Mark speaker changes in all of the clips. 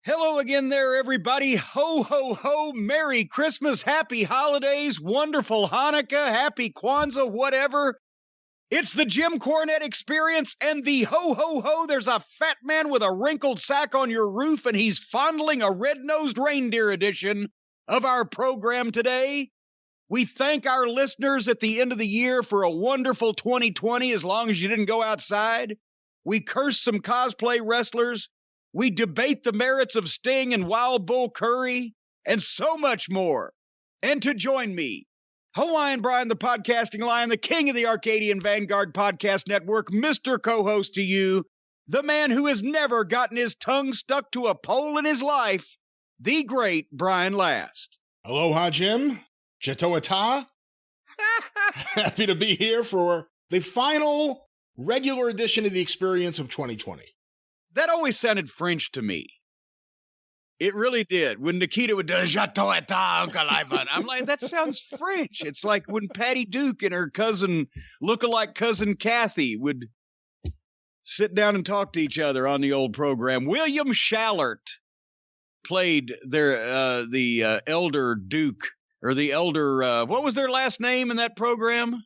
Speaker 1: Hello again there, everybody. Ho, ho, ho. Merry Christmas. Happy holidays. Wonderful Hanukkah. Happy Kwanzaa, whatever. It's the Jim Cornette experience and the ho, ho, ho. There's a fat man with a wrinkled sack on your roof, and he's fondling a red-nosed reindeer edition of our program today. We thank our listeners at the end of the year for a wonderful 2020, as long as you didn't go outside. We curse some cosplay wrestlers. We debate the merits of Sting and Wild Bull Curry, and so much more. And to join me, Hawaiian Brian, the podcasting lion, the king of the Arcadian Vanguard Podcast Network, Mr. Co-host to you, the man who has never gotten his tongue stuck to a pole in his life, the great Brian Last.
Speaker 2: Aloha, Jim. Jetoata. Happy to be here for the final regular edition of the experience of 2020.
Speaker 1: That always sounded French to me. It really did. When Nikita would do Jetoata, Uncle Ivan, I'm like, that sounds French. It's like when Patty Duke and her cousin, lookalike cousin Kathy, would sit down and talk to each other on the old program. William Shallert played the elder Duke. Or the elder, what was their last name in that program?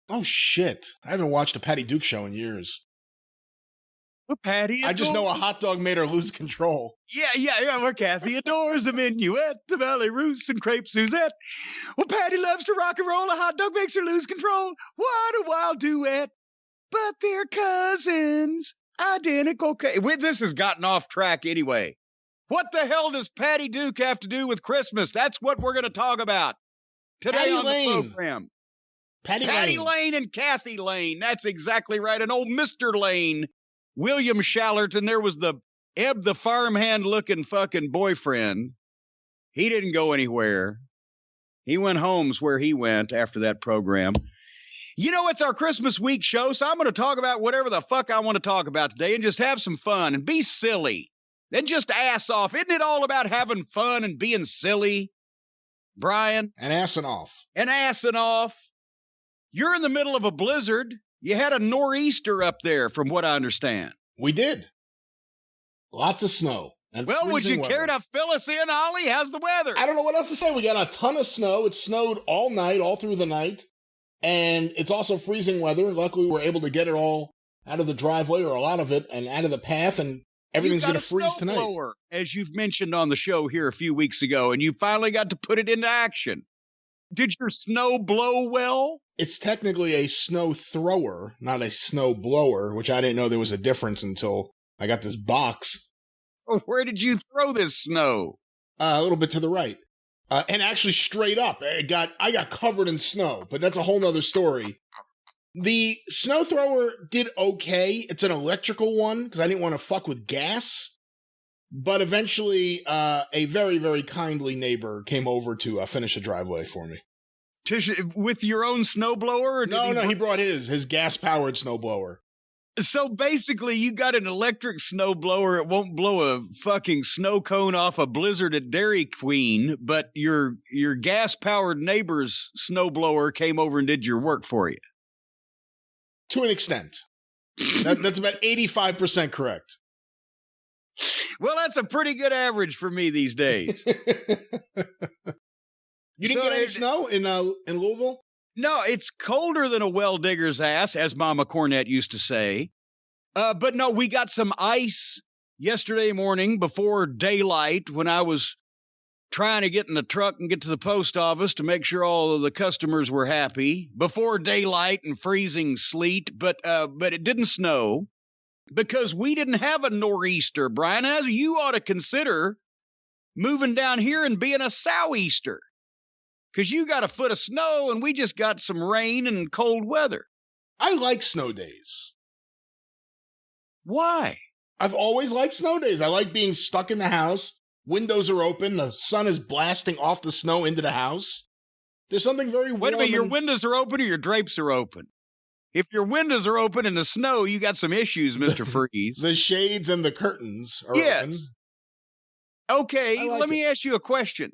Speaker 2: Oh, shit. I haven't watched a Patty Duke show in years.
Speaker 1: Well, Patty
Speaker 2: I just know a hot dog made her lose control.
Speaker 1: Yeah. Well, Kathy adores a minuet, a Valley Roos, and crepe Suzette. Well, Patty loves to rock and roll. A hot dog makes her lose control. What a wild duet. But they're cousins. Identical. This has gotten off track anyway. What the hell does Patty Duke have to do with Christmas? That's what we're going to talk about today
Speaker 2: Patty
Speaker 1: on
Speaker 2: Lane.
Speaker 1: The program.
Speaker 2: Patty
Speaker 1: Lane and Kathy Lane. That's exactly right. And old Mr. Lane, William Shallert, and there was the Ebb the farmhand looking fucking boyfriend. He didn't go anywhere. He went home's where he went after that program. You know, it's our Christmas week show, so I'm going to talk about whatever the fuck I want to talk about today and just have some fun and be silly. Then just ass off. Isn't it all about having fun and being silly, Brian?
Speaker 2: And assing off.
Speaker 1: And assing off. You're in the middle of a blizzard. You had a nor'easter up there, from what I understand.
Speaker 2: We did. Lots of snow. And
Speaker 1: well, would you
Speaker 2: weather.
Speaker 1: care to fill us in, Ollie? How's the weather?
Speaker 2: I don't know what else to say. We got a ton of snow. It snowed all night, all through the night. And it's also freezing weather. Luckily, we're able to get it all out of the driveway, or a lot of it, and out of the path, and everything's going to freeze tonight.
Speaker 1: Blower, as you've mentioned on the show here a few weeks ago, and you finally got to put it into action. Did your snow blow well?
Speaker 2: It's technically a snow thrower, not a snow blower, which I didn't know there was a difference until I got this box.
Speaker 1: Oh, where did you throw this snow?
Speaker 2: A little bit to the right. And actually straight up. I got covered in snow, but that's a whole nother story. The snow thrower did okay. It's an electrical one because I didn't want to fuck with gas. But eventually, a very, very kindly neighbor came over to finish a driveway for me.
Speaker 1: With your own snowblower? Or
Speaker 2: No, he brought his gas-powered snowblower.
Speaker 1: So basically, you got an electric snowblower. It won't blow a fucking snow cone off a blizzard at Dairy Queen, but your gas-powered neighbor's snowblower came over and did your work for you.
Speaker 2: To an extent. That's about 85% correct.
Speaker 1: Well, that's a pretty good average for me these days.
Speaker 2: You didn't get any snow in Louisville?
Speaker 1: No, it's colder than a well digger's ass, as Mama Cornette used to say. But no, we got some ice yesterday morning before daylight when I was trying to get in the truck and get to the post office to make sure all of the customers were happy. Before daylight and freezing sleet, but it didn't snow because we didn't have a nor'easter, Brian. As you ought to consider moving down here and being a sou'easter. Because you got a foot of snow, and we just got some rain and cold weather.
Speaker 2: I like snow days.
Speaker 1: Why?
Speaker 2: I've always liked snow days. I like being stuck in the house. Windows are open. The sun is blasting off the snow into the house. There's something very warm.
Speaker 1: Wait a minute, your windows are open or your drapes are open? If your windows are open in the snow, you got some issues, Mr. Freeze.
Speaker 2: The shades and the curtains are open.
Speaker 1: Okay, let me ask you a question.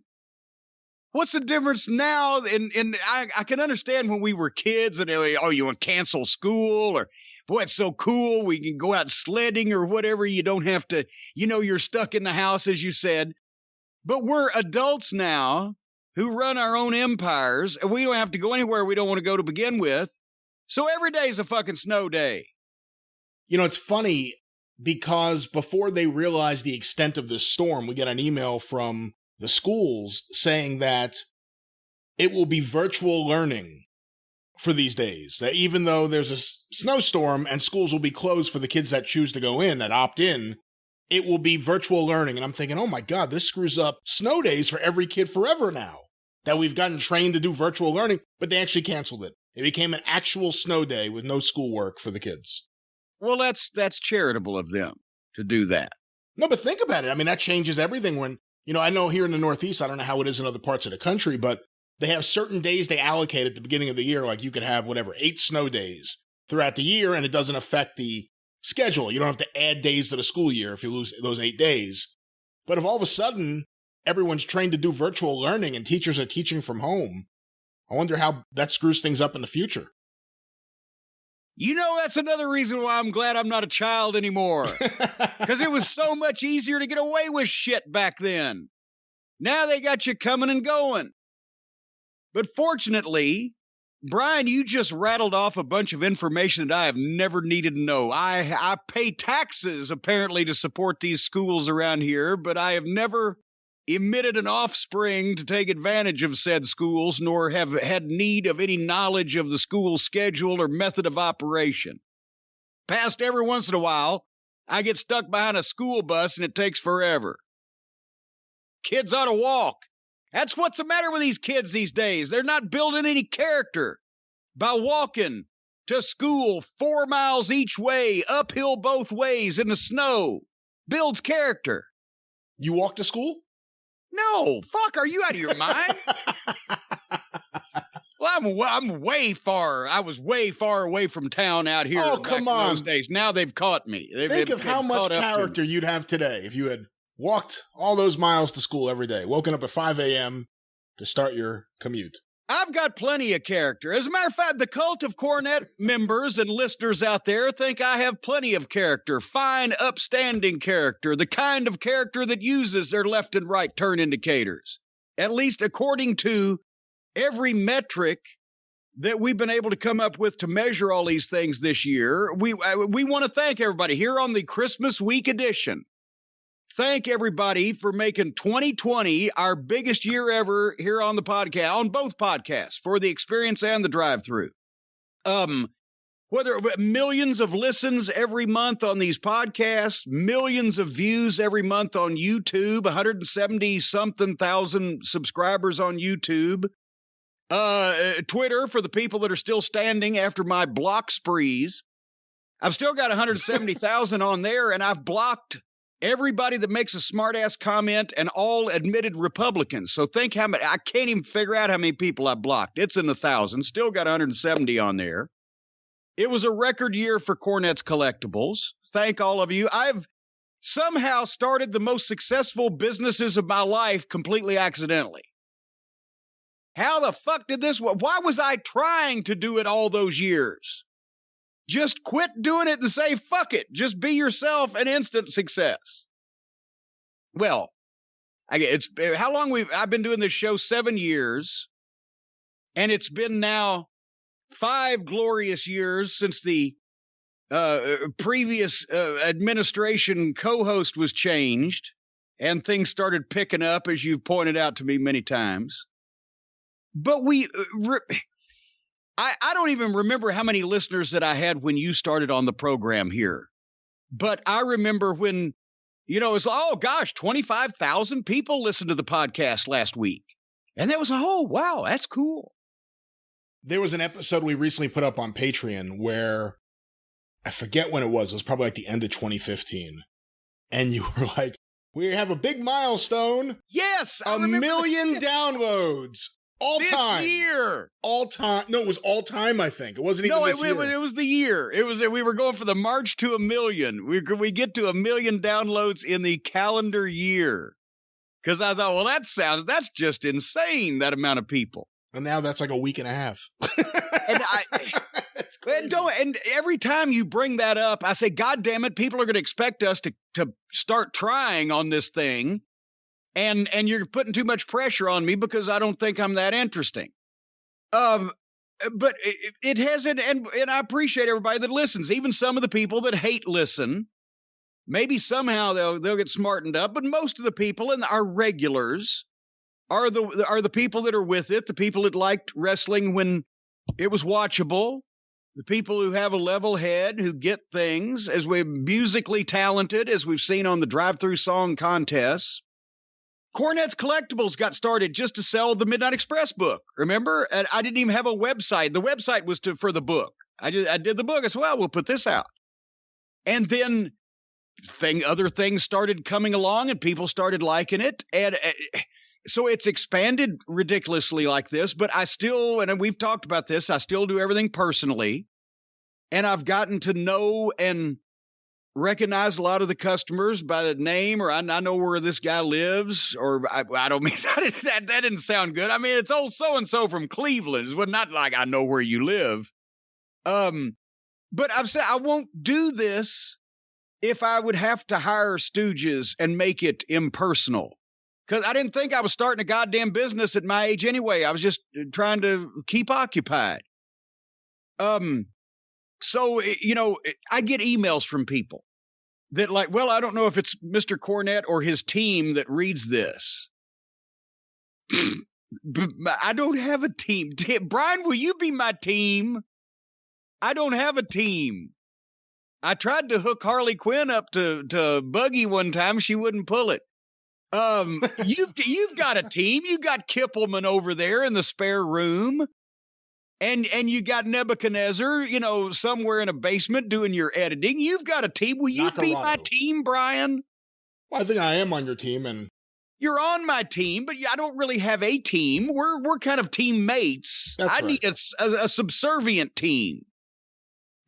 Speaker 1: What's the difference now? And I can understand when we were kids and, oh, you want to cancel school or boy, it's so cool. We can go out sledding or whatever. You don't have to, you're stuck in the house, as you said. But we're adults now who run our own empires, and we don't have to go anywhere we don't want to go to begin with. So every day is a fucking snow day.
Speaker 2: It's funny because before they realized the extent of this storm, we get an email from the schools saying that it will be virtual learning for these days. That even though there's a snowstorm and schools will be closed for the kids that choose to go in, that opt in, it will be virtual learning. And I'm thinking, oh my God, this screws up snow days for every kid forever now. That we've gotten trained to do virtual learning, but they actually canceled it. It became an actual snow day with no schoolwork for the kids.
Speaker 1: Well, that's charitable of them to do that.
Speaker 2: No, but think about it. I mean, that changes everything when, I know here in the Northeast, I don't know how it is in other parts of the country, but they have certain days they allocate at the beginning of the year. Like you could have 8 snow days throughout the year, and it doesn't affect the schedule. You don't have to add days to the school year if you lose those 8 days. But if all of a sudden everyone's trained to do virtual learning and teachers are teaching from home, I wonder how that screws things up in the future.
Speaker 1: That's another reason why I'm glad I'm not a child anymore. Because it was so much easier to get away with shit back then. Now they got you coming and going. But fortunately, Brian, you just rattled off a bunch of information that I have never needed to know. I pay taxes, apparently, to support these schools around here, but I have never emitted an offspring to take advantage of said schools, nor have had need of any knowledge of the school schedule or method of operation. Past every once in a while, I get stuck behind a school bus and it takes forever. Kids ought to walk. That's what's the matter with these kids these days. They're not building any character by walking to school 4 miles each way, uphill both ways in the snow. Builds character.
Speaker 2: You walk to school?
Speaker 1: No, fuck, are you out of your mind? Well, I'm way far. I was way far away from town out here.
Speaker 2: Oh, come on.
Speaker 1: Those days. Now they've caught me.
Speaker 2: Think of how much character you'd have today if you had walked all those miles to school every day, woken up at 5 a.m. to start your commute.
Speaker 1: I've got plenty of character. As a matter of fact, the cult of Cornette members and listeners out there think I have plenty of character, fine, upstanding character, the kind of character that uses their left and right turn indicators, at least according to every metric that we've been able to come up with to measure all these things this year. We want to thank everybody here on the Christmas week edition. Thank everybody for making 2020 our biggest year ever here on the podcast, on both podcasts, for the experience and the drive-through. Whether millions of listens every month on these podcasts, millions of views every month on YouTube, 170-something thousand subscribers on YouTube. Twitter for the people that are still standing after my block sprees. I've still got 170,000 on there, and I've blocked everybody that makes a smart-ass comment and all admitted Republicans. So think how many, I can't even figure out how many people I blocked. It's in the thousands. Still got 170 on there. It was a record year for Cornette's Collectibles. Thank all of you. I've somehow started the most successful businesses of my life completely accidentally. How the fuck did this? Why was I trying to do it all those years? Just quit doing it and say, fuck it. Just be yourself, an instant success. Well, how long I've been doing this show? 7 years. And it's been now 5 glorious years since the previous administration co-host was changed and things started picking up, as you've pointed out to me many times. But I don't even remember how many listeners that I had when you started on the program here. But I remember when, it was, 25,000 people listened to the podcast last week. And that was, wow, that's cool.
Speaker 2: There was an episode we recently put up on Patreon where, I forget when it was probably like the end of 2015. And you were like, we have a big milestone.
Speaker 1: Yes.
Speaker 2: A million downloads. All
Speaker 1: this
Speaker 2: time.
Speaker 1: Year.
Speaker 2: All time. No, it was all time, I think. It wasn't even this year.
Speaker 1: It was the year. We were going for the march to 1 million. We get to 1 million downloads in the calendar year. Because I thought, well, that's just insane, that amount of people.
Speaker 2: And now that's like a week and a half.
Speaker 1: And
Speaker 2: it's
Speaker 1: And every time you bring that up, I say, God damn it, people are going to expect us to start trying on this thing. And you're putting too much pressure on me because I don't think I'm that interesting. But it hasn't, and I appreciate everybody that listens, even some of the people that hate listen. Maybe somehow they'll get smartened up, but most of the people and our regulars are the people that are with it, the people that liked wrestling when it was watchable, the people who have a level head, who get things, as we're musically talented, as we've seen on the drive-through song contests. Cornettes Collectibles got started just to sell the Midnight Express book. Remember? And I didn't even have a website. The website was for the book. I did the book. I said, well, we'll put this out. And then other things started coming along and people started liking it. And so it's expanded ridiculously like this, but I still, and we've talked about this, I still do everything personally. And I've gotten to know and recognize a lot of the customers by the name, or I know where this guy lives, or I don't mean that didn't sound good. I mean, it's old so-and-so from Cleveland. It's not like I know where you live. But I've said I won't do this if I would have to hire stooges and make it impersonal. Because I didn't think I was starting a goddamn business at my age anyway. I was just trying to keep occupied. So, I get emails from people that like, well, I don't know if it's Mr. Cornette or his team that reads this. But I don't have a team. Brian, will you be my team? I don't have a team. I tried to hook Harley Quinn up to Buggy one time. She wouldn't pull it. You've got a team. You got Kippelman over there in the spare room. And you got Nebuchadnezzar, somewhere in a basement doing your editing. You've got a team. Will you be my team, Brian?
Speaker 2: Well, I think I am on your team, and
Speaker 1: you're on my team, but I don't really have a team. We're kind of teammates. I need a subservient team.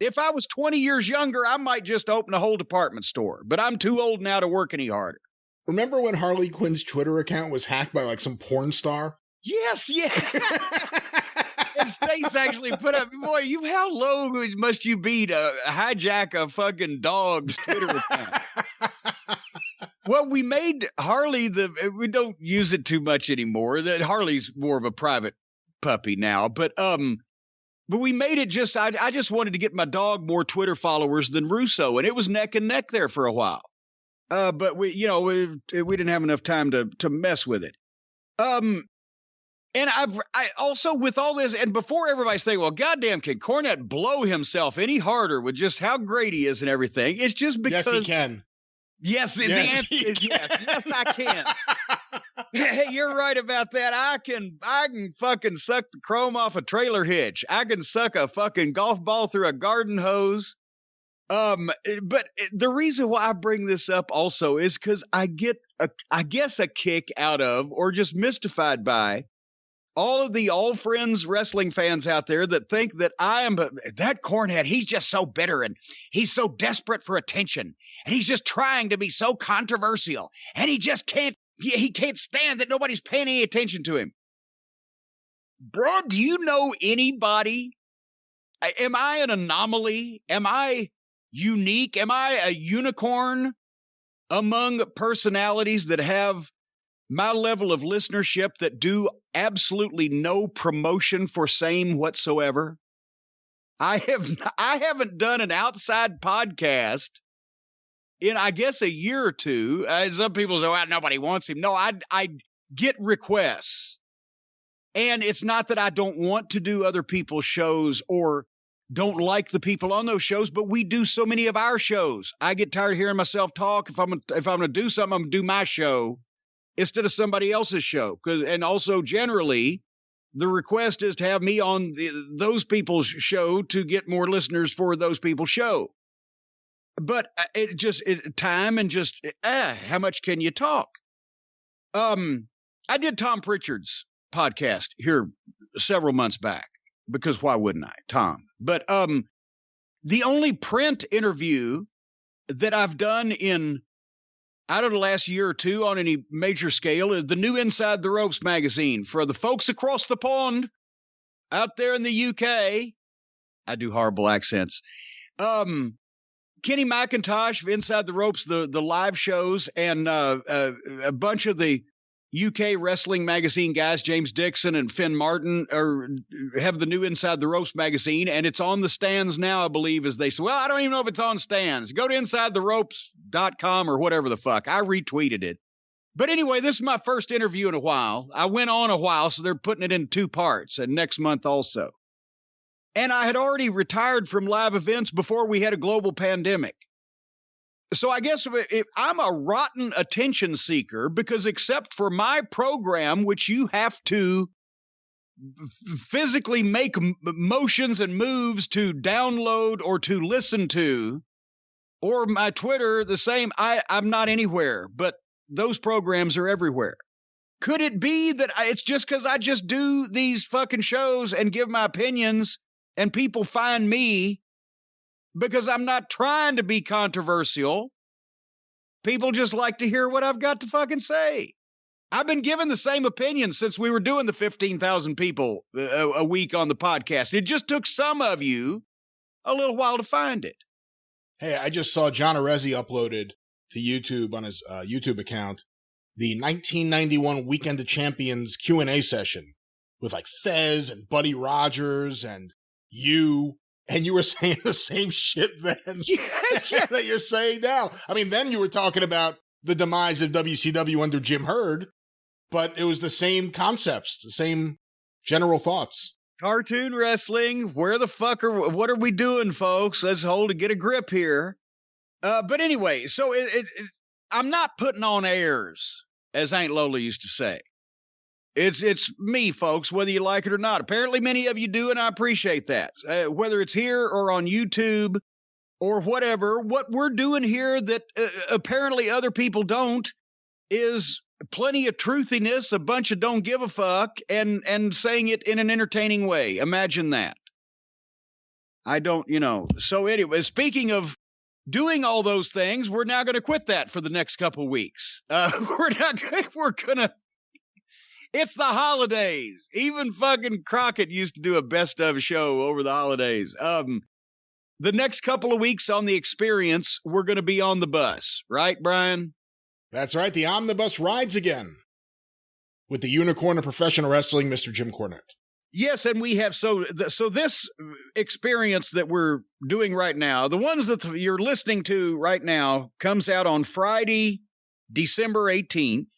Speaker 1: If I was 20 years younger, I might just open a whole department store, but I'm too old now to work any harder.
Speaker 2: Remember when Harley Quinn's Twitter account was hacked by like some porn star?
Speaker 1: Yes, yeah. And Stace actually put up, boy, how low must you be to hijack a fucking dog's Twitter account? Well, we made Harley we don't use it too much anymore. That Harley's more of a private puppy now, but we made it just, I just wanted to get my dog more Twitter followers than Russo, and it was neck and neck there for a while. But we didn't have enough time to mess with it. And I also, with all this, and before everybody's thinking, well, goddamn, can Cornette blow himself any harder with just how great he is and everything? It's just because.
Speaker 2: Yes, he can.
Speaker 1: Yes, the answer is yes. Yes, I can. Hey, you're right about that. I can fucking suck the chrome off a trailer hitch. I can suck a fucking golf ball through a garden hose. But the reason why I bring this up also is because I get, I guess, a kick out of, or just mystified by, all of the All Friends wrestling fans out there that think that I am that Cornette. He's just so bitter and he's so desperate for attention and he's just trying to be so controversial and he just can't stand that nobody's paying any attention to him. Bro, do you know anybody? Am I an anomaly? Am I unique? Am I a unicorn among personalities that have my level of listenership that do absolutely no promotion for same whatsoever? I haven't done an outside podcast in, I guess, a year or two. Some people say, well, nobody wants him. No, I get requests. And it's not that I don't want to do other people's shows or don't like the people on those shows, but we do so many of our shows. I get tired of hearing myself talk. If I'm going to do something, I'm going to do my show instead of somebody else's show. And also, generally, the request is to have me on those people's show to get more listeners for those people's show. But time and just, how much can you talk? I did Tom Pritchard's podcast here several months back, because why wouldn't I, Tom? But the only print interview that I've done in out of the last year or two on any major scale is the new Inside the Ropes magazine for the folks across the pond out there in the UK. I do horrible accents. Kenny McIntosh of Inside the Ropes, the live shows, and a bunch of the UK wrestling magazine guys, James Dixon and Finn Martin, have the new Inside the Ropes magazine, and it's on the stands now, I believe, as they say. Well, I don't even know if it's on stands. Go to InsideTheRopes.com or whatever the fuck. I retweeted it. But anyway, this is my first interview in a while. I went on a while, so they're putting it in 2 parts, and next month also. And I had already retired from live events before we had a global pandemic. So I guess if I'm a rotten attention seeker, because except for my program, which you have to physically make motions and moves to download or to listen to, or my Twitter, the same, I'm not anywhere, but those programs are everywhere. Could it be that it's just because I just do these fucking shows and give my opinions and people find me because I'm not trying to be controversial? People just like to hear what I've got to fucking say. I've been given the same opinion since we were doing the 15,000 people a week on the podcast. It just took some of you a little while to find it.
Speaker 2: Hey, I just saw John Arezzi uploaded to YouTube on his YouTube account the 1991 Weekend of Champions Q&A session with like Fez and Buddy Rogers and you. And you were saying the same shit then that you're saying now. I mean, then you were talking about the demise of WCW under Jim Herd, but it was the same concepts, the same general thoughts.
Speaker 1: Cartoon wrestling, what are we doing, folks? Let's get a grip here. But anyway, so I'm not putting on airs, as Aunt Lola used to say. It's me, folks, whether you like it or not. Apparently many of you do, and I appreciate that. Whether it's here or on YouTube or whatever, what we're doing here that apparently other people don't is plenty of truthiness, a bunch of don't give a fuck, and saying it in an entertaining way. Imagine that. I don't, So anyway, speaking of doing all those things, we're now going to quit that for the next couple weeks. We're going to. It's the holidays. Even fucking Crockett used to do a best of show over the holidays. The next couple of weeks on the Experience, we're going to be on the bus. Right, Brian?
Speaker 2: That's right. The omnibus rides again with the unicorn of professional wrestling, Mr. Jim Cornette.
Speaker 1: Yes, and we have so this Experience that we're doing right now, the ones that you're listening to right now, comes out on Friday, December 18th.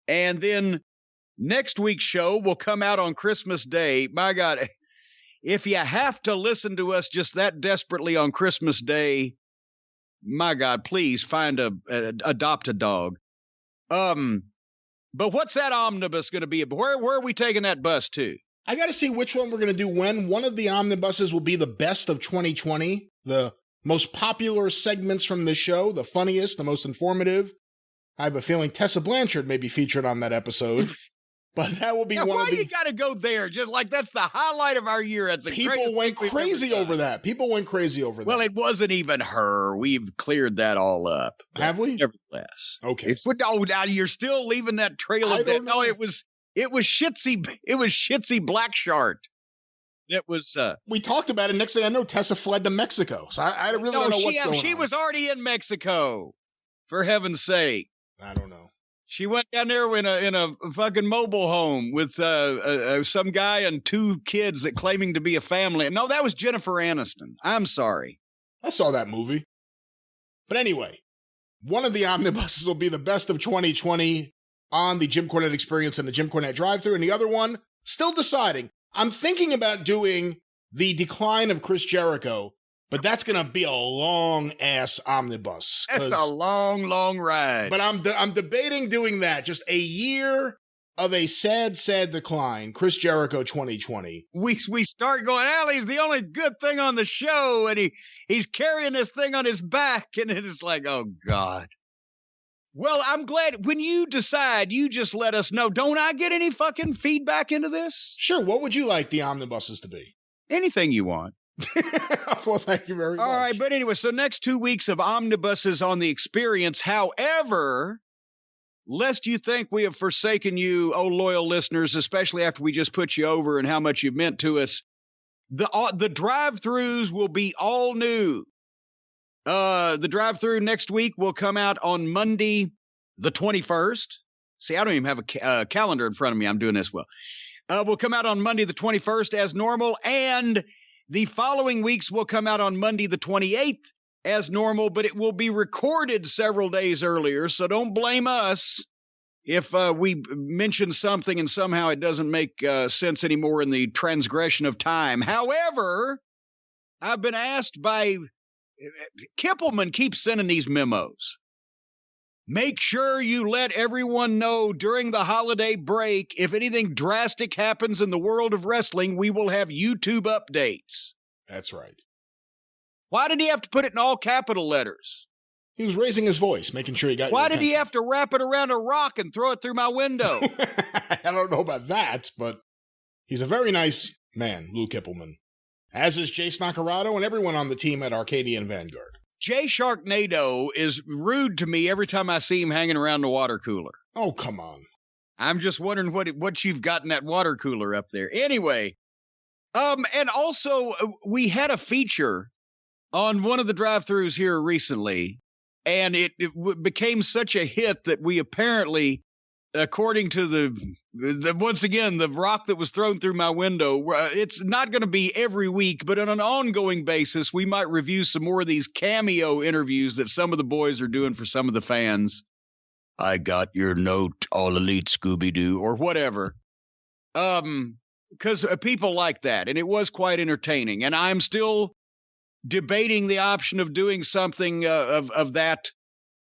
Speaker 1: And then next week's show will come out on Christmas Day. My God, if you have to listen to us just that desperately on Christmas Day, my God, please adopt a dog. But what's that omnibus going to be? Where are we taking that bus to?
Speaker 2: I got to see which one we're going to do when. One of the omnibuses will be the best of 2020, the most popular segments from the show, the funniest, the most informative. I have a feeling Tessa Blanchard may be featured on that episode. But that will be one of the...
Speaker 1: Why you got to go there? Just like that's the highlight of our year. That's the
Speaker 2: People went crazy over that. Well,
Speaker 1: it wasn't even her. We've cleared that all up.
Speaker 2: Have we?
Speaker 1: Nevertheless.
Speaker 2: Okay.
Speaker 1: Now you're still leaving that trail of death. No, it was Shitsy. It was Shitsy Blacksheart. It was...
Speaker 2: we talked about it. Next thing I know, Tessa fled to Mexico. So I really don't know what's going on.
Speaker 1: She was already in Mexico. For heaven's sake.
Speaker 2: I don't know.
Speaker 1: She went down there in a fucking mobile home with some guy and 2 kids that claiming to be a family. No, that was Jennifer Aniston. I'm sorry.
Speaker 2: I saw that movie. But anyway, one of the omnibuses will be the best of 2020 on the Jim Cornette Experience and the Jim Cornette Drive-Thru, and the other one, still deciding. I'm thinking about doing the Decline of Chris Jericho, but that's going to be a long-ass omnibus.
Speaker 1: That's a long, long ride.
Speaker 2: But I'm debating doing that. Just a year of a sad, sad decline. Chris Jericho 2020.
Speaker 1: We start going, Allie's the only good thing on the show, and he's carrying this thing on his back, and it's like, oh, God. Well, I'm glad when you decide, you just let us know. Don't I get any fucking feedback into this?
Speaker 2: Sure. What would you like the omnibuses to be?
Speaker 1: Anything you want.
Speaker 2: Well, thank you very much.
Speaker 1: All right, but anyway, so next 2 weeks of omnibuses on the Experience. However, lest you think we have forsaken you, oh loyal listeners, especially after we just put you over and how much you've meant to us, The drive-thrus will be all new. The drive-thru next week will come out on Monday, the 21st. See, I don't even have a calendar in front of me. I'm doing this well. Will come out on Monday, the 21st as normal. And the following weeks will come out on Monday, the 28th as normal, but it will be recorded several days earlier. So don't blame us if we mention something and somehow it doesn't make sense anymore in the transgression of time. However, I've been asked by Kippelman keeps sending these memos. Make sure you let everyone know during the holiday break if anything drastic happens in the world of wrestling, we will have YouTube updates.
Speaker 2: That's right.
Speaker 1: Why did he have to put it in all capital letters?
Speaker 2: He was raising his voice, making sure he got.
Speaker 1: Why did he have to wrap it around a rock and throw it through my window?
Speaker 2: I don't know about that, but he's a very nice man, Lou Kippelman. As is Jay Snaccarado and everyone on the team at Arcadian Vanguard.
Speaker 1: Jay Sharknado is rude to me every time I see him hanging around the water cooler.
Speaker 2: Oh, come on.
Speaker 1: I'm just wondering what you've got in that water cooler up there. Anyway, and also we had a feature on one of the drive-thrus here recently, and it became such a hit that we apparently, according to the once again, the rock that was thrown through my window, it's not going to be every week, but on an ongoing basis, we might review some more of these cameo interviews that some of the boys are doing for some of the fans. I got your note, All Elite Scooby-Doo, or whatever. Because people like that, and it was quite entertaining. And I'm still debating the option of doing something of that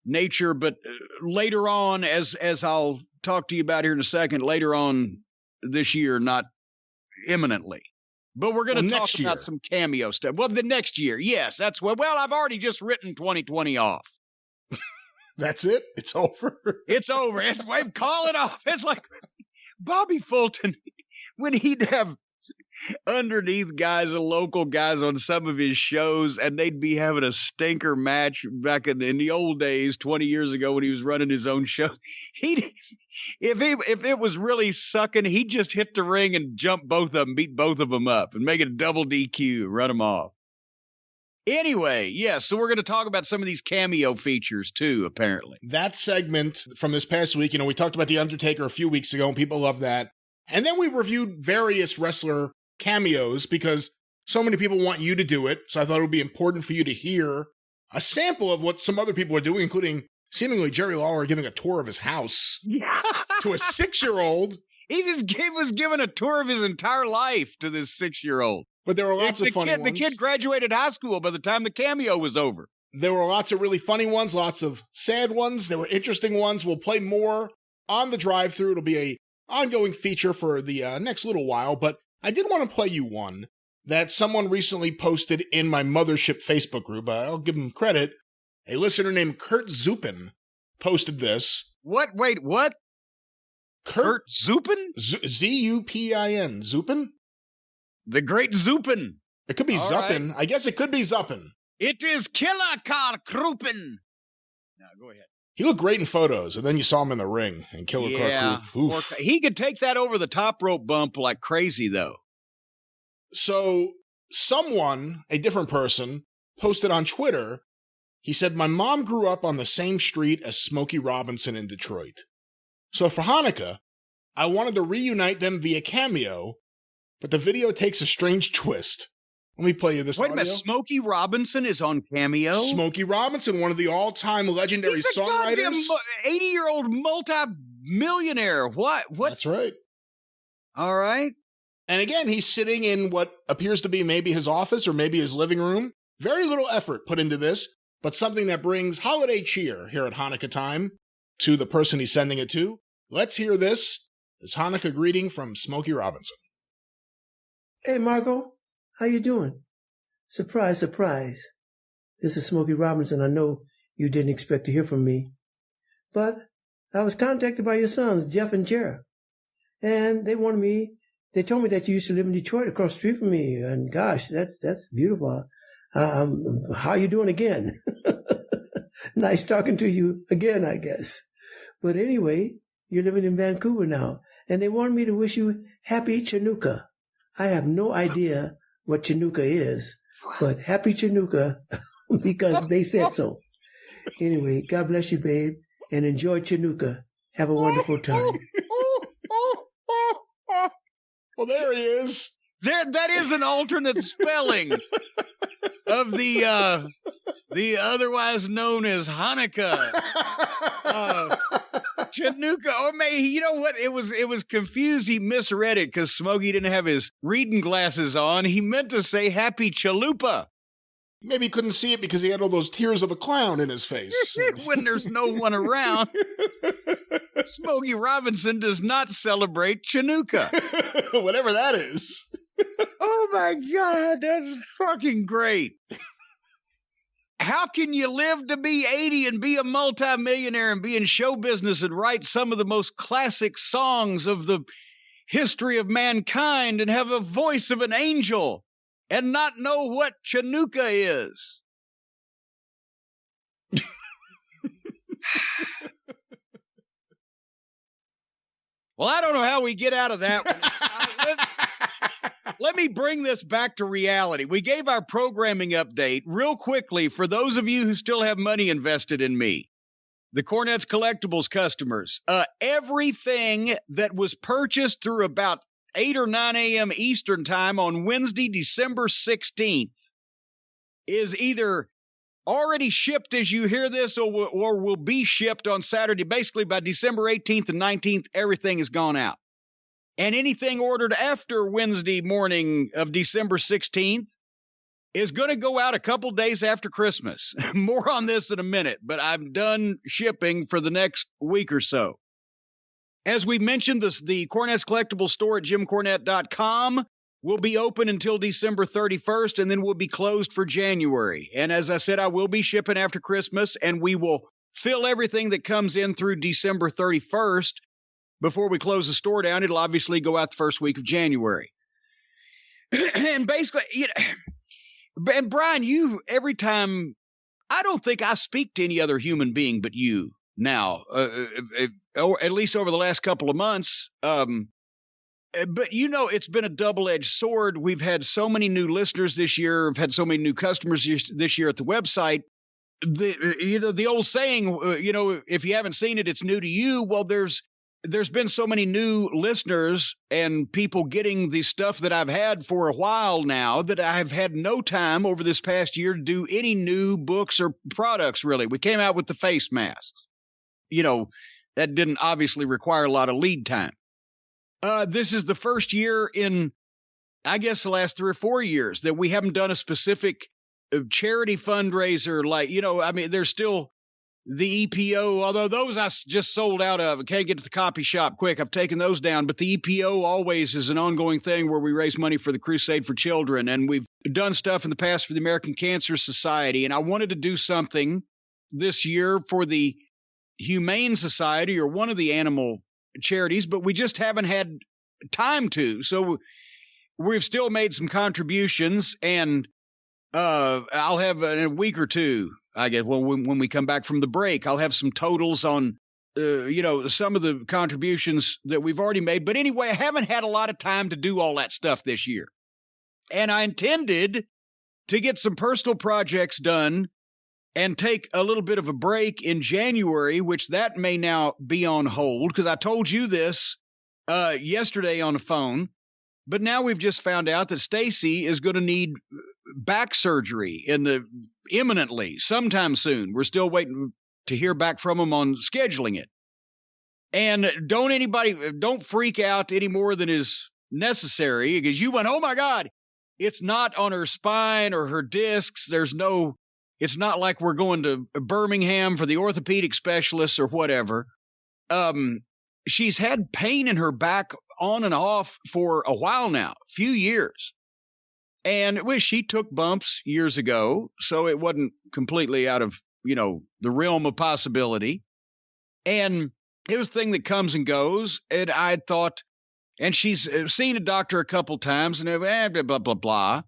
Speaker 1: nature, but later on, as I'll talk to you about here in a second, later on this year, not imminently. But we're going to talk about some cameo stuff. Well, the next year, yes, that's what. Well, I've already just written 2020 off.
Speaker 2: That's it? It's over?
Speaker 1: It's over. Call it off. It's like Bobby Fulton, when he'd have underneath guys and local guys on some of his shows, and they'd be having a stinker match back in the old days, 20 years ago when he was running his own show. If it was really sucking, he'd just hit the ring and jump both of them, beat both of them up, and make it a double DQ, run them off. Anyway, yeah, so we're going to talk about some of these cameo features too, apparently.
Speaker 2: That segment from this past week, we talked about The Undertaker a few weeks ago, and people love that. And then we reviewed various wrestler cameos because so many people want you to do it. So I thought it would be important for you to hear a sample of what some other people are doing, including seemingly Jerry Lawler giving a tour of his house to a 6-year-old.
Speaker 1: He was giving a tour of his entire life to this 6-year-old.
Speaker 2: But there were lots of funny ones.
Speaker 1: The kid graduated high school by the time the cameo was over.
Speaker 2: There were lots of really funny ones, lots of sad ones. There were interesting ones. We'll play more on the drive-thru. It'll be a ongoing feature for the next little while, but I did want to play you one that someone recently posted in my Mothership Facebook group. I'll give him credit. A listener named Kurt Zupin posted this.
Speaker 1: What? Wait, what? Kurt Zupin?
Speaker 2: Z-U-P-I-N. Zupin?
Speaker 1: The great Zupin.
Speaker 2: It could be
Speaker 1: All
Speaker 2: Zuppin.
Speaker 1: right.
Speaker 2: I guess it could be Zuppin.
Speaker 1: It is Killer Karl Kruppen. Now, go ahead.
Speaker 2: He looked great in photos, and then you saw him in the ring, and Killer Karl Krupp.
Speaker 1: He could take that over the top rope bump like crazy, though.
Speaker 2: So someone, a different person, posted on Twitter, he said, my mom grew up on the same street as Smokey Robinson in Detroit. So for Hanukkah, I wanted to reunite them via Cameo, but the video takes a strange twist. Let me play you this audio.
Speaker 1: Wait a minute, Smokey Robinson is on Cameo?
Speaker 2: Smokey Robinson, one of the all-time legendary songwriters.
Speaker 1: He's a 80-year-old multi-millionaire. What?
Speaker 2: That's right.
Speaker 1: All right.
Speaker 2: And again, he's sitting in what appears to be maybe his office or maybe his living room. Very little effort put into this, but something that brings holiday cheer here at Hanukkah time to the person he's sending it to. Let's hear this Hanukkah greeting from Smokey Robinson.
Speaker 3: Hey, Margot. How you doing? Surprise, surprise. This is Smokey Robinson. I know you didn't expect to hear from me, but I was contacted by your sons, Jeff and Jared, and they told me that you used to live in Detroit across the street from me, and gosh, that's beautiful. How you doing again? Nice talking to you again, I guess. But anyway, you're living in Vancouver now, and they wanted me to wish you happy Chanukah. I have no idea what Chanukah is, but happy Chanukah because they said so. Anyway, God bless you, babe, and enjoy Chanukah. Have a wonderful time.
Speaker 2: Well, there he is.
Speaker 1: That is an alternate spelling of the otherwise known as Hanukkah. Chanukah, or maybe, you know what? It was confused. He misread it because Smokey didn't have his reading glasses on. He meant to say happy chalupa.
Speaker 2: Maybe he couldn't see it because he had all those tears of a clown in his face.
Speaker 1: When there's no one around. Smokey Robinson does not celebrate Chanukah.
Speaker 2: Whatever that is.
Speaker 1: Oh my God, that's fucking great. How can you live to be 80 and be a multimillionaire and be in show business and write some of the most classic songs of the history of mankind and have a voice of an angel and not know what Chanukah is? Well, I don't know how we get out of that one. Let me bring this back to reality. We gave our programming update real quickly for those of you who still have money invested in me, the Cornettes Collectibles customers. Everything that was purchased through about 8 or 9 a.m. Eastern time on Wednesday, December 16th is either already shipped as you hear this or will be shipped on Saturday. Basically, by December 18th and 19th, everything has gone out. And anything ordered after Wednesday morning of December 16th is going to go out a couple days after Christmas. More on this in a minute, but I'm done shipping for the next week or so. As we mentioned, the Cornettes Collectible store at jimcornette.com will be open until December 31st, and then will be closed for January. And as I said, I will be shipping after Christmas, and we will fill everything that comes in through December 31st. Before we close the store down, it'll obviously go out the first week of January. And basically, and Brian, every time, I don't think I speak to any other human being but you now, or at least over the last couple of months. But it's been a double-edged sword. We've had so many new listeners this year. We've had so many new customers this year at the website. The old saying, if you haven't seen it, it's new to you. Well, there's been so many new listeners and people getting the stuff that I've had for a while now that I've had no time over this past year to do any new books or products, really. We came out with the face masks. That didn't obviously require a lot of lead time. This is the first year in, I guess, the last 3 or 4 years that we haven't done a specific charity fundraiser. There's still the EPO, although those I just sold out of. I can't get to the copy shop quick. I've taken those down. But the EPO always is an ongoing thing where we raise money for the Crusade for Children. And we've done stuff in the past for the American Cancer Society. And I wanted to do something this year for the Humane Society or one of the animal charities, but we just haven't had time to. So we've still made some contributions, and I'll have in a week or two, I guess, when we come back from the break, I'll have some totals on, some of the contributions that we've already made. But anyway, I haven't had a lot of time to do all that stuff this year. And I intended to get some personal projects done and take a little bit of a break in January, which that may now be on hold, because I told you this yesterday on the phone. But now we've just found out that Stacy is going to need back surgery imminently, sometime soon. We're still waiting to hear back from them on scheduling it. And don't freak out any more than is necessary, because you went, oh my God, it's not on her spine or her discs. It's not like we're going to Birmingham for the orthopedic specialist or whatever. She's had pain in her back on and off for a while now, few years. And she took bumps years ago, so it wasn't completely out of, the realm of possibility. And it was a thing that comes and goes. And I thought, and she's seen a doctor a couple times and blah, blah, blah, blah.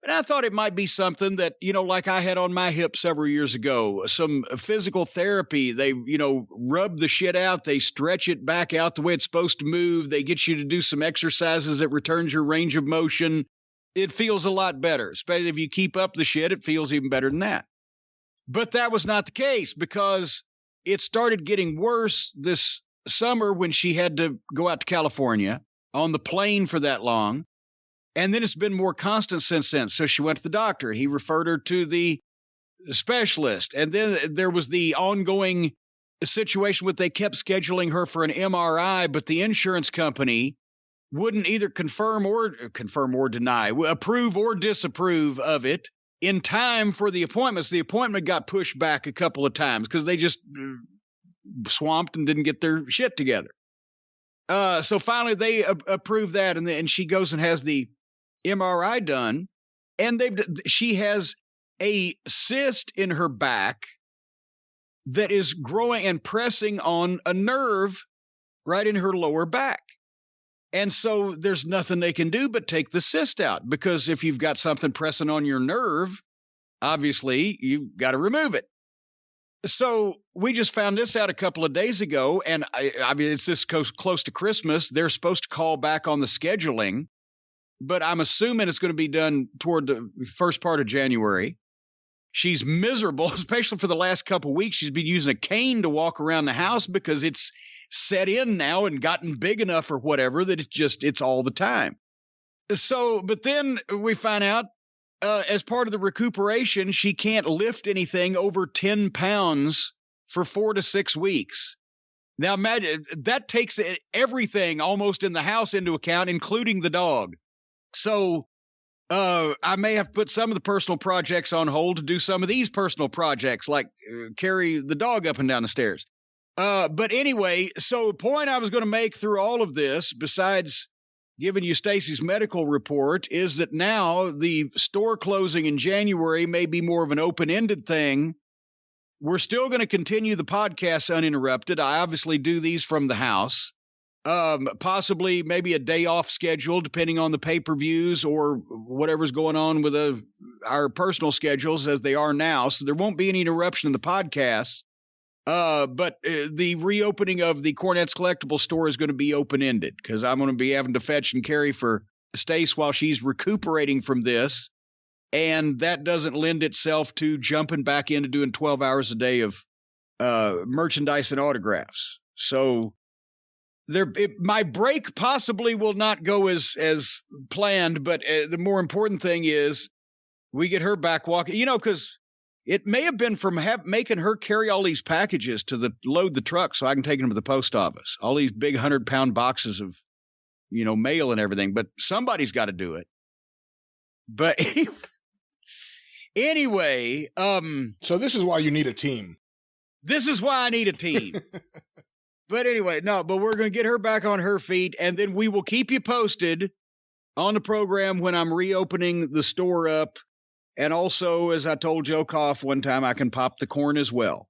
Speaker 1: And I thought it might be something that, like I had on my hip several years ago, some physical therapy. They, rub the shit out. They stretch it back out the way it's supposed to move. They get you to do some exercises that returns your range of motion. it feels a lot better. Especially if you keep up the shit, it feels even better than that. But that was not the case because it started getting worse this summer when she had to go out to California on the plane for that long. And then it's been more constant since then. So she went to the doctor. He referred her to the specialist. And then there was the ongoing situation where they kept scheduling her for an MRI, but the insurance company wouldn't either confirm or deny, approve or disapprove of it in time for the appointments. The appointment got pushed back a couple of times because they just swamped and didn't get their shit together. So finally they approved that, and she goes and has the MRI done, and she has a cyst in her back that is growing and pressing on a nerve right in her lower back. And so there's nothing they can do but take the cyst out, because if you've got something pressing on your nerve, obviously you've got to remove it. So we just found this out a couple of days ago, and I mean, it's this close to Christmas. They're supposed to call back on the scheduling, but I'm assuming it's going to be done toward the first part of January. She's miserable, especially for the last couple of weeks. She's been using a cane to walk around the house because it's set in now and gotten big enough or whatever that it's all the time. So, but then we find out as part of the recuperation, she can't lift anything over 10 pounds for 4 to 6 weeks. Now, imagine that takes everything almost in the house into account, including the dog. So I may have put some of the personal projects on hold to do some of these personal projects, like carry the dog up and down the stairs. But anyway, so the point I was going to make through all of this, besides giving you Stacy's medical report, is that now the store closing in January may be more of an open-ended thing. We're still going to continue the podcast uninterrupted. I obviously do these from the house. Possibly maybe a day off schedule, depending on the pay-per-views or whatever's going on with our personal schedules as they are now. So there won't be any interruption in the podcast. But the reopening of the Cornettes Collectible store is going to be open-ended because I'm going to be having to fetch and carry for Stace while she's recuperating from this. And that doesn't lend itself to jumping back into doing 12 hours a day of merchandise and autographs. So my break possibly will not go as planned, but the more important thing is we get her back walking, because it may have been from making her carry all these packages to load the truck so I can take them to the post office. All these big 100-pound boxes of, mail and everything. But somebody's got to do it. But anyway.
Speaker 2: So this is why you need a team.
Speaker 1: This is why I need a team. But anyway, but we're going to get her back on her feet, and then we will keep you posted on the program when I'm reopening the store up. And also, as I told Joe Koff one time, I can pop the corn as well.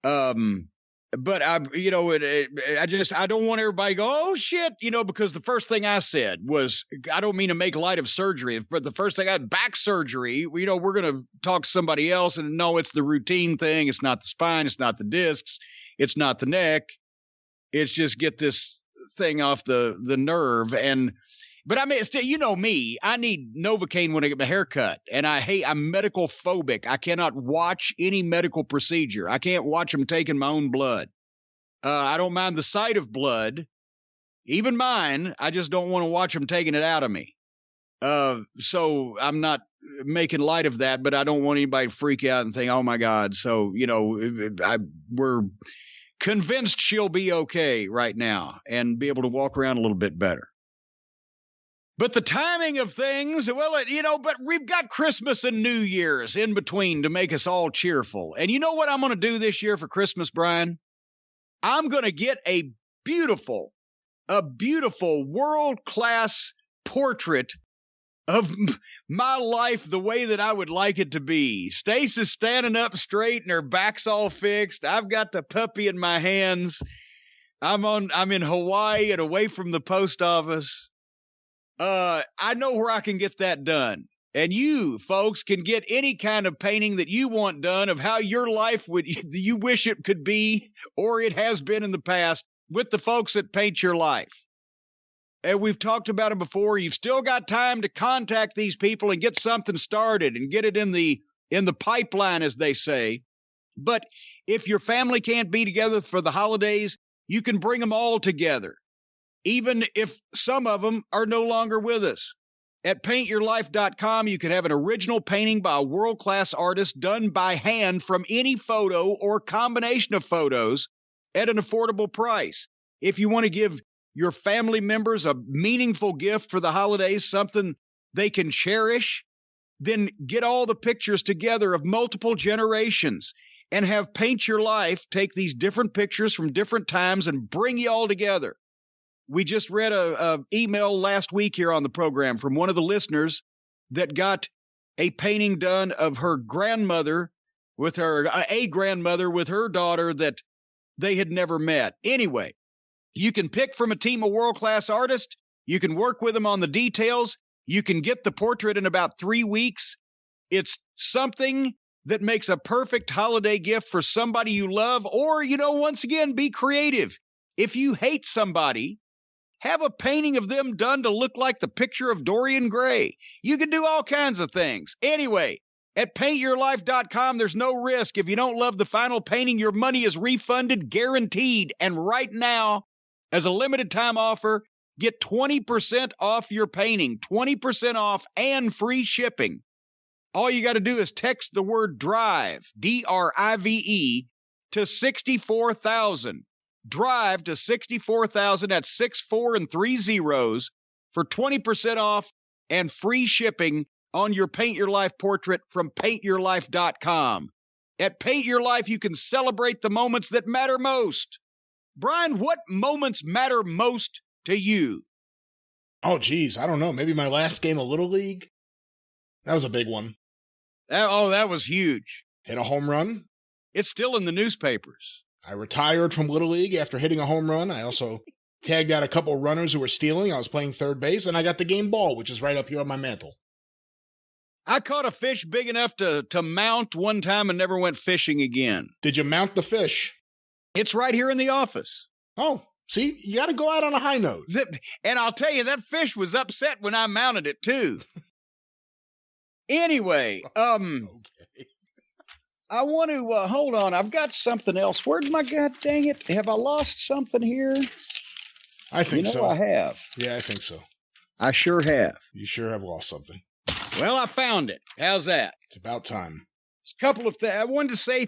Speaker 1: But I don't want everybody to go, oh shit, because the first thing I said was, I don't mean to make light of surgery, but the first thing I had back surgery, we're going to talk to somebody else, and no, it's the routine thing. It's not the spine. It's not the discs. It's not the neck. It's just get this thing off the nerve. But I mean, still, me, I need Novocaine when I get my hair cut. And I'm medical phobic. I cannot watch any medical procedure. I can't watch them taking my own blood. I don't mind the sight of blood, even mine. I just don't want to watch them taking it out of me. So I'm not making light of that, but I don't want anybody to freak out and think, oh my God. So, we're convinced she'll be okay right now and be able to walk around a little bit better. But the timing of things, but we've got Christmas and New Year's in between to make us all cheerful. And you know what I'm going to do this year for Christmas, Brian? I'm going to get a beautiful world-class portrait of my life the way that I would like it to be. Stace is standing up straight and her back's all fixed. I've got the puppy in my hands. I'm in Hawaii and away from the post office. I know where I can get that done. And you folks can get any kind of painting that you want done of how your life you wish it could be, or it has been in the past, with the folks that paint your life. and we've talked about it before, you've still got time to contact these people and get something started and get it in the pipeline, as they say. But if your family can't be together for the holidays, you can bring them all together, even if some of them are no longer with us. At paintyourlife.com, you can have an original painting by a world-class artist done by hand from any photo or combination of photos at an affordable price. If you want to give your family members a meaningful gift for the holidays, something they can cherish, then get all the pictures together of multiple generations and have Paint Your Life take these different pictures from different times and bring you all together. We just read a email last week here on the program from one of the listeners that got a painting done of her grandmother with a grandmother with her daughter that they had never met. Anyway, you can pick from a team of world-class artists. You can work with them on the details. You can get the portrait in about 3 weeks. It's something that makes a perfect holiday gift for somebody you love, or, once again, be creative. If you hate somebody, have a painting of them done to look like the picture of Dorian Gray. You can do all kinds of things. Anyway, at paintyourlife.com, there's no risk. If you don't love the final painting, your money is refunded, guaranteed. And right now, as a limited time offer, get 20% off your painting, 20% off and free shipping. All you got to do is text the word DRIVE, D-R-I-V-E, to 64,000. Drive to 64,000 at 64 and 3 zeros for 20% off and free shipping on your Paint Your Life portrait from paintyourlife.com. At Paint Your Life, you can celebrate the moments that matter most. Brian, what moments matter most to you?
Speaker 2: Oh, geez, I don't know. Maybe my last game of Little League. That was a big one.
Speaker 1: That was huge.
Speaker 2: Hit a home run.
Speaker 1: It's still in the newspapers.
Speaker 2: I retired from Little League after hitting a home run. I also tagged out a couple runners who were stealing. I was playing third base, and I got the game ball, which is right up here on my mantle.
Speaker 1: I caught a fish big enough to mount one time and never went fishing again.
Speaker 2: Did you mount the fish?
Speaker 1: It's right here in the office.
Speaker 2: Oh, see, you got to go out on a high note.
Speaker 1: And I'll tell you, that fish was upset when I mounted it, too. Anyway,
Speaker 2: Okay.
Speaker 1: I want to, hold on, I've got something else. Where'd my, god dang it, have I lost something here?
Speaker 2: I think so.
Speaker 1: I have.
Speaker 2: Yeah, I think so.
Speaker 1: I sure have.
Speaker 2: You sure have lost something.
Speaker 1: Well, I found it. How's that?
Speaker 2: It's about time.
Speaker 1: There's a couple of things. I wanted to say,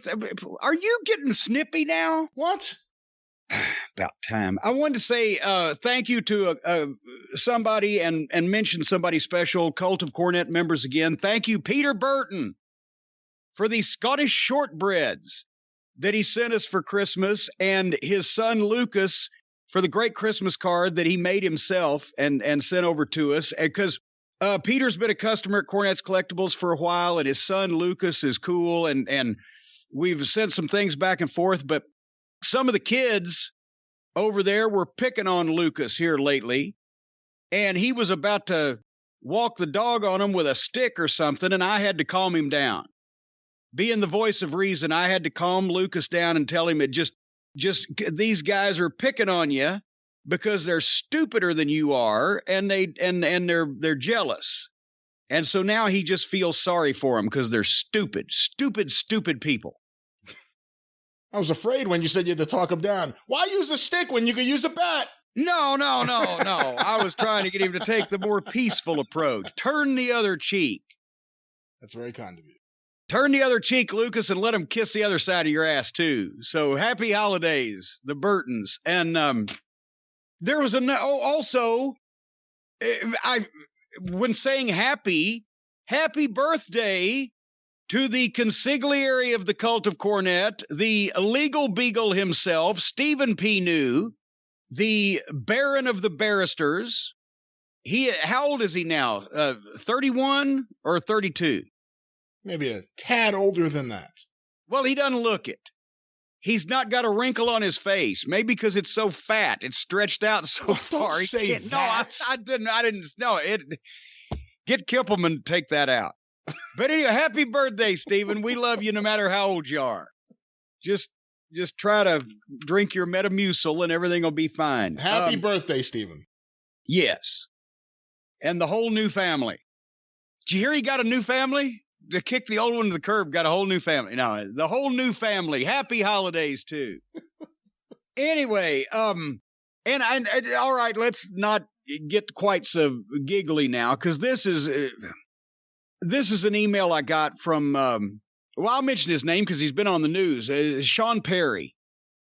Speaker 1: are you getting snippy now?
Speaker 2: What?
Speaker 1: About time. I wanted to say thank you to somebody and mention somebody special, Cult of Cornette members again. Thank you, Peter Burton, for these Scottish shortbreads that he sent us for Christmas, and his son Lucas for the great Christmas card that he made himself and sent over to us. Because Peter's been a customer at Cornette's Collectibles for a while, and his son Lucas is cool, and we've sent some things back and forth, but some of the kids over there were picking on Lucas here lately, and he was about to walk the dog on him with a stick or something, and I had to calm him down. Being the voice of reason, I had to calm Lucas down and tell him it just these guys are picking on you because they're stupider than you are, and they're jealous. And so now he just feels sorry for them because they're stupid people.
Speaker 2: I was afraid when you said you had to talk him down. Why use a stick when you could use a bat?
Speaker 1: No. I was trying to get him to take the more peaceful approach. Turn the other cheek.
Speaker 2: That's very kind of you.
Speaker 1: Turn the other cheek, Lucas, and let him kiss the other side of your ass, too. So happy holidays, the Burtons. And there was also, when saying happy birthday to the consigliere of the Cult of Cornette, the legal beagle himself, Stephen P. New, the Baron of the Barristers. How old is he now? 31 or 32?
Speaker 2: Maybe a tad older than that.
Speaker 1: Well, he doesn't look it. He's not got a wrinkle on his face. Maybe because it's so fat, it's stretched out so far.
Speaker 2: Don't say that.
Speaker 1: No, I didn't. No, get Kippelman to take that out. But anyway, happy birthday, Stephen. We love you no matter how old you are. Just try to drink your Metamucil and everything will be fine.
Speaker 2: Happy birthday, Stephen.
Speaker 1: Yes. And the whole new family. Did you hear he got a new family? To kick the old one to the curb, got a whole new family. No, the whole new family. Happy holidays, too. Anyway, and all right, let's not get quite so giggly now, because this is an email I got from, well, I'll mention his name because he's been on the news. Sean Perry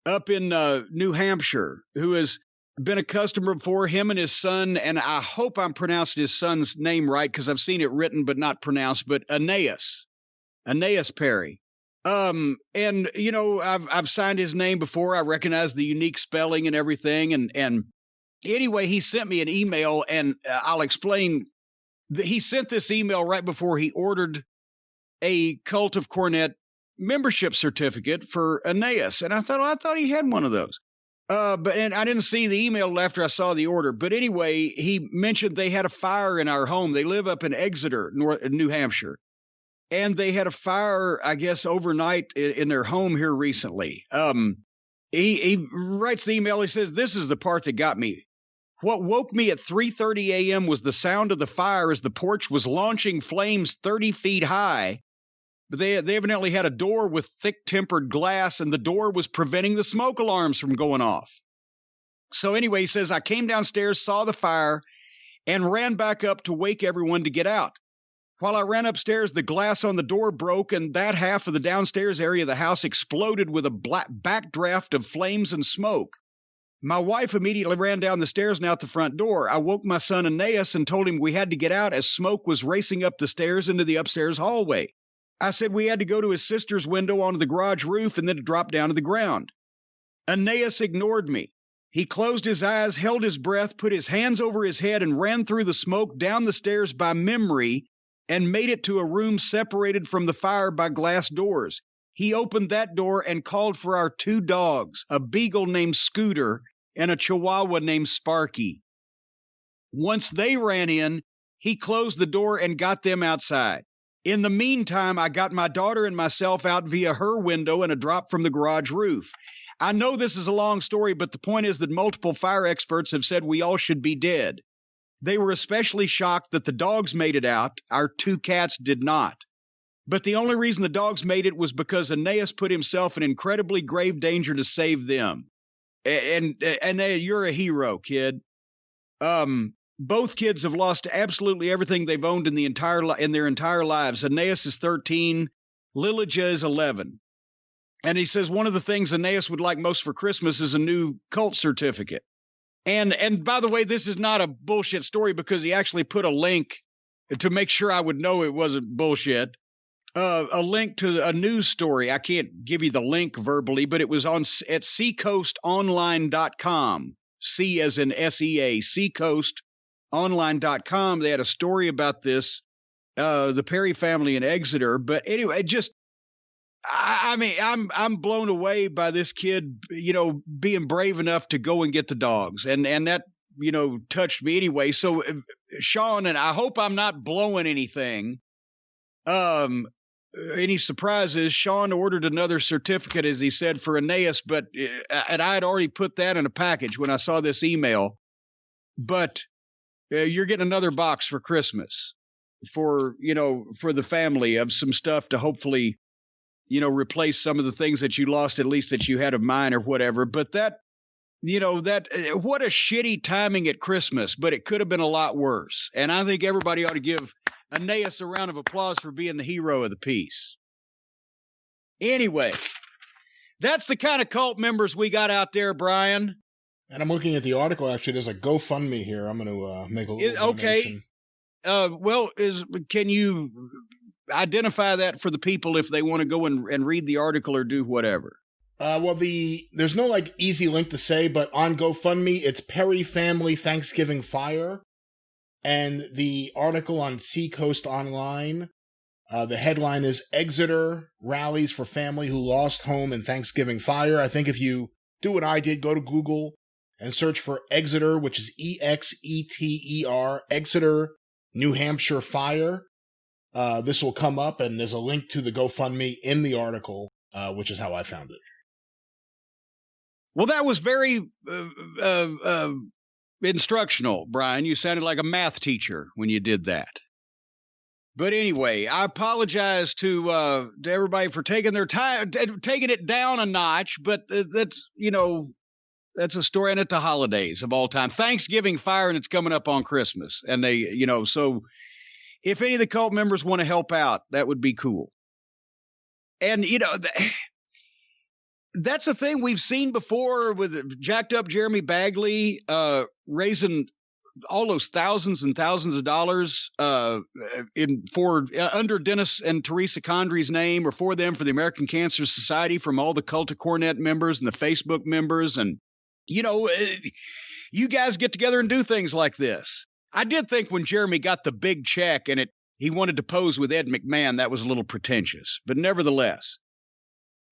Speaker 1: up in New Hampshire, who has been a customer before, him and his son, and I hope I'm pronouncing his son's name right because I've seen it written but not pronounced, but Aeneas Perry. And you know, I've signed his name before. I recognize the unique spelling and everything. And anyway, he sent me an email, and I'll explain. He sent this email right before he ordered a Cult of Cornette membership certificate for Aeneas, and I thought he had one of those. But I didn't see the email after I saw the order. But anyway, he mentioned they had a fire in our home. They live up in Exeter, New Hampshire. And they had a fire, I guess, overnight in their home here recently. He writes the email. He says, "This is the part that got me. What woke me at 3:30 a.m. was the sound of the fire as the porch was launching flames 30 feet high. But they evidently had a door with thick tempered glass, and the door was preventing the smoke alarms from going off. So anyway, he says, I came downstairs, saw the fire, and ran back up to wake everyone to get out. While I ran upstairs, the glass on the door broke, and that half of the downstairs area of the house exploded with a backdraft of flames and smoke. My wife immediately ran down the stairs and out the front door. I woke my son Aeneas and told him we had to get out as smoke was racing up the stairs into the upstairs hallway. I said we had to go to his sister's window onto the garage roof and then drop down to the ground. Aeneas ignored me. He closed his eyes, held his breath, put his hands over his head, and ran through the smoke down the stairs by memory and made it to a room separated from the fire by glass doors. He opened that door and called for our 2 dogs, a beagle named Scooter and a chihuahua named Sparky. Once they ran in, he closed the door and got them outside. In the meantime, I got my daughter and myself out via her window and a drop from the garage roof. I know this is a long story, but the point is that multiple fire experts have said we all should be dead. They were especially shocked that the dogs made it out. Our 2 cats did not. But the only reason the dogs made it was because Aeneas put himself in incredibly grave danger to save them. And you're a hero, kid. Both kids have lost absolutely everything they've owned in their entire lives. Aeneas is 13, Lilija is 11. And he says one of the things Aeneas would like most for Christmas is a new cult certificate. And by the way, this is not a bullshit story because he actually put a link to make sure I would know it wasn't bullshit. A link to a news story. I can't give you the link verbally, but it was at seacoastonline.com. C as in SEA, seacoastonline.com. They had a story about this, the Perry family in Exeter. But anyway, I mean, I'm blown away by this kid, you know, being brave enough to go and get the dogs. And that, you know, touched me anyway. So, Sean, and I hope I'm not blowing anything. Any surprises? Sean ordered another certificate, as he said, for Aeneas, and I had already put that in a package when I saw this email. But you're getting another box for Christmas for the family of some stuff to hopefully, you know, replace some of the things that you lost, at least that you had of mine or whatever. But what a shitty timing at Christmas, but it could have been a lot worse. And I think everybody ought to give Aeneas a round of applause for being the hero of the piece. Anyway, that's the kind of cult members we got out there, Brian.
Speaker 2: And I'm looking at the article. Actually, there's a GoFundMe here. I'm going to make a little donation.
Speaker 1: Okay. Can you identify that for the people if they want to go and read the article or do whatever?
Speaker 2: There's no like easy link to say, but on GoFundMe, it's Perry Family Thanksgiving Fire. And the article on Seacoast Online, the headline is Exeter Rallies for Family Who Lost Home in Thanksgiving Fire. I think if you do what I did, go to Google and search for Exeter, which is EXETER, Exeter, New Hampshire Fire. This will come up, and there's a link to the GoFundMe in the article, which is how I found it.
Speaker 1: Well, that was very instructional, Brian. You sounded like a math teacher when you did that. But anyway, I apologize to everybody for taking their time, taking it down a notch. But that's, that's a story, and it's the holidays of all time. Thanksgiving fire, and it's coming up on Christmas. And they, so if any of the cult members want to help out, that would be cool. And, that's a thing we've seen before with jacked up Jeremy Bagley raising all those thousands and thousands of dollars under Dennis and Teresa Condry's name, or for them, for the American Cancer Society, from all the Cult of Cornette members and the Facebook members. And, you guys get together and do things like this. I did think when Jeremy got the big check and he wanted to pose with Ed McMahon, that was a little pretentious, but nevertheless,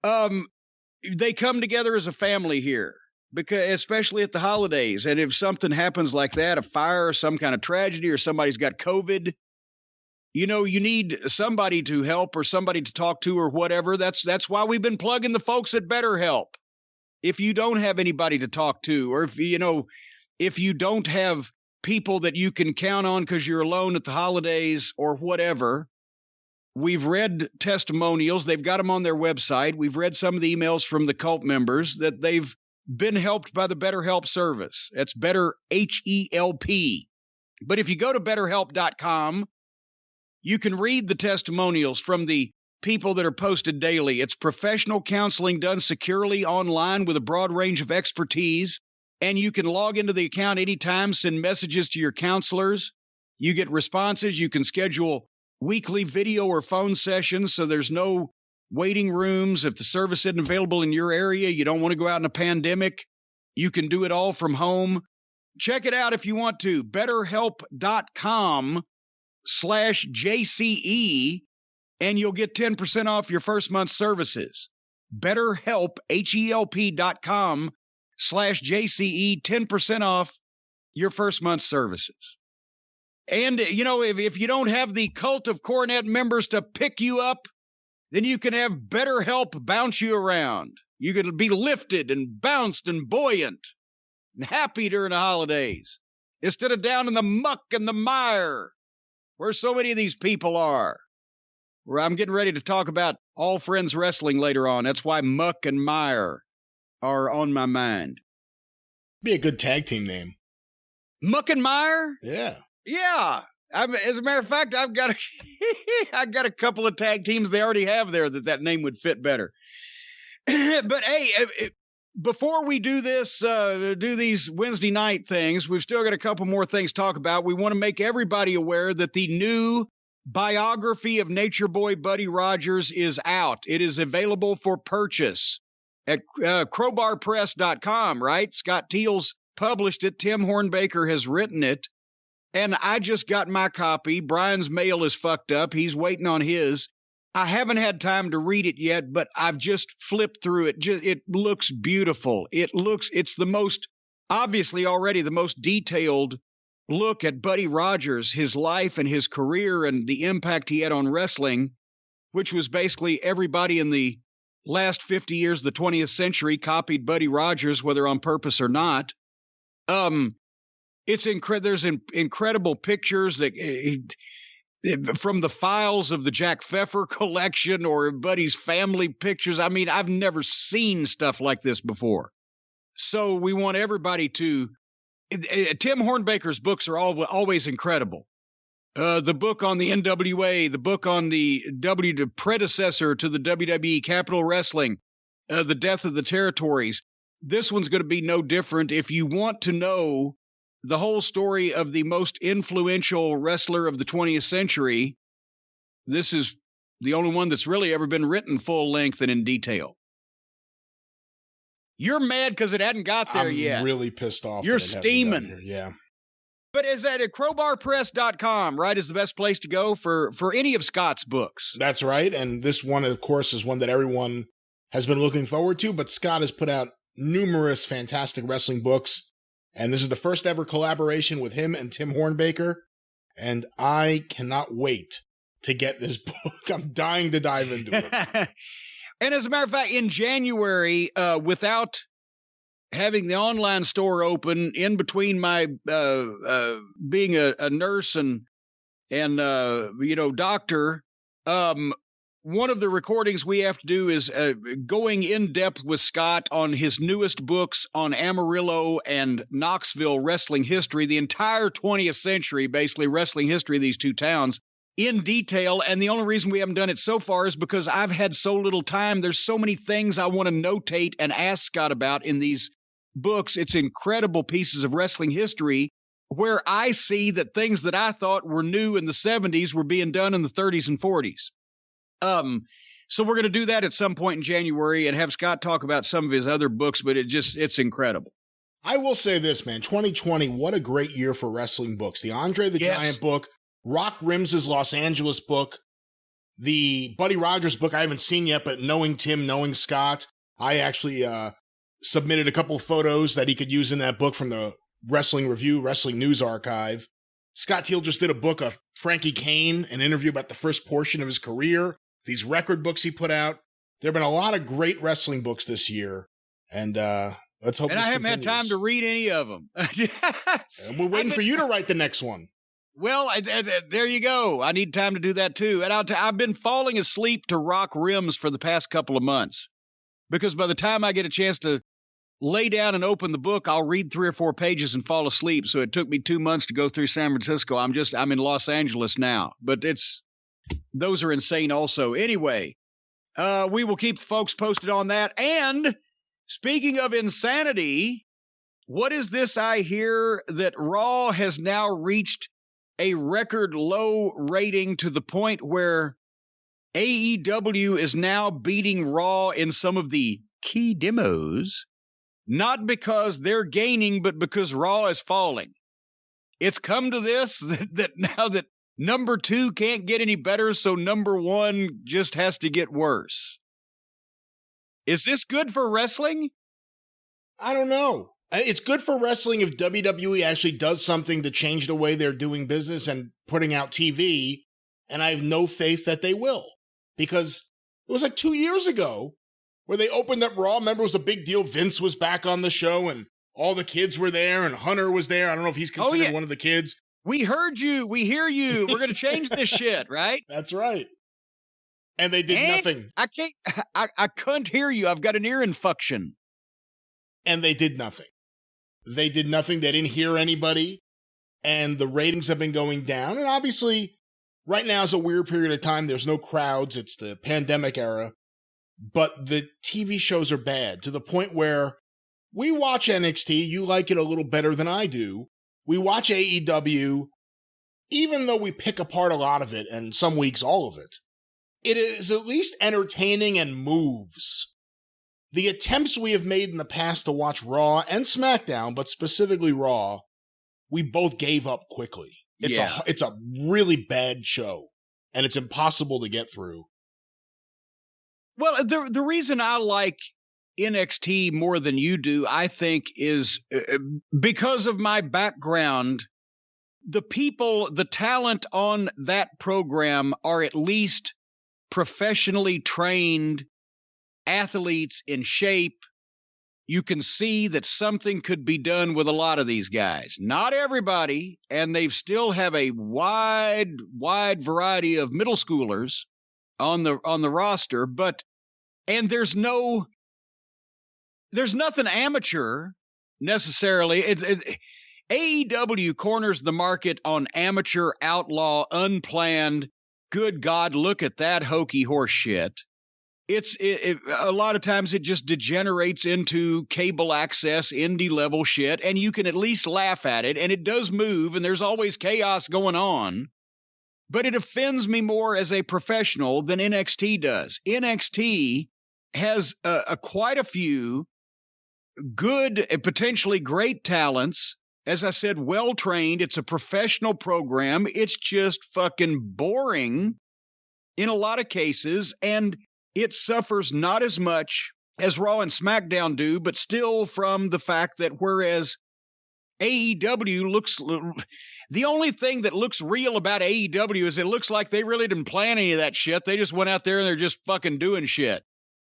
Speaker 1: they come together as a family here, because especially at the holidays. And if something happens like that, a fire or some kind of tragedy, or somebody's got COVID, you need somebody to help or somebody to talk to or whatever. That's why we've been plugging the folks at BetterHelp. If you don't have anybody to talk to, or if you don't have people that you can count on because you're alone at the holidays or whatever, we've read testimonials. They've got them on their website. We've read some of the emails from the cult members that they've been helped by the BetterHelp service. That's Better H-E-L-P. But if you go to BetterHelp.com, you can read the testimonials from the people that are posted daily. It's professional counseling done securely online with a broad range of expertise. And you can log into the account anytime, send messages to your counselors. You get responses. You can schedule weekly video or phone sessions, so there's no waiting rooms. If the service isn't available in your area, you don't want to go out in a pandemic, you can do it all from home. Check it out if you want to. BetterHelp.com/JCE, and you'll get 10% off your first month's services. BetterHelp, HELP.com/JCE, 10% off your first month's services. And, if you don't have the Cult of Cornette members to pick you up, then you can have BetterHelp bounce you around. You can be lifted and bounced and buoyant and happy during the holidays, instead of down in the muck and the mire where so many of these people are. Where I'm getting ready to talk about All Friends Wrestling later on. That's why muck and mire are on my mind.
Speaker 2: Be a good tag team name.
Speaker 1: Muck and mire?
Speaker 2: Yeah.
Speaker 1: Yeah. As a matter of fact, I've got I got a couple of tag teams they already have there that name would fit better. But hey, before we do this, do these Wednesday night things, we've still got a couple more things to talk about. We want to make everybody aware that the new biography of Nature Boy Buddy Rogers is out. It is available for purchase at crowbarpress.com, right? Scott Teals published it. Tim Hornbaker has written it. And I just got my copy. Brian's mail is fucked up. He's waiting on his. I haven't had time to read it yet, but I've just flipped through it. It looks beautiful. It's the most, obviously already the most detailed look at Buddy Rogers, his life and his career and the impact he had on wrestling, which was basically everybody in the last 50 years of the 20th century copied Buddy Rogers, whether on purpose or not. There's incredible pictures that from the files of the Jack Pfeffer collection or Buddy's family pictures. I mean, I've never seen stuff like this before. So we want everybody to. Tim Hornbaker's books are always incredible. The book on the NWA, the book on the predecessor to the WWE, Capital Wrestling, the Death of the Territories. This one's going to be no different. If you want to know the whole story of the most influential wrestler of the 20th century, this is the only one that's really ever been written full length and in detail. You're mad because it hadn't got there yet.
Speaker 2: I'm really pissed off.
Speaker 1: You're steaming.
Speaker 2: Yeah.
Speaker 1: But is that at crowbarpress.com, right, is the best place to go for any of Scott's books?
Speaker 2: That's right. And this one, of course, is one that everyone has been looking forward to. But Scott has put out numerous fantastic wrestling books. And this is the first ever collaboration with him and Tim Hornbaker. And I cannot wait to get this book. I'm dying to dive into it.
Speaker 1: And as a matter of fact, in January, without having the online store open in between my being a nurse and doctor, one of the recordings we have to do is going in depth with Scott on his newest books on Amarillo and Knoxville wrestling history, the entire 20th century, basically wrestling history of these two towns in detail. And the only reason we haven't done it so far is because I've had so little time. There's so many things I want to notate and ask Scott about in these books. It's incredible pieces of wrestling history where I see that things that I thought were new in the 70s were being done in the 30s and 40s. So we're going to do that at some point in January and have Scott talk about some of his other books, but it's incredible.
Speaker 2: I will say this, man, 2020, what a great year for wrestling books. The Andre the Giant book, Rock Rims's Los Angeles book, the Buddy Rogers book I haven't seen yet, but Knowing Tim, Knowing Scott. I actually submitted a couple of photos that he could use in that book from the Wrestling Review, Wrestling News Archive. Scott Teal just did a book of Frankie Kane, an interview about the first portion of his career. These record books he put out. There have been a lot of great wrestling books this year, and let's hope. And I
Speaker 1: haven't had time to read any of them.
Speaker 2: And we're waiting for you to write the next one.
Speaker 1: Well, there you go. I need time to do that too. And I've been falling asleep to Rock Rims for the past couple of months, because by the time I get a chance to lay down and open the book, I'll read 3 or 4 pages and fall asleep. So it took me 2 months to go through San Francisco. I'm in Los Angeles now, but those are insane also. Anyway, we will keep the folks posted on that. And speaking of insanity, what is this I hear that Raw has now reached a record low rating to the point where AEW is now beating Raw in some of the key demos, not because they're gaining, but because Raw is falling. It's come to this that now that number 2 can't get any better, so number 1 just has to get worse. Is this good for wrestling?
Speaker 2: I don't know. It's good for wrestling if WWE actually does something to change the way they're doing business and putting out TV, and I have no faith that they will. Because it was like 2 years ago where they opened up Raw. Remember, it was a big deal. Vince was back on the show, and all the kids were there, and Hunter was there. I don't know if he's considered one of the kids.
Speaker 1: We heard you. We hear you. We're going to change this shit, right?
Speaker 2: That's right. And they did nothing.
Speaker 1: I couldn't hear you. I've got an ear infection.
Speaker 2: And they did nothing. They did nothing. They didn't hear anybody. And the ratings have been going down. And obviously, right now is a weird period of time. There's no crowds. It's the pandemic era. But the TV shows are bad to the point where we watch NXT. You like it a little better than I do. We watch AEW, even though we pick apart a lot of it, and some weeks all of it. It is at least entertaining and moves. The attempts we have made in the past to watch Raw and SmackDown, but specifically Raw, we both gave up quickly. It's a really bad show, and it's impossible to get through.
Speaker 1: Well, the reason I like NXT more than you do, I think, is because of my background. The people, the talent on that program are at least professionally trained athletes in shape. You can see that something could be done with a lot of these guys. Not everybody, and they still have a wide variety of middle schoolers on the roster, and there's nothing amateur necessarily. AEW corners the market on amateur, outlaw, unplanned. Good God, look at that hokey horse shit. A lot of times it just degenerates into cable access, indie level shit, and you can at least laugh at it, and it does move, and there's always chaos going on. But it offends me more as a professional than NXT does. NXT has quite a few good, potentially great talents. As I said, well-trained. It's a professional program. It's just fucking boring in a lot of cases, and it suffers not as much as Raw and SmackDown do, but still from the fact that whereas AEW looks... The only thing that looks real about AEW is it looks like they really didn't plan any of that shit. They just went out there and they're just fucking doing shit.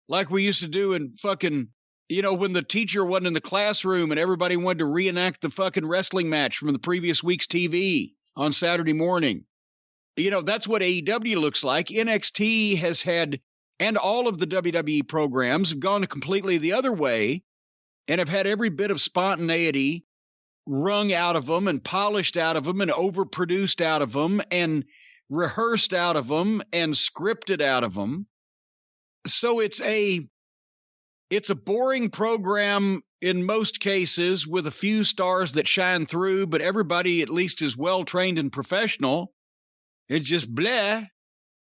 Speaker 1: Like we used to do in fucking You know, when the teacher wasn't in the classroom and everybody wanted to reenact the fucking wrestling match from the previous week's TV on Saturday morning. You know, that's what AEW looks like. NXT has had, and all of the WWE programs have gone completely the other way and have had every bit of spontaneity wrung out of them and polished out of them and overproduced out of them and rehearsed out of them and scripted out of them. So it's a boring program in most cases with a few stars that shine through, but everybody at least is well-trained and professional. It's just bleh.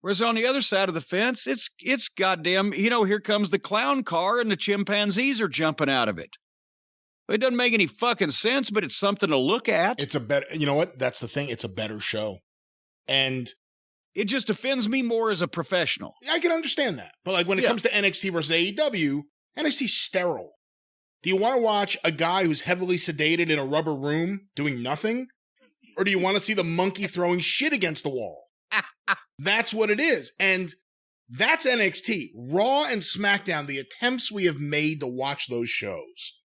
Speaker 1: Whereas on the other side of the fence, it's goddamn, you know, here comes the clown car and the chimpanzees are jumping out of it. It doesn't make any fucking sense, but it's something to look at.
Speaker 2: It's a better, you know what? That's the thing. It's a better show. And
Speaker 1: it just offends me more as a professional.
Speaker 2: I can understand that. But like when it comes to NXT versus AEW, NXT's sterile. Do you want to watch a guy who's heavily sedated in a rubber room doing nothing? Or do you want to see the monkey throwing shit against the wall? That's what it is. And that's NXT. Raw and SmackDown, the attempts we have made to watch those shows.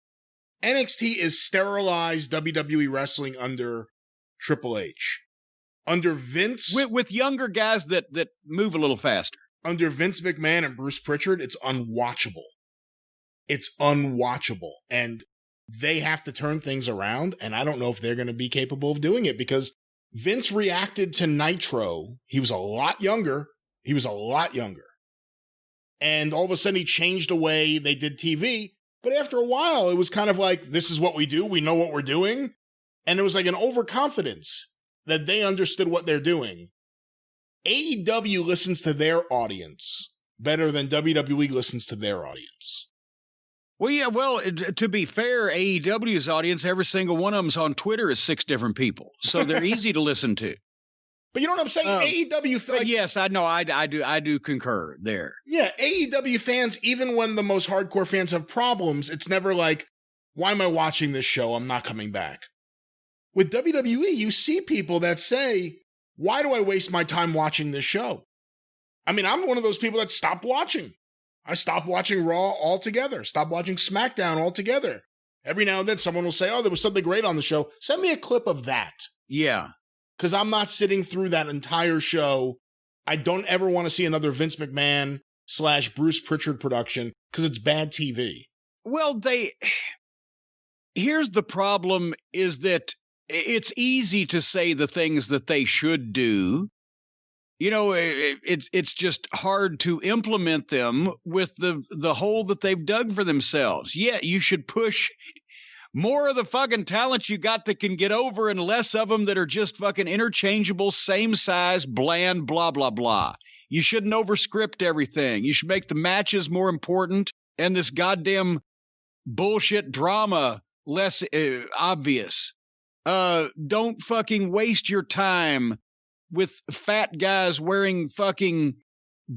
Speaker 2: NXT is sterilized WWE wrestling under Triple H. Under Vince...
Speaker 1: With younger guys that move a little faster.
Speaker 2: Under Vince McMahon and Bruce Pritchard, it's unwatchable. It's unwatchable. And they have to turn things around, and I don't know if they're going to be capable of doing it, because Vince reacted to Nitro. He was a lot younger. And all of a sudden, he changed the way they did TV. But after a while, it was kind of like, this is what we do. We know what we're doing. And it was like an overconfidence that they understood what they're doing. AEW listens to their audience better than WWE listens to their audience.
Speaker 1: Well, yeah, well, to be fair, AEW's audience, every single one of them's on Twitter is 6 different people. So they're easy to listen to.
Speaker 2: But you know what I'm saying? AEW...
Speaker 1: yes, I know. I do concur there.
Speaker 2: Yeah, AEW fans, even when the most hardcore fans have problems, it's never like, why am I watching this show? I'm not coming back. With WWE, you see people that say, why do I waste my time watching this show? I mean, I'm one of those people that stopped watching. I stopped watching Raw altogether, stopped watching SmackDown altogether. Every now and then someone will say, oh, there was something great on the show. Send me a clip of that.
Speaker 1: Yeah.
Speaker 2: Because I'm not sitting through that entire show. I don't ever want to see another Vince McMahon / Bruce Pritchard production because it's bad TV.
Speaker 1: Well, here's the problem is that it's easy to say the things that they should do. You know, it's just hard to implement them with the hole that they've dug for themselves. Yeah, you should push more of the fucking talent you got that can get over and less of them that are just fucking interchangeable, same size, bland, blah, blah, blah. You shouldn't overscript everything. You should make the matches more important and this goddamn bullshit drama less obvious. Don't fucking waste your time with fat guys wearing fucking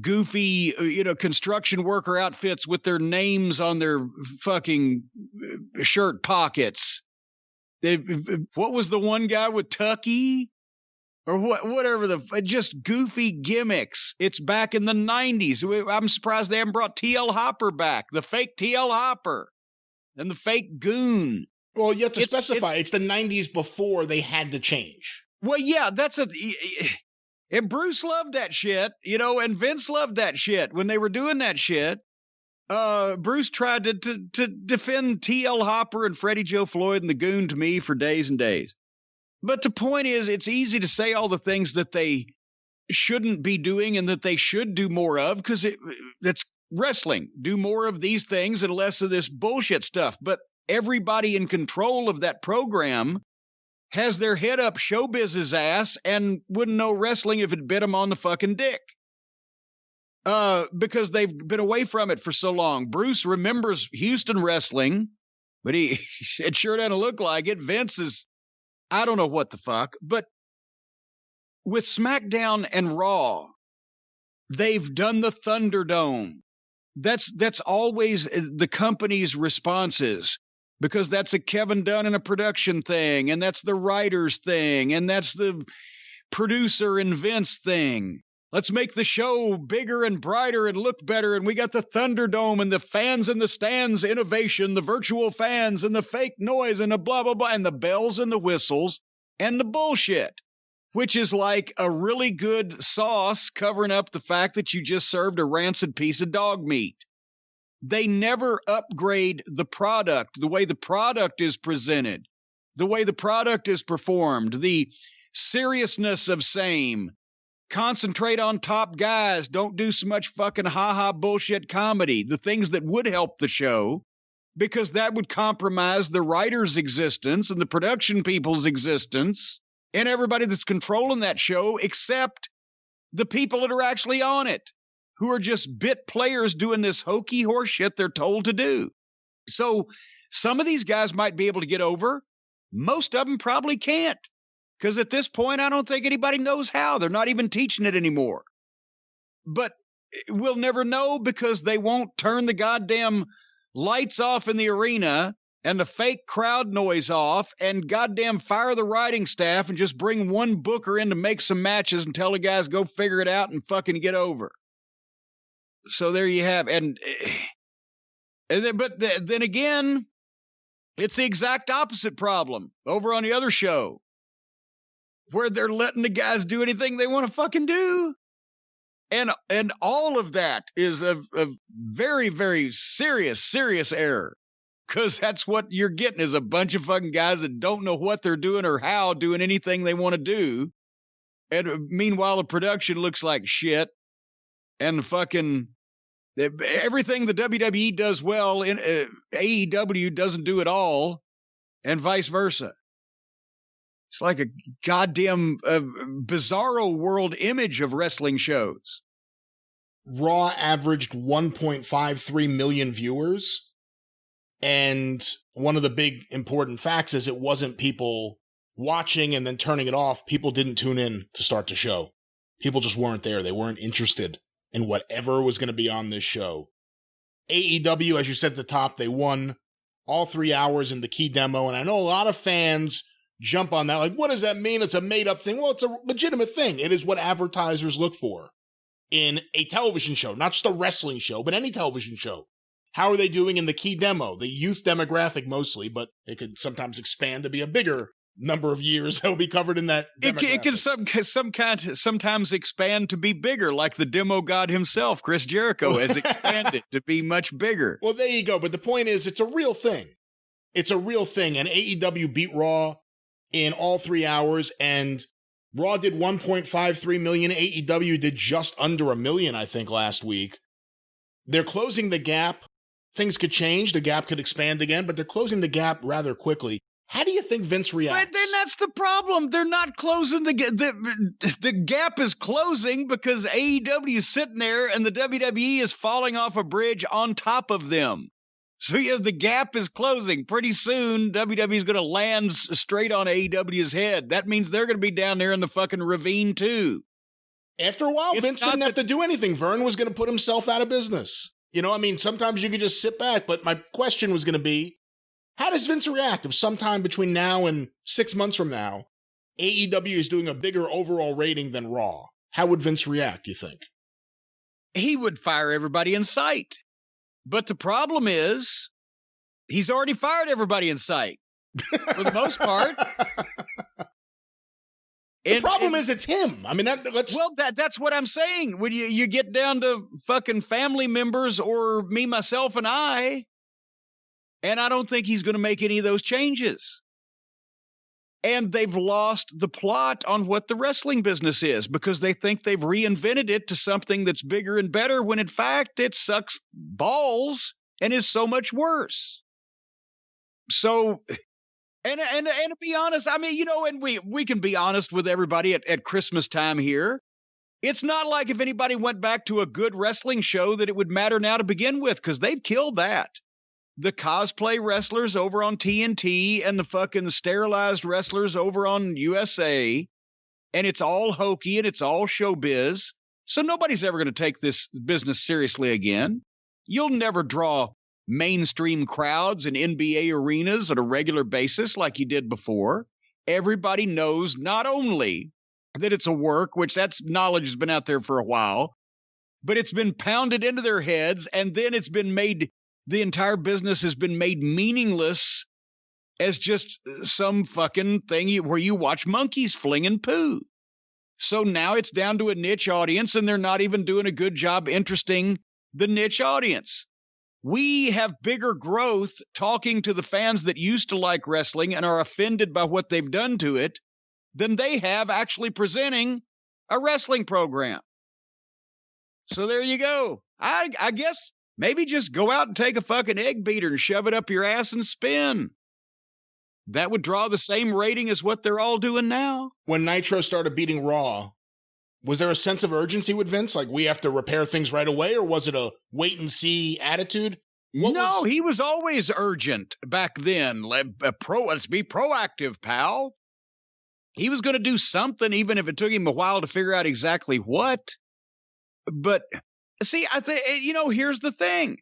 Speaker 1: goofy, construction worker outfits with their names on their fucking shirt pockets. What was the one guy with Tucky? Or whatever just goofy gimmicks. It's back in the 90s. I'm surprised they haven't brought TL Hopper back. The fake TL Hopper and the fake Goon.
Speaker 2: Well, you have to specify. It's the 90s before they had to change.
Speaker 1: Well, yeah, and Bruce loved that shit, and Vince loved that shit. When they were doing that shit, Bruce tried to defend TL Hopper and Freddie Joe Floyd and the Goon to me for days and days. But the point is, it's easy to say all the things that they shouldn't be doing and that they should do more of because that's wrestling. Do more of these things and less of this bullshit stuff. But everybody in control of that program has their head up showbiz's ass and wouldn't know wrestling if it bit them on the fucking dick. Because they've been away from it for so long. Bruce remembers Houston wrestling, but it sure doesn't look like it. Vince is, I don't know what the fuck. But with SmackDown and Raw, they've done the Thunderdome. That's always the company's responses. Because that's a Kevin Dunn and a production thing, and that's the writer's thing, and that's the producer and Vince thing. Let's make the show bigger and brighter and look better. And we got the Thunderdome and the fans in the stands innovation, the virtual fans and the fake noise and the blah, blah, blah, and the bells and the whistles and the bullshit, which is like a really good sauce covering up the fact that you just served a rancid piece of dog meat. They never upgrade the product, the way the product is presented, the way the product is performed, the seriousness of same. Concentrate on top guys. Don't do so much fucking ha-ha bullshit comedy. The things that would help the show, because that would compromise the writer's existence and the production people's existence and everybody that's controlling that show, except the people that are actually on it, who are just bit players doing this hokey horse shit they're told to do. So some of these guys might be able to get over. Most of them probably can't. Because at this point, I don't think anybody knows how. They're not even teaching it anymore. But we'll never know because they won't turn the goddamn lights off in the arena and the fake crowd noise off and goddamn fire the writing staff and just bring one booker in to make some matches and tell the guys go figure it out and fucking get over. So there you have. But then again, it's the exact opposite problem over on the other show, where they're letting the guys do anything they want to fucking do. And all of that is a very, very serious error. Because that's what you're getting is a bunch of fucking guys that don't know what they're doing or how doing anything they want to do. And meanwhile, the production looks like shit. And the fucking everything the WWE does well, in AEW doesn't do at all. And vice versa. It's like a goddamn bizarro world image of wrestling shows.
Speaker 2: Raw averaged 1.53 million viewers. And one of the big important facts is it wasn't people watching and then turning it off. People didn't tune in to start the show. People just weren't there. They weren't interested in whatever was going to be on this show. AEW, as you said at the top, they won all 3 hours in the key demo. And I know a lot of fans jump on that. Like, what does that mean? It's a made-up thing. Well, it's a legitimate thing. It is what advertisers look for in a television show, not just a wrestling show, but any television show. How are they doing in the key demo? The youth demographic mostly, but it could sometimes expand to be a bigger number of years that will be covered in that demographic.
Speaker 1: It can sometimes expand to be bigger, like the demo god himself, Chris Jericho, has expanded to be much bigger.
Speaker 2: Well, there you go. But the point is, it's a real thing. It's a real thing. And AEW beat Raw in all 3 hours, and Raw did 1.53 million. AEW did just under 1 million, I think, last week. They're closing the gap. Things could change. The gap could expand again, but they're closing the gap rather quickly. How do you think Vince reacts?
Speaker 1: But then that's the problem. They're not closing the gap is closing because AEW is sitting there and the WWE is falling off a bridge on top of them. So yeah, the gap is closing. Pretty soon, WWE is going to land straight on AEW's head. That means they're going to be down there in the fucking ravine too.
Speaker 2: After a while, Vince didn't have to do anything. Vern was going to put himself out of business. You know, I mean, sometimes you could just sit back. But my question was going to be, how does Vince react if sometime between now and 6 months from now, AEW is doing a bigger overall rating than Raw? How would Vince react, you think?
Speaker 1: He would fire everybody in sight. But the problem is, he's already fired everybody in sight, for the most part.
Speaker 2: The problem is it's him. I mean,
Speaker 1: that's what I'm saying. When you get down to fucking family members or me, myself, and I don't think he's going to make any of those changes. And they've lost the plot on what the wrestling business is because they think they've reinvented it to something that's bigger and better when in fact it sucks balls and is so much worse. So, and to be honest, I mean, you know, and we can be honest with everybody at Christmas time here. It's not like if anybody went back to a good wrestling show that it would matter now to begin with because they've killed that. The cosplay wrestlers over on TNT and the fucking sterilized wrestlers over on USA. And it's all hokey and it's all showbiz. So nobody's ever going to take this business seriously again. You'll never draw mainstream crowds in NBA arenas on a regular basis like you did before. Everybody knows not only that it's a work, which that's knowledge has been out there for a while, but it's been pounded into their heads, and then it's been made, the entire business has been made meaningless as just some fucking thing where you watch monkeys flinging poo. So now it's down to a niche audience, and they're not even doing a good job interesting the niche audience. We have bigger growth talking to the fans that used to like wrestling and are offended by what they've done to it than they have actually presenting a wrestling program. So there you go. I guess maybe just go out and take a fucking egg beater and shove it up your ass and spin. That would draw the same rating as what they're all doing now.
Speaker 2: When Nitro started beating Raw, was there a sense of urgency with Vince? Like, we have to repair things right away? Or was it a wait-and-see attitude?
Speaker 1: He was always urgent back then. Let's be proactive, pal. He was going to do something, even if it took him a while to figure out exactly what. But, see, I think, here's the thing.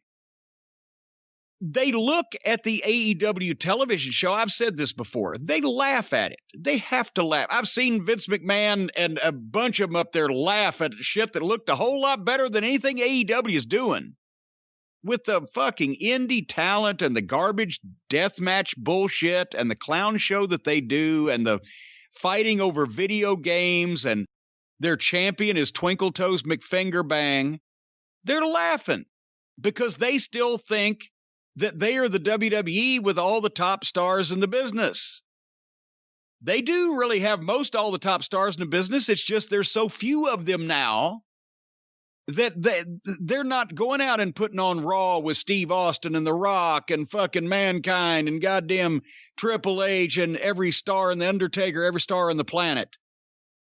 Speaker 1: They look at the AEW television show. I've said this before. They laugh at it. They have to laugh. I've seen Vince McMahon and a bunch of them up there laugh at shit that looked a whole lot better than anything AEW is doing. With the fucking indie talent and the garbage deathmatch bullshit and the clown show that they do and the fighting over video games and their champion is Twinkle Toes McFingerbang. They're laughing because they still think that they are the WWE with all the top stars in the business. They do really have most all the top stars in the business. It's just there's so few of them now that they're not going out and putting on Raw with Steve Austin and The Rock and fucking Mankind and goddamn Triple H and every star in The Undertaker, every star on the planet.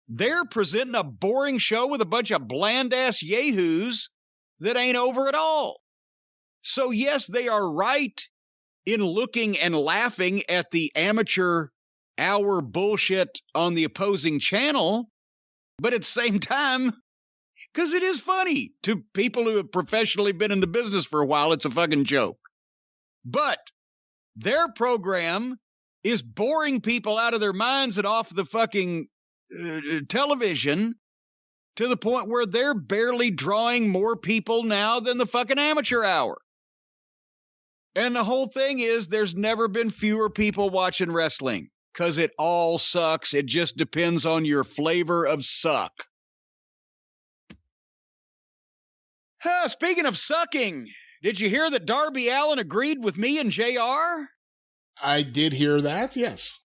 Speaker 1: They're presenting a boring show with a bunch of bland-ass yahoos that ain't over at all. So, yes, they are right in looking and laughing at the amateur hour bullshit on the opposing channel, but at the same time, because it is funny to people who have professionally been in the business for a while, it's a fucking joke. But their program is boring people out of their minds and off the fucking television to the point where they're barely drawing more people now than the fucking amateur hour. And the whole thing is there's never been fewer people watching wrestling because it all sucks. It just depends on your flavor of suck. Speaking of sucking, did you hear that Darby Allin agreed with me and JR?
Speaker 2: I did hear that, yes.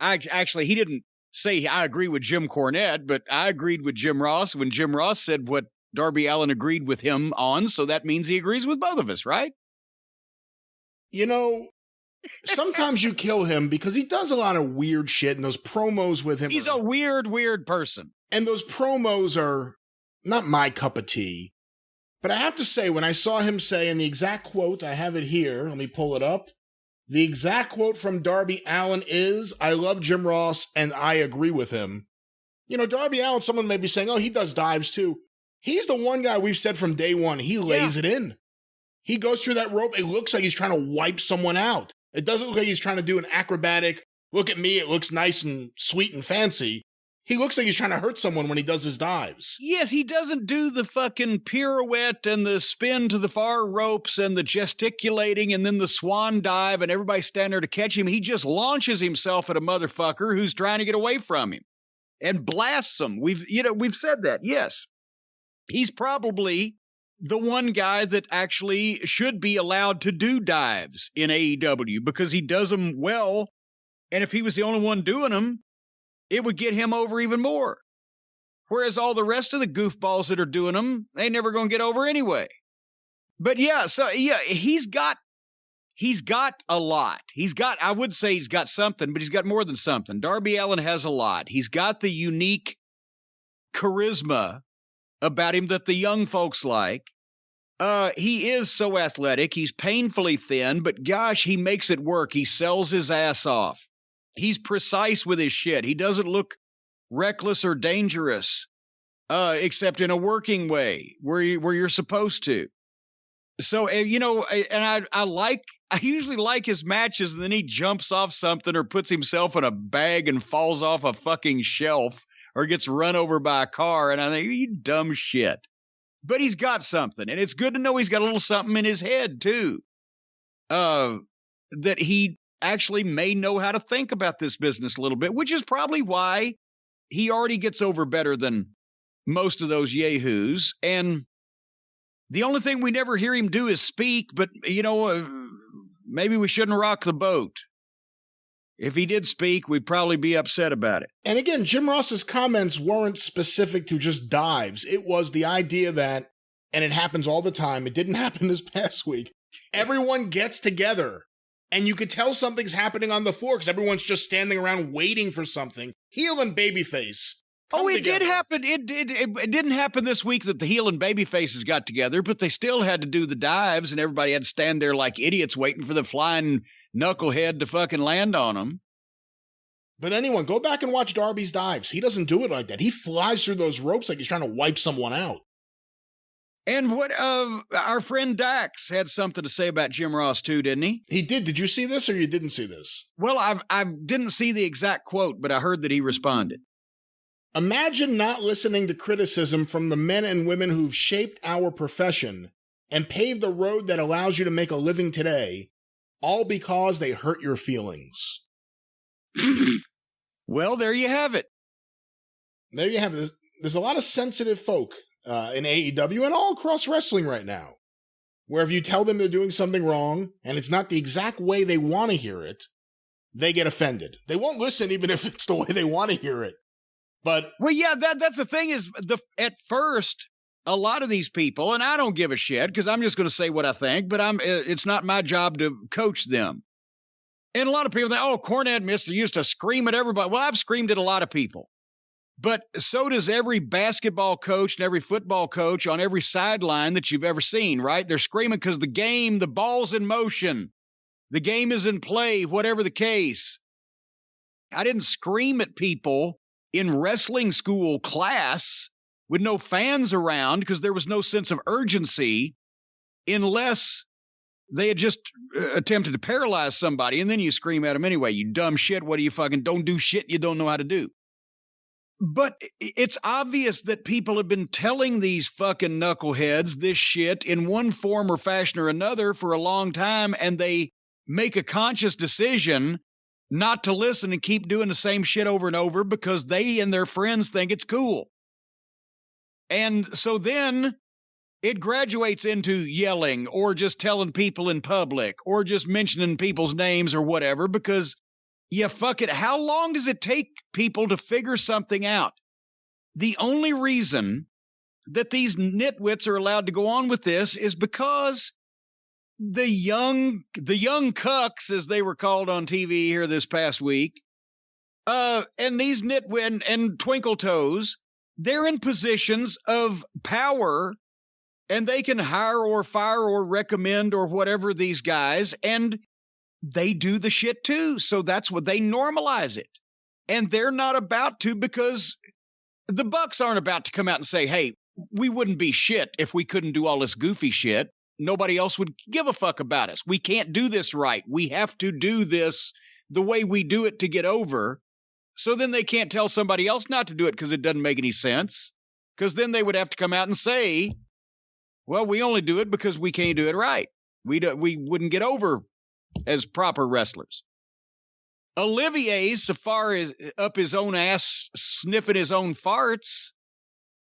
Speaker 1: Actually, he didn't say I agree with Jim Cornette, but I agreed with Jim Ross when Jim Ross said what Darby Allin agreed with him on, so that means he agrees with both of us, right?
Speaker 2: You know, sometimes you kill him because he does a lot of weird shit, and those promos with him.
Speaker 1: He's a weird person.
Speaker 2: And those promos are not my cup of tea. But I have to say, when I saw him say, and the exact quote, I have it here, let me pull it up. The exact quote from Darby Allin is, I love Jim Ross, and I agree with him. You know, Darby Allin, someone may be saying, oh, he does dives too. He's the one guy we've said from day one, he lays it in. He goes through that rope, it looks like he's trying to wipe someone out. It doesn't look like he's trying to do an acrobatic, look at me, it looks nice and sweet and fancy. He looks like he's trying to hurt someone when he does his dives.
Speaker 1: Yes, he doesn't do the fucking pirouette and the spin to the far ropes and the gesticulating and then the swan dive and everybody standing there to catch him. He just launches himself at a motherfucker who's trying to get away from him and blasts him. We've said that, yes. He's probably the one guy that actually should be allowed to do dives in AEW because he does them well. And if he was the only one doing them, it would get him over even more. Whereas all the rest of the goofballs that are doing them, they never going to get over anyway. But yeah, so yeah, he's got a lot. I would say he's got something, but he's got more than something. Darby Allin has a lot. He's got the unique charisma about him that the young folks like. He is so athletic. He's painfully thin, but gosh, he makes it work. He sells his ass off. He's precise with his shit. He doesn't look reckless or dangerous, except in a working way where you're supposed to. So, and I usually like his matches, and then he jumps off something or puts himself in a bag and falls off a fucking shelf or gets run over by a car. And I think, you dumb shit. But he's got something. And it's good to know he's got a little something in his head, too. That he actually may know how to think about this business a little bit, which is probably why he already gets over better than most of those yahoos. And the only thing we never hear him do is speak, but, maybe we shouldn't rock the boat. If he did speak, we'd probably be upset about it.
Speaker 2: And again, Jim Ross's comments weren't specific to just dives. It was the idea that, and it happens all the time, it didn't happen this past week, everyone gets together, and you could tell something's happening on the floor because everyone's just standing around waiting for something. Heel and babyface.
Speaker 1: It did happen. It didn't happen this week that the heel and baby faces got together, but they still had to do the dives, and everybody had to stand there like idiots waiting for the flying knucklehead to fucking land on them.
Speaker 2: But anyone, go back and watch Darby's dives. He doesn't do it like that. He flies through those ropes like he's trying to wipe someone out.
Speaker 1: And what our friend Dax had something to say about Jim Ross too, didn't he?
Speaker 2: He did. Did you see this or you didn't see this?
Speaker 1: Well, I didn't see the exact quote, but I heard that he responded.
Speaker 2: Imagine not listening to criticism from the men and women who've shaped our profession and paved the road that allows you to make a living today, all because they hurt your feelings.
Speaker 1: Well, there you have it.
Speaker 2: There you have it. There's a lot of sensitive folk in AEW and all across wrestling right now, where if you tell them they're doing something wrong and it's not the exact way they want to hear it, they get offended. They won't listen even if it's the way they want to hear it. But
Speaker 1: well, yeah, that's the thing is at first, a lot of these people, and I don't give a shit because I'm just going to say what I think, but it's not my job to coach them. And a lot of people think, oh, Cornette used to scream at everybody. Well, I've screamed at a lot of people. But so does every basketball coach and every football coach on every sideline that you've ever seen, right? They're screaming because the ball's in motion. The game is in play, whatever the case. I didn't scream at people in wrestling school class with no fans around because there was no sense of urgency unless they had just attempted to paralyze somebody, and then you scream at them anyway. You dumb shit. What do you fucking don't do shit you don't know how to do? But it's obvious that people have been telling these fucking knuckleheads this shit in one form or fashion or another for a long time, and they make a conscious decision not to listen and keep doing the same shit over and over because they and their friends think it's cool. And so then it graduates into yelling or just telling people in public or just mentioning people's names or whatever because, yeah, fuck it. How long does it take people to figure something out? The only reason that these nitwits are allowed to go on with this is because the young cucks, as they were called on TV here this past week, and these nitwit and twinkle toes, they're in positions of power, and they can hire or fire or recommend or whatever these guys, and they do the shit too. So that's what they normalize it. And they're not about to, because the Bucks aren't about to come out and say, hey, we wouldn't be shit if we couldn't do all this goofy shit. Nobody else would give a fuck about us. We can't do this right. We have to do this the way we do it to get over. So then they can't tell somebody else not to do it because it doesn't make any sense. Because then they would have to come out and say, well, we only do it because we can't do it right. We wouldn't get over as proper wrestlers. Olivier, so far as up his own ass, sniffing his own farts,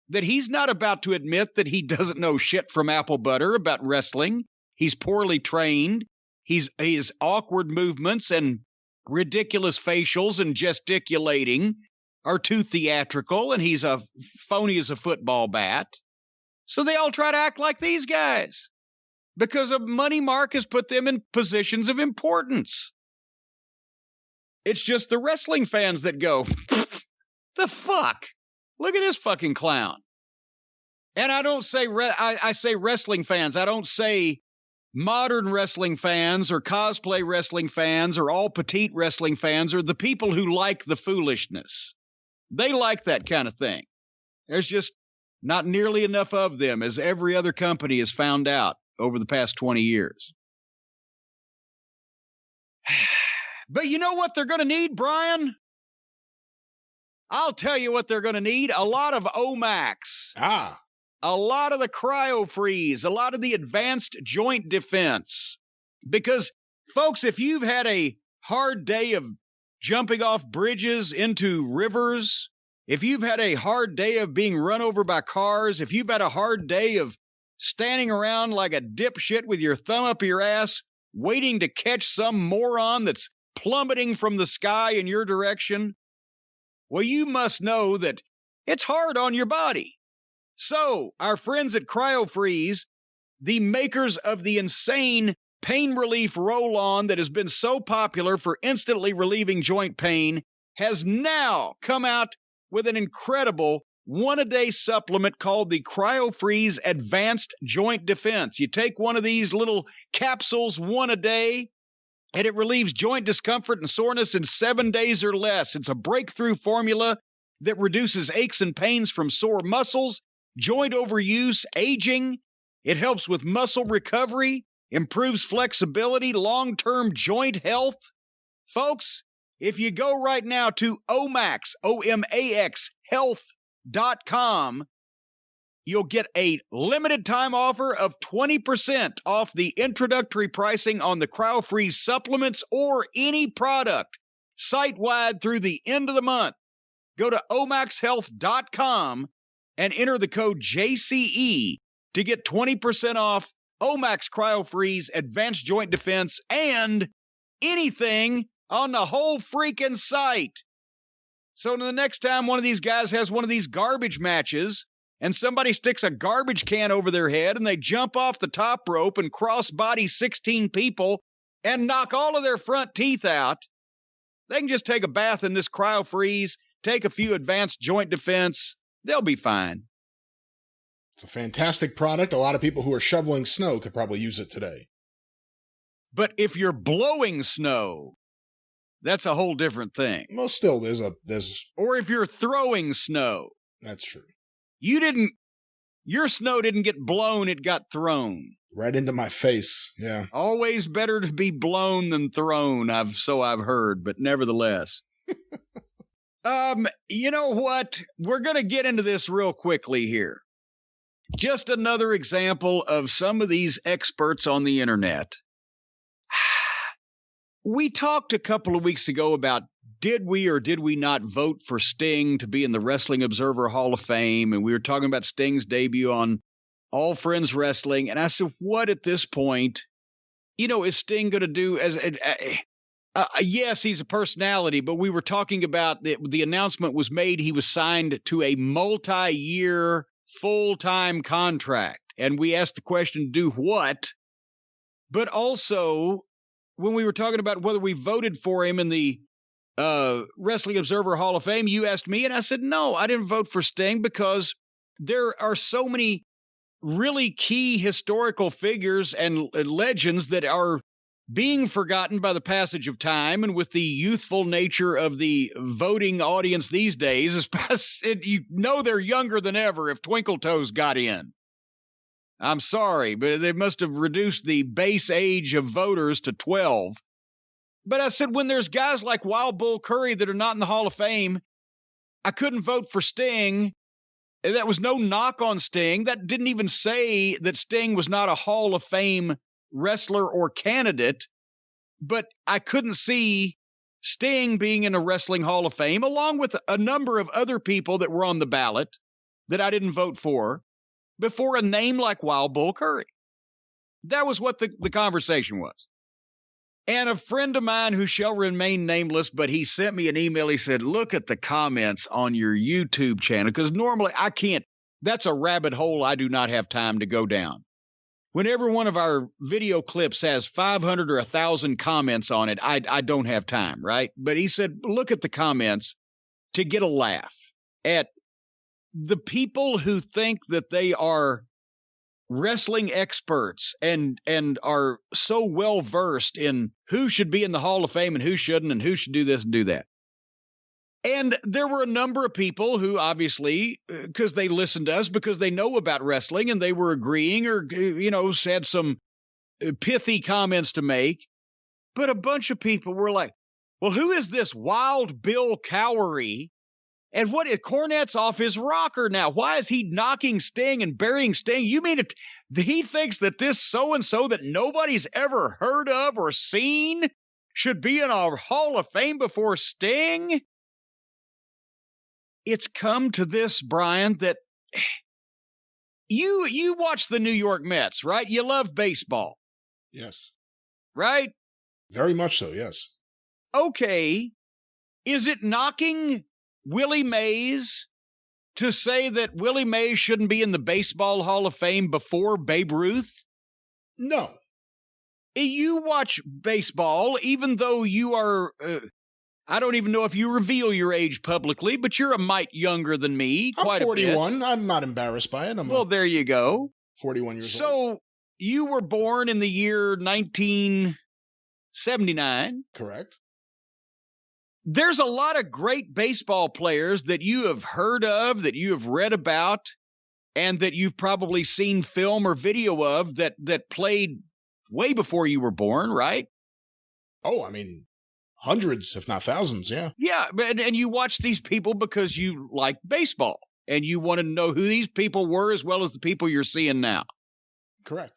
Speaker 1: that he's not about to admit that he doesn't know shit from apple butter about wrestling. He's poorly trained. His awkward movements and ridiculous facials and gesticulating are too theatrical, and he's a phony as a football bat. So they all try to act like these guys because a money mark has put them in positions of importance. It's just the wrestling fans that go, the fuck? Look at this fucking clown. And I don't say, I say wrestling fans. I don't say modern wrestling fans or cosplay wrestling fans or all petite wrestling fans or the people who like the foolishness. They like that kind of thing. There's just not nearly enough of them, as every other company has found out over the past 20 years. But you know what they're going to need, Brian? I'll tell you what they're going to need. A lot of Omax. A lot of the cryo freeze. A lot of the advanced joint defense. Because, folks, if you've had a hard day of jumping off bridges into rivers, if you've had a hard day of being run over by cars, if you've had a hard day of standing around like a dipshit with your thumb up your ass, waiting to catch some moron that's plummeting from the sky in your direction, well, you must know that it's hard on your body. So, our friends at CryoFreeze, the makers of the insane pain relief roll-on that has been so popular for instantly relieving joint pain, has now come out with an incredible one-a-day supplement called the CryoFreeze Advanced Joint Defense. You take one of these little capsules one a day, and it relieves joint discomfort and soreness in 7 days or less. It's a breakthrough formula that reduces aches and pains from sore muscles, joint overuse, aging. It helps with muscle recovery, improves flexibility, long-term joint health. Folks, if you go right now to Omax, O-M-A-X, health.com, you'll get a limited time offer of 20% off the introductory pricing on the CryoFreeze supplements or any product site-wide through the end of the month. Go to omaxhealth.com and enter the code JCE to get 20% off Omax CryoFreeze Advanced Joint Defense and anything on the whole freaking site. So the next time one of these guys has one of these garbage matches and somebody sticks a garbage can over their head and they jump off the top rope and cross-body 16 people and knock all of their front teeth out, they can just take a bath in this CryoFreeze, take a few advanced joint defense. They'll be fine.
Speaker 2: It's a fantastic product. A lot of people who are shoveling snow could probably use it today.
Speaker 1: But if you're blowing snow, that's a whole different thing.
Speaker 2: Well, still, there's.
Speaker 1: Or if you're throwing snow.
Speaker 2: That's true.
Speaker 1: Your snow didn't get blown, it got thrown.
Speaker 2: Right into my face, yeah.
Speaker 1: Always better to be blown than thrown, I've heard, but nevertheless. You know what? We're going to get into this real quickly here. Just another example of some of these experts on the internet. We talked a couple of weeks ago about did we or did we not vote for Sting to be in the Wrestling Observer Hall of Fame, and we were talking about Sting's debut on All Friends Wrestling, and I said, what at this point, is Sting going to do as yes, he's a personality, but we were talking about the announcement was made he was signed to a multi-year full-time contract. And we asked the question, do what? But also, when we were talking about whether we voted for him in the Wrestling Observer Hall of Fame, you asked me, and I said, no, I didn't vote for Sting because there are so many really key historical figures and legends that are being forgotten by the passage of time, and with the youthful nature of the voting audience these days, they're younger than ever if Twinkle Toes got in. I'm sorry, but they must have reduced the base age of voters to 12. But I said, when there's guys like Wild Bull Curry that are not in the Hall of Fame, I couldn't vote for Sting. That was no knock on Sting. That didn't even say that Sting was not a Hall of Fame wrestler or candidate, but I couldn't see Sting being in a Wrestling Hall of Fame, along with a number of other people that were on the ballot that I didn't vote for, before a name like Wild Bull Curry. That was what the conversation was. And a friend of mine who shall remain nameless, but he sent me an email. He said, look at the comments on your YouTube channel, because normally I can't. That's a rabbit hole I do not have time to go down. Whenever one of our video clips has 500 or 1,000 comments on it, I don't have time, right? But he said, look at the comments to get a laugh at the people who think that they are wrestling experts and are so well versed in who should be in the Hall of Fame and who shouldn't and who should do this and do that. And there were a number of people who obviously, because they listened to us, because they know about wrestling and they were agreeing or, had some pithy comments to make. But a bunch of people were like, well, who is this Wild Bill Cowery? And what if Cornette's off his rocker now? Why is he knocking Sting and burying Sting? You mean he thinks that this so-and-so that nobody's ever heard of or seen should be in our Hall of Fame before Sting? It's come to this, Brian, that you watch the New York Mets, right? You love baseball.
Speaker 2: Yes.
Speaker 1: Right?
Speaker 2: Very much so, yes.
Speaker 1: Okay. Is it knocking Willie Mays to say that Willie Mays shouldn't be in the Baseball Hall of Fame before Babe Ruth?
Speaker 2: No.
Speaker 1: You watch baseball, even though you are, I don't even know if you reveal your age publicly, but you're a mite younger than me.
Speaker 2: I'm 41. I'm not embarrassed by it.
Speaker 1: Well, there you go.
Speaker 2: 41 years old.
Speaker 1: So you were born in the year 1979.
Speaker 2: Correct.
Speaker 1: There's a lot of great baseball players that you have heard of, that you have read about, and that you've probably seen film or video of that played way before you were born, right?
Speaker 2: Oh, I mean, hundreds, if not thousands, yeah.
Speaker 1: Yeah, and you watch these people because you like baseball, and you want to know who these people were as well as the people you're seeing now.
Speaker 2: Correct.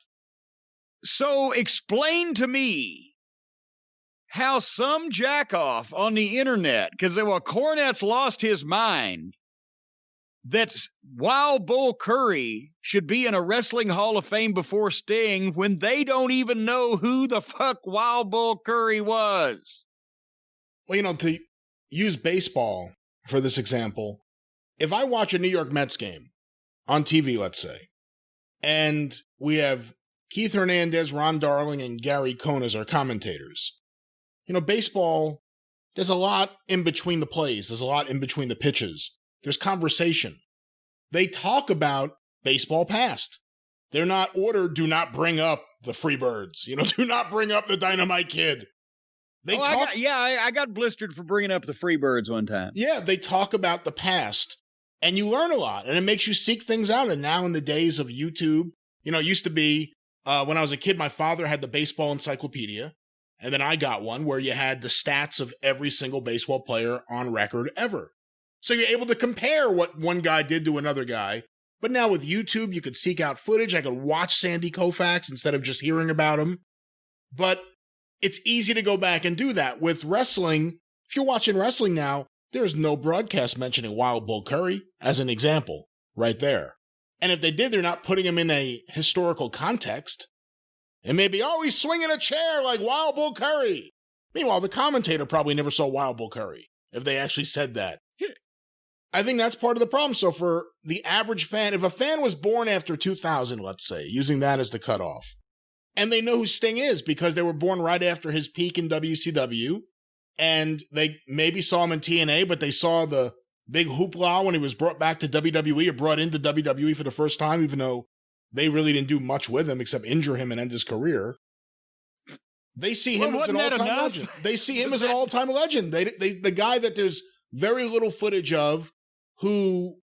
Speaker 1: So explain to me how some jackoff on the internet, because Cornette's lost his mind, that Wild Bull Curry should be in a Wrestling Hall of Fame before Sting when they don't even know who the fuck Wild Bull Curry was.
Speaker 2: Well, to use baseball for this example, if I watch a New York Mets game on TV, let's say, and we have Keith Hernandez, Ron Darling, and Gary Cohn as our commentators, baseball, there's a lot in between the plays. There's a lot in between the pitches. There's conversation. They talk about baseball past. They're not ordered, do not bring up the Freebirds. Do not bring up the Dynamite Kid.
Speaker 1: I got blistered for bringing up the Freebirds one time.
Speaker 2: Yeah, they talk about the past, and you learn a lot, and it makes you seek things out. And now in the days of YouTube, it used to be, when I was a kid, my father had the baseball encyclopedia. And then I got one where you had the stats of every single baseball player on record ever. So you're able to compare what one guy did to another guy. But now with YouTube, you could seek out footage. I could watch Sandy Koufax instead of just hearing about him. But it's easy to go back and do that. With wrestling, if you're watching wrestling now, there's no broadcast mentioning Wild Bull Curry as an example right there. And if they did, they're not putting him in a historical context. And maybe, he's swinging a chair like Wild Bull Curry. Meanwhile, the commentator probably never saw Wild Bull Curry, if they actually said that. I think that's part of the problem. So for the average fan, if a fan was born after 2000, let's say, using that as the cutoff, and they know who Sting is because they were born right after his peak in WCW, and they maybe saw him in TNA, but they saw the big hoopla when he was brought back to WWE or brought into WWE for the first time, even though they really didn't do much with him except injure him and end his career. They see him as an all-time legend. They see him as an all-time legend. The guy that there's very little footage of, who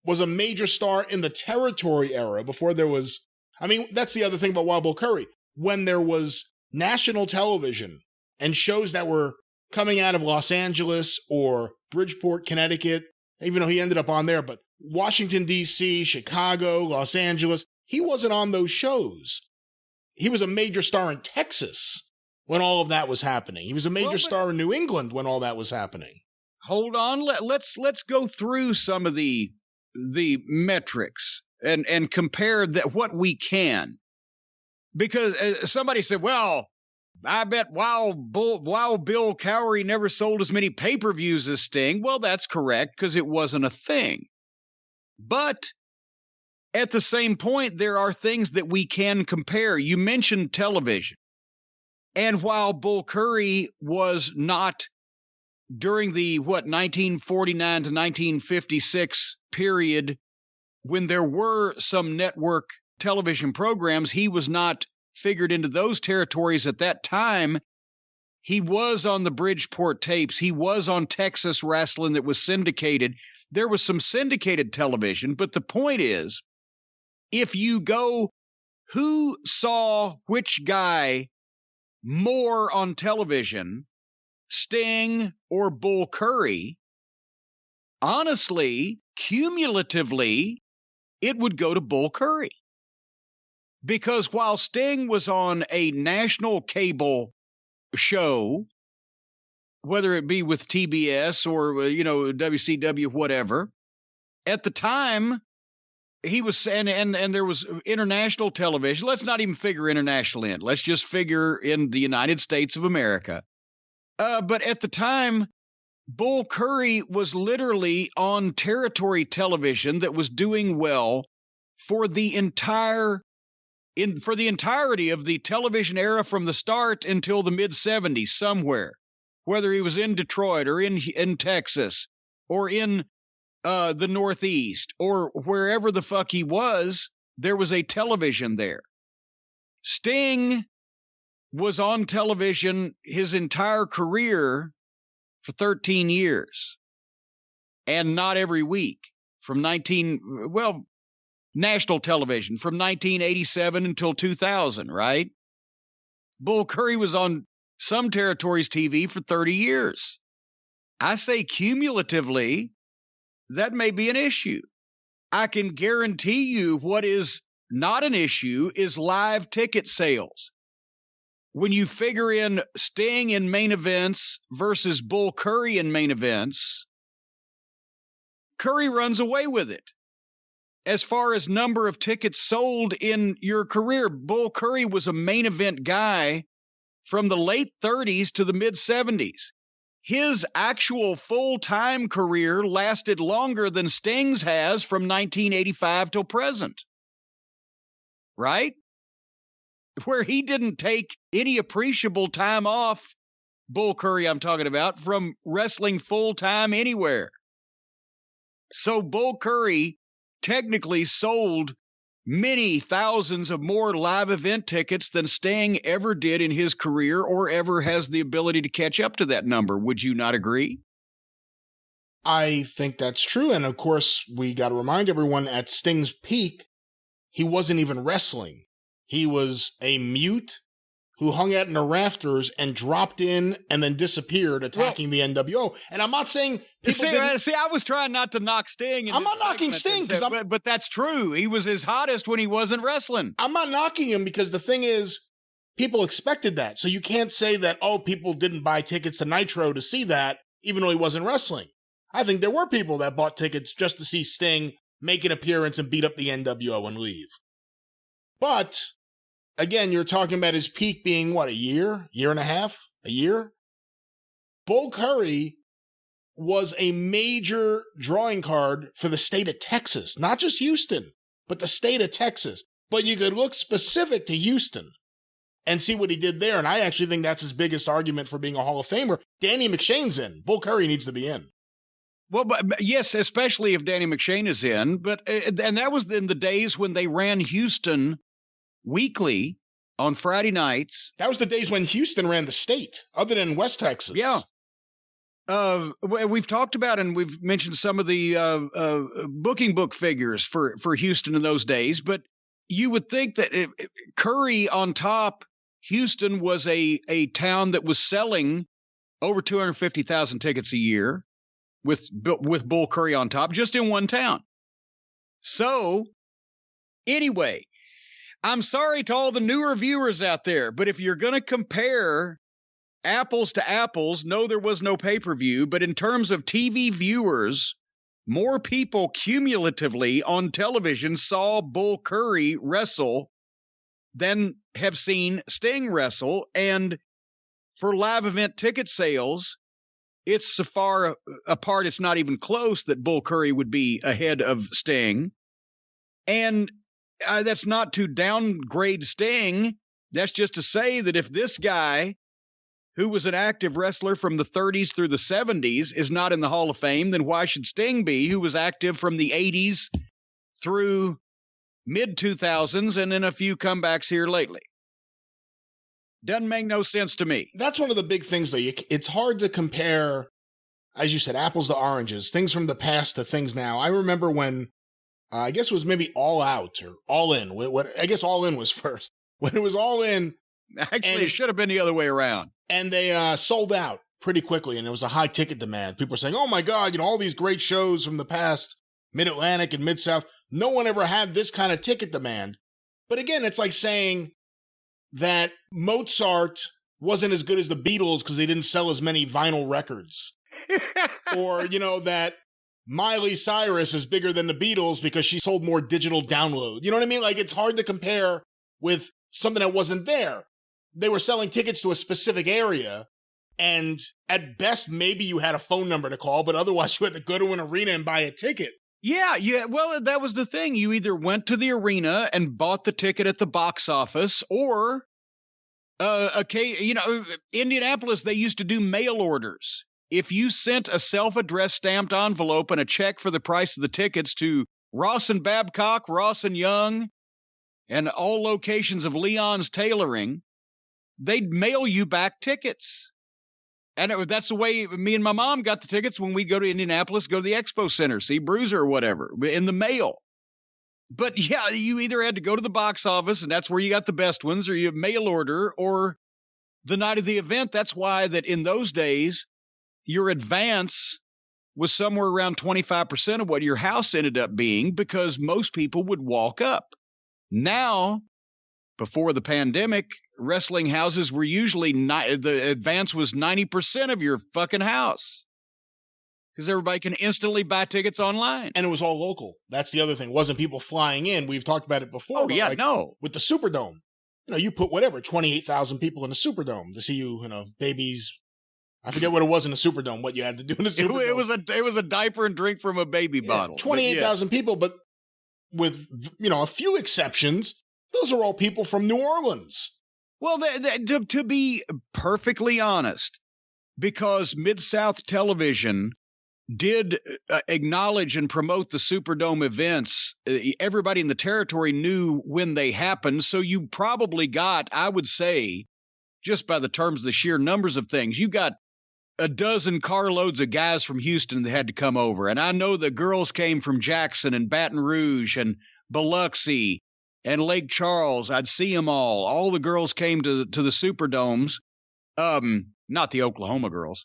Speaker 2: was a major star in the territory era before there was. I mean, that's the other thing about Wild Bull Curry. When there was national television and shows that were coming out of Los Angeles or Bridgeport, Connecticut, even though he ended up on there, but Washington, D.C., Chicago, Los Angeles, he wasn't on those shows. He was a major star in Texas when all of that was happening. He was a major star in New England when all that was happening.
Speaker 1: Hold on. Let's go through some of the metrics and compare what we can. Because somebody said, well, I bet Wild Bill Cowrie never sold as many pay-per-views as Sting. Well, that's correct because it wasn't a thing. But at the same point, there are things that we can compare. You mentioned television. And while Bull Curry was not during the, 1949 to 1956 period, when there were some network television programs, he was not figured into those territories at that time. He was on the Bridgeport tapes. He was on Texas wrestling that was syndicated. There was some syndicated television, but the point is, if you go, who saw which guy more on television, Sting or Bull Curry, honestly, cumulatively, it would go to Bull Curry. Because while Sting was on a national cable show, whether it be with TBS or, WCW, whatever, at the time, he was, and there was international television. Let's not even figure international in. Let's just figure in the United States of America. But at the time, Bull Curry was literally on territory television that was doing well for the entirety of the television era from the start until the mid-'70s somewhere, whether he was in Detroit or in Texas or in the Northeast or wherever the fuck he was, there was a television there. Sting was on television his entire career for 13 years, and not every week from national television from 1987 until 2000, right? Bull Curry was on some territories TV for 30 years. I say cumulatively, that may be an issue. I can guarantee you what is not an issue is live ticket sales. When you figure in Sting in main events versus Bull Curry in main events, Curry runs away with it. As far as number of tickets sold in your career, Bull Curry was a main event guy from the late 30s to the mid 70s. His actual full-time career lasted longer than Sting's has from 1985 till present. Right? Where he didn't take any appreciable time off, Bull Curry I'm talking about, from wrestling full-time anywhere. So Bull Curry technically sold many thousands of more live event tickets than Sting ever did in his career or ever has the ability to catch up to that number. Would you not agree?
Speaker 2: I think that's true. And of course, we got to remind everyone at Sting's peak, he wasn't even wrestling. He was a mute who hung out in the rafters and dropped in and then disappeared, attacking the NWO. And I'm not saying people
Speaker 1: See, I was trying not to knock Sting.
Speaker 2: I'm not knocking Sting,
Speaker 1: but that's true. He was his hottest when he wasn't wrestling.
Speaker 2: I'm not knocking him because the thing is, people expected that. So you can't say that, people didn't buy tickets to Nitro to see that, even though he wasn't wrestling. I think there were people that bought tickets just to see Sting make an appearance and beat up the NWO and leave. But again, you're talking about his peak being, a year and a half? A year? Bull Curry was a major drawing card for the state of Texas. Not just Houston, but the state of Texas. But you could look specific to Houston and see what he did there. And I actually think that's his biggest argument for being a Hall of Famer. Danny McShane's in. Bull Curry needs to be in.
Speaker 1: Well, but yes, especially if Danny McShane is in. And that was in the days when they ran Houston weekly on Friday nights.
Speaker 2: That was the days when Houston ran the state, other than West Texas.
Speaker 1: Yeah. We've talked about and we've mentioned some of the booking book figures for Houston in those days, but you would think that Curry on top, Houston was a town that was selling over 250,000 tickets a year with Bull Curry on top, just in one town. So anyway, I'm sorry to all the newer viewers out there, but if you're going to compare apples to apples, no, there was no pay-per-view, but in terms of TV viewers, more people cumulatively on television saw Bull Curry wrestle than have seen Sting wrestle. And for live event ticket sales, it's so far apart, it's not even close that Bull Curry would be ahead of Sting. And that's not to downgrade Sting. That's just to say that if this guy, who was an active wrestler from the 30s through the 70s, is not in the Hall of Fame, then why should Sting be, who was active from the 80s through mid-2000s and then a few comebacks here lately? Doesn't make no sense to me.
Speaker 2: That's one of the big things, though. It's hard to compare, as you said, apples to oranges, things from the past to things now. I remember when, I guess it was maybe All Out or All In. I guess All In was first. When it was All In.
Speaker 1: Actually, it should have been the other way around.
Speaker 2: And they sold out pretty quickly, and it was a high ticket demand. People were saying, oh my God, all these great shows from the past, Mid-Atlantic and Mid-South, no one ever had this kind of ticket demand. But again, it's like saying that Mozart wasn't as good as the Beatles because they didn't sell as many vinyl records. Or, that Miley Cyrus is bigger than the Beatles because she sold more digital download. You know what I mean? Like, it's hard to compare with something that wasn't there. They were selling tickets to a specific area, and at best, maybe you had a phone number to call, but otherwise you had to go to an arena and buy a ticket.
Speaker 1: Yeah. Well, that was the thing. You either went to the arena and bought the ticket at the box office, or, Indianapolis, they used to do mail orders. If you sent a self-addressed stamped envelope and a check for the price of the tickets to Ross and Babcock, Ross and Young, and all locations of Leon's Tailoring, they'd mail you back tickets. And that's the way me and my mom got the tickets when we go to Indianapolis, go to the Expo Center, see Bruiser or whatever, in the mail. But yeah, you either had to go to the box office, and that's where you got the best ones, or you mail order, or the night of the event. That's why that in those days, your advance was somewhere around 25% of what your house ended up being, because most people would walk up. Now, before the pandemic, wrestling houses were usually the advance was 90% of your fucking house, because everybody can instantly buy tickets online.
Speaker 2: And it was all local. That's the other thing. It wasn't people flying in. We've talked about it before.
Speaker 1: Oh, yeah, no.
Speaker 2: With the Superdome, you put 28,000 people in the Superdome to see babies. I forget what it was in the Superdome, what you had to do in the Superdome.
Speaker 1: It was a diaper and drink from a baby bottle.
Speaker 2: 28,000 people, but with, a few exceptions, those are all people from New Orleans.
Speaker 1: Well, to be perfectly honest, because Mid-South Television did acknowledge and promote the Superdome events, everybody in the territory knew when they happened. So you probably got, I would say, just by the terms of the sheer numbers of things, you got a dozen carloads of guys from Houston that had to come over. And I know the girls came from Jackson and Baton Rouge and Biloxi and Lake Charles. I'd see them all. All the girls came to the Superdomes. Not the Oklahoma girls.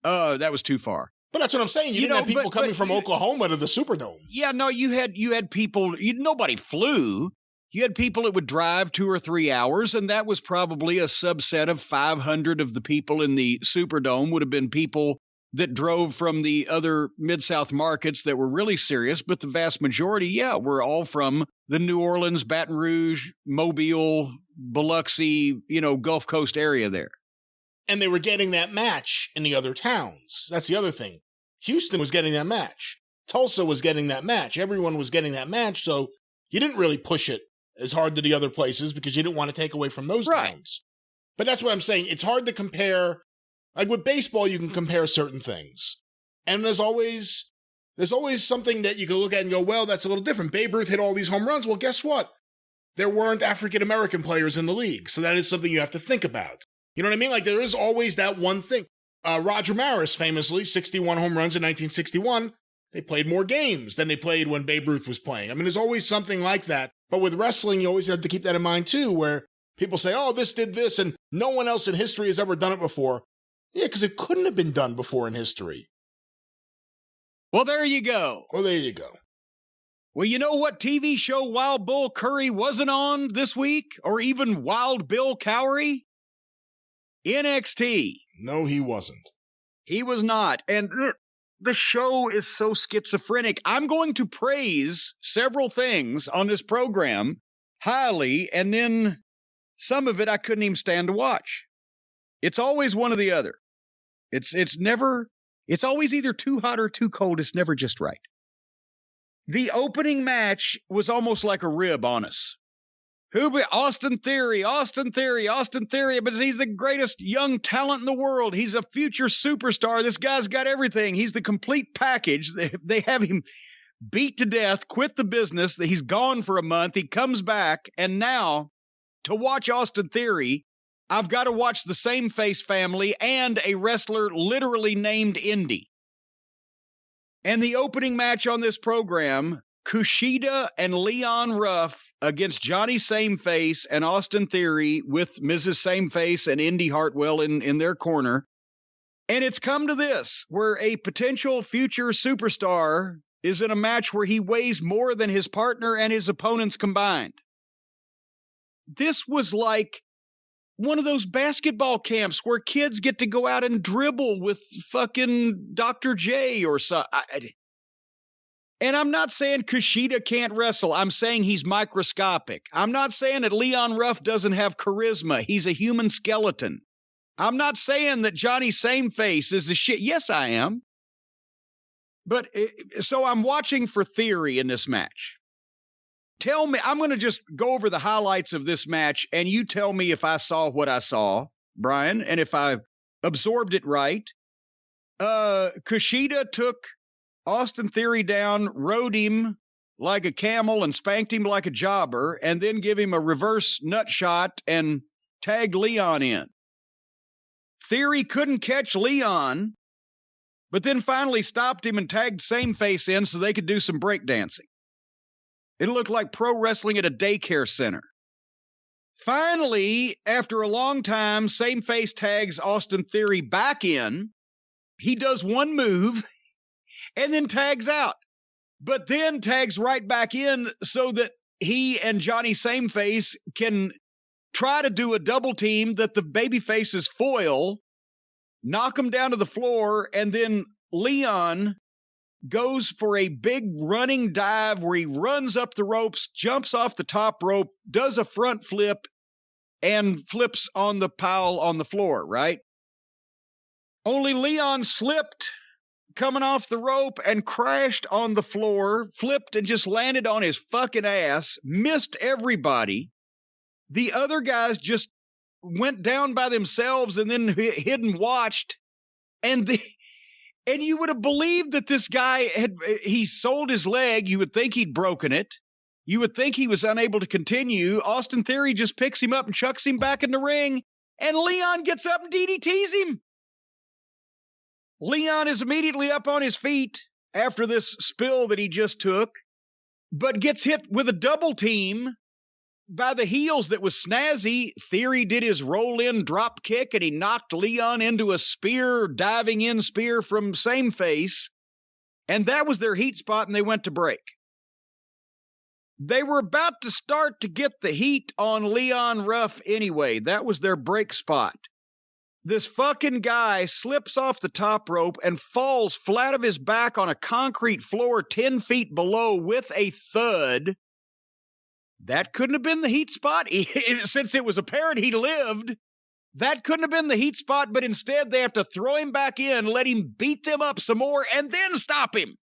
Speaker 1: That was too far.
Speaker 2: But that's what I'm saying. You didn't have people coming from Oklahoma to the Superdome.
Speaker 1: Yeah, no, you had people. Nobody flew. You had people that would drive 2 or 3 hours, and that was probably a subset of 500 of the people in the Superdome would have been people that drove from the other Mid-South markets that were really serious. But the vast majority, were all from the New Orleans, Baton Rouge, Mobile, Biloxi, Gulf Coast area there.
Speaker 2: And they were getting that match in the other towns. That's the other thing. Houston was getting that match. Tulsa was getting that match. Everyone was getting that match. So you didn't really push it as hard to the other places because you didn't want to take away from those towns. But that's what I'm saying. It's hard to compare. Like with baseball, you can compare certain things. And there's always something that you can look at and go, well, that's a little different. Babe Ruth hit all these home runs. Well, guess what? There weren't African-American players in the league. So that is something you have to think about. You know what I mean? Like, there is always that one thing. Roger Maris, famously, 61 home runs in 1961. They played more games than they played when Babe Ruth was playing. I mean, there's always something like that. But with wrestling, you always have to keep that in mind, too, where people say, oh, this did this, and no one else in history has ever done it before. Yeah, because it couldn't have been done before in history.
Speaker 1: Well, there you go.
Speaker 2: Well,
Speaker 1: you know what TV show Wild Bull Curry wasn't on this week? Or even Wild Bill Cowrie? NXT.
Speaker 2: No, he wasn't.
Speaker 1: He was not. And the show is so schizophrenic. I'm going to praise several things on this program highly, and then some of it I couldn't even stand to watch. It's always one or the other. It's always either too hot or too cold. It's never just right. The opening match was almost like a rib on us. Austin Theory, but he's the greatest young talent in the world. He's a future superstar. This guy's got everything. He's the complete package. They have him beat to death, quit the business. He's gone for a month. He comes back, and now to watch Austin Theory, I've got to watch the Same Face family and a wrestler literally named Indy. And the opening match on this program, Kushida and Leon Ruff against Johnny Sameface and Austin Theory with Mrs. Sameface and Indy Hartwell in their corner. And it's come to this, where a potential future superstar is in a match where he weighs more than his partner and his opponents combined. This was like one of those basketball camps where kids get to go out and dribble with fucking Dr. J or so. And I'm not saying Kushida can't wrestle. I'm saying he's microscopic. I'm not saying that Leon Ruff doesn't have charisma. He's a human skeleton. I'm not saying that Johnny Sameface is the shit. Yes, I am. But so I'm watching for theory in this match. Tell me, I'm going to just go over the highlights of this match, and you tell me if I saw what I saw, Brian, and if I absorbed it right. Kushida took Austin Theory down, rode him like a camel and spanked him like a jobber, and then give him a reverse nut shot and tagged Leon in. Theory couldn't catch Leon, but then finally stopped him and tagged Sameface in so they could do some breakdancing. It looked like pro wrestling at a daycare center. Finally, after a long time, Sameface tags Austin Theory back in. He does one move and then tags out, but then tags right back in so that he and Johnny Sameface can try to do a double team that the babyfaces foil, knock him down to the floor, and then Leon goes for a big running dive where he runs up the ropes, jumps off the top rope, does a front flip, and flips on the pile on the floor, right? Only Leon slipped coming off the rope and crashed on the floor, flipped and just landed on his fucking ass, missed everybody. The other guys just went down by themselves and then hid and watched. And you would have believed that this guy he sold his leg. You would think he'd broken it. You would think he was unable to continue. Austin Theory just picks him up and chucks him back in the ring. And Leon gets up and DDTs him. Leon is immediately up on his feet after this spill that he just took, but gets hit with a double team by the heels that was snazzy. Theory did his roll-in drop kick, and he knocked Leon into a spear, diving-in spear from Sameface, and that was their heat spot, and they went to break. They were about to start to get the heat on Leon Ruff anyway. That was their break spot. This fucking guy slips off the top rope and falls flat of his back on a concrete floor 10 feet below with a thud. That couldn't have been the heat spot. Since it was apparent he lived, that couldn't have been the heat spot, but instead they have to throw him back in, let him beat them up some more, and then stop him.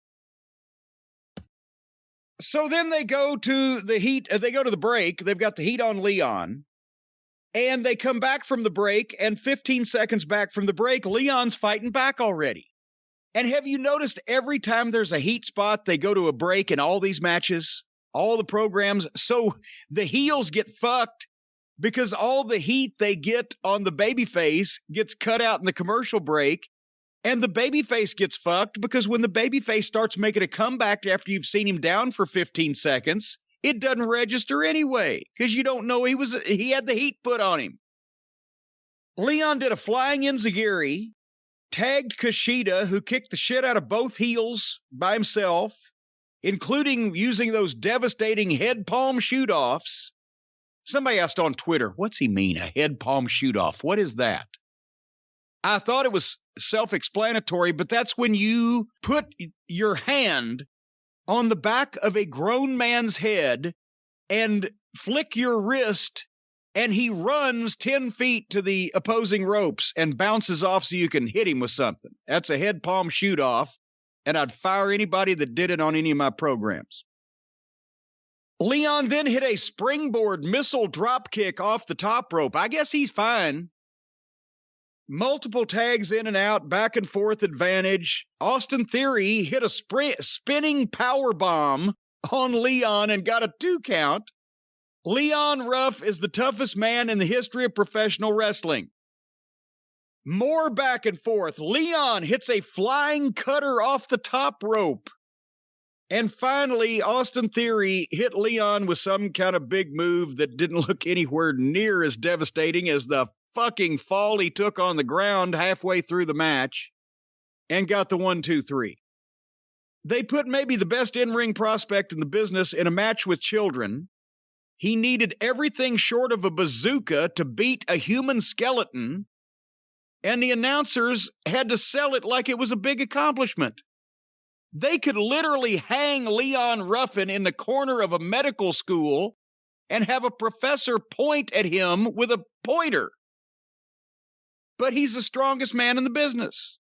Speaker 1: So then they go to the heat, they go to the break. They've got the heat on Leon. And they come back from the break, and 15 seconds back from the break, Leon's fighting back already. And have you noticed every time there's a heat spot, they go to a break in all these matches, all the programs? So the heels get fucked because all the heat they get on the babyface gets cut out in the commercial break. And the babyface gets fucked because when the babyface starts making a comeback after you've seen him down for 15 seconds, it doesn't register anyway, because you don't know he had the heat put on him. Leon did a flying enziguri, tagged Kushida, who kicked the shit out of both heels by himself, including using those devastating head palm shoot-offs. Somebody asked on Twitter, what's he mean, a head palm shoot-off? What is that? I thought it was self-explanatory, but that's when you put your hand on the back of a grown man's head and flick your wrist, and he runs 10 feet to the opposing ropes and bounces off so you can hit him with something. That's a head palm shoot off, and I'd fire anybody that did it on any of my programs. Leon then hit a springboard missile drop kick off the top rope. I guess he's fine. Multiple tags in and out, back and forth advantage. Austin Theory hit a spinning power bomb on Leon and got a 2 count. Leon Ruff is the toughest man in the history of professional wrestling. More back and forth. Leon hits a flying cutter off the top rope. And finally, Austin Theory hit Leon with some kind of big move that didn't look anywhere near as devastating as the fucking fall he took on the ground halfway through the match and got the 1-2-3. They put maybe the best in-ring prospect in the business in a match with children. He needed everything short of a bazooka to beat a human skeleton, and the announcers had to sell it like it was a big accomplishment. They could literally hang Leon Ruffin in the corner of a medical school and have a professor point at him with a pointer. But he's the strongest man in the business.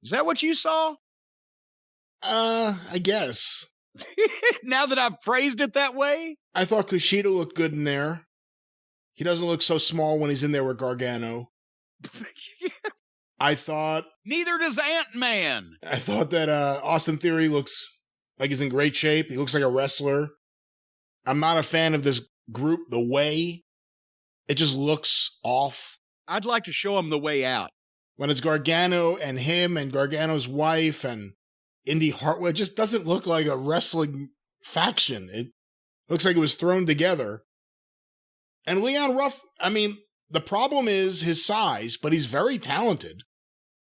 Speaker 1: Is that what you saw?
Speaker 2: I guess.
Speaker 1: Now that I've phrased it that way?
Speaker 2: I thought Kushida looked good in there. He doesn't look so small when he's in there with Gargano. I thought...
Speaker 1: Neither does Ant-Man.
Speaker 2: I thought that Austin Theory looks like he's in great shape. He looks like a wrestler. I'm not a fan of this group, The Way. It just looks off.
Speaker 1: I'd like to show him the way out.
Speaker 2: When it's Gargano and him and Gargano's wife and Indy Hartwell, it just doesn't look like a wrestling faction. It looks like it was thrown together. And Leon Ruff, I mean, the problem is his size, but he's very talented.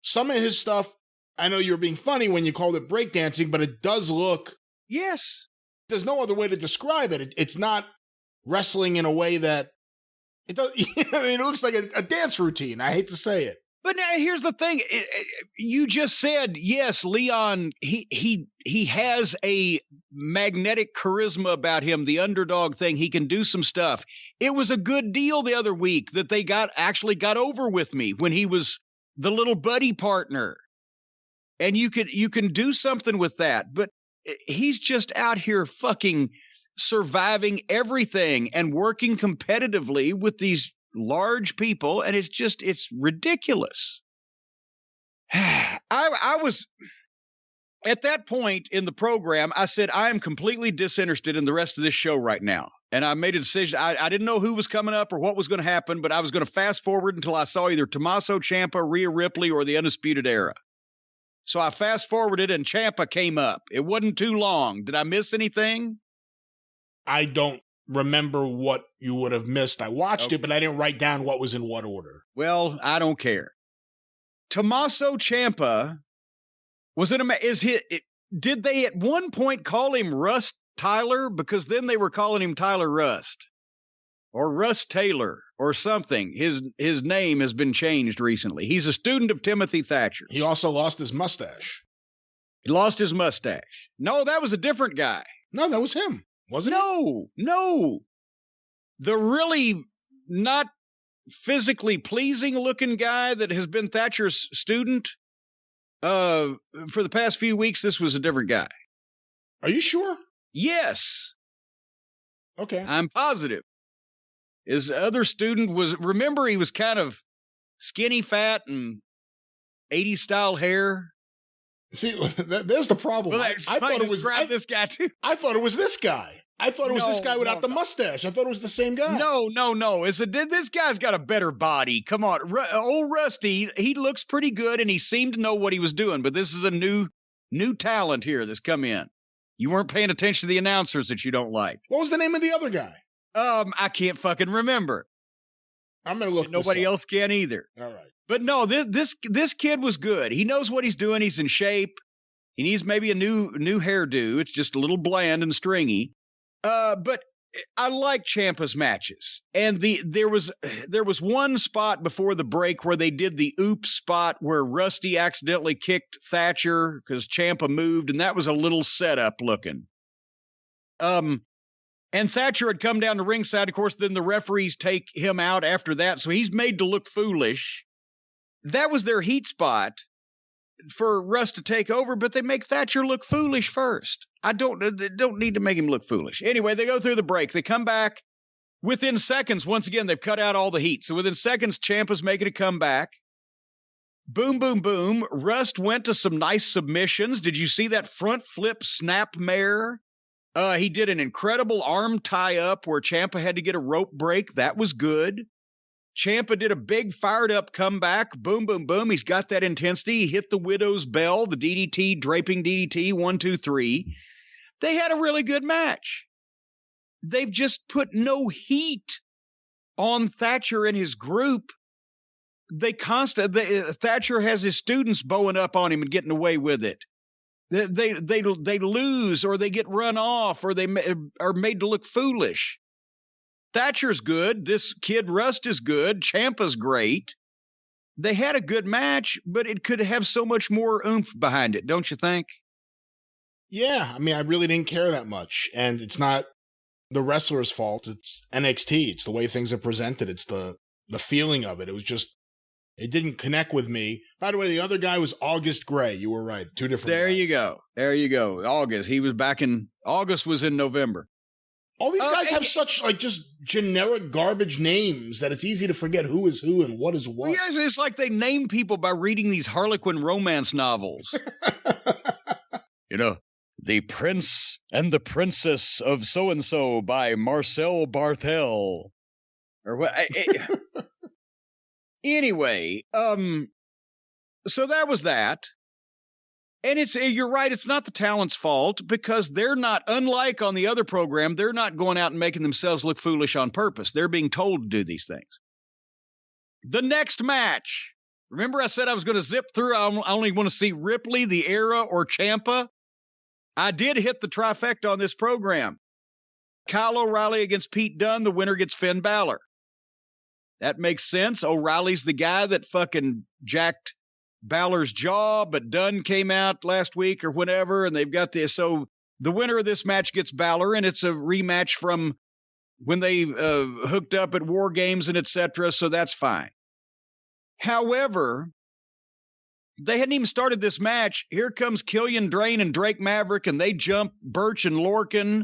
Speaker 2: Some of his stuff, I know you're being funny when you called it breakdancing, but it does look...
Speaker 1: Yes.
Speaker 2: There's no other way to describe it. It's not wrestling in a way that... It does. I mean, it looks like a dance routine. I hate to say it.
Speaker 1: But now here's the thing. You just said, yes, Leon, he has a magnetic charisma about him, the underdog thing. He can do some stuff. It was a good deal the other week that they actually got over with me when he was the little buddy partner. And you can do something with that. But he's just out here fucking surviving everything and working competitively with these large people, and it's ridiculous. I was at that point in the program, I said, I am completely disinterested in the rest of this show right now. And I made a decision. I didn't know who was coming up or what was going to happen, but I was going to fast forward until I saw either Tommaso Ciampa, Rhea Ripley, or the Undisputed Era. So I fast forwarded and Ciampa came up. It wasn't too long. Did I miss anything?
Speaker 2: I don't remember what you would have missed. I watched it, but I didn't write down what was in what order.
Speaker 1: Well, I don't care. Tommaso Ciampa was did they at one point call him Rust Tyler? Because then they were calling him Tyler Rust or Rust Taylor or something. His name has been changed recently. He's a student of Timothy Thatcher.
Speaker 2: He also lost his mustache.
Speaker 1: He lost his mustache. No, that was a different guy.
Speaker 2: No, that was him. Wasn't it?
Speaker 1: No. The really not physically pleasing looking guy that has been Thatcher's student for the past few weeks, this was a different guy.
Speaker 2: Are you sure?
Speaker 1: Yes.
Speaker 2: Okay.
Speaker 1: I'm positive. His other student remember he was kind of skinny fat and 80s style hair.
Speaker 2: See, there's the problem.
Speaker 1: Well,
Speaker 2: I thought it was
Speaker 1: this guy too.
Speaker 2: I thought it was this guy. I thought it was this guy without the mustache. I thought it was the same guy.
Speaker 1: No. This guy's got a better body. Come on. Old Rusty, he looks pretty good, and he seemed to know what he was doing, but this is a new talent here that's come in. You weren't paying attention to the announcers that you don't like.
Speaker 2: What was the name of the other guy?
Speaker 1: I can't fucking remember.
Speaker 2: I'm going to look
Speaker 1: Nobody else can either.
Speaker 2: All right.
Speaker 1: But no, this kid was good. He knows what he's doing. He's in shape. He needs maybe a new hairdo. It's just a little bland and stringy. But I like Ciampa's matches. And there was one spot before the break where they did the oops spot where Rusty accidentally kicked Thatcher because Ciampa moved, and that was a little setup looking. And Thatcher had come down to ringside. Of course, then the referees take him out after that, so he's made to look foolish. That was their heat spot for Russ to take over, but they make Thatcher look foolish first. They don't need to make him look foolish. Anyway, they go through the break. They come back within seconds. Once again, they've cut out all the heat. So within seconds, Ciampa's making a comeback. Boom, boom, boom. Rust went to some nice submissions. Did you see that front flip snap mare? He did an incredible arm tie-up where Ciampa had to get a rope break. That was good. Ciampa did a big fired-up comeback. Boom, boom, boom. He's got that intensity. He hit the Widow's Bell, the DDT, draping DDT, 1, 2, 3. They had a really good match. They've just put no heat on Thatcher and his group, Thatcher has his students bowing up on him and getting away with it. They lose, or they get run off, or they are made to look foolish. Thatcher's good. This kid Rust is good. Ciampa's great. They had a good match, but it could have so much more oomph behind it, don't you think?
Speaker 2: Yeah, I mean, I really didn't care that much, and it's not the wrestler's fault. It's NXT. It's the way things are presented. It's the feeling of it. It was just, it didn't connect with me. By the way, the other guy was August Gray. You were right. Two different
Speaker 1: There
Speaker 2: guys.
Speaker 1: you go. There you go. August. He was back in, August was in November.
Speaker 2: All these guys have such, like, just generic garbage names that it's easy to forget who is who and what is what.
Speaker 1: Well, yeah, it's like they name people by reading these Harlequin romance novels. You know, The Prince and the Princess of So-and-so by Marcel Barthel. Or what? Anyway, so that was that. And you're right, it's not the talent's fault, because they're not, unlike on the other program, they're not going out and making themselves look foolish on purpose. They're being told to do these things. The next match. Remember I said I was going to zip through, I only want to see Ripley, The Era, or Ciampa? I did hit the trifecta on this program. Kyle O'Reilly against Pete Dunne, the winner gets Finn Balor. That makes sense. O'Reilly's the guy that fucking jacked Balor's jaw, but Dunne came out last week or whenever, and they've got this. So the winner of this match gets Balor, and it's a rematch from when they hooked up at War Games and etc., so that's fine. However, they hadn't even started this match. Here comes Killian Drain and Drake Maverick, and they jump Birch and Lorcan,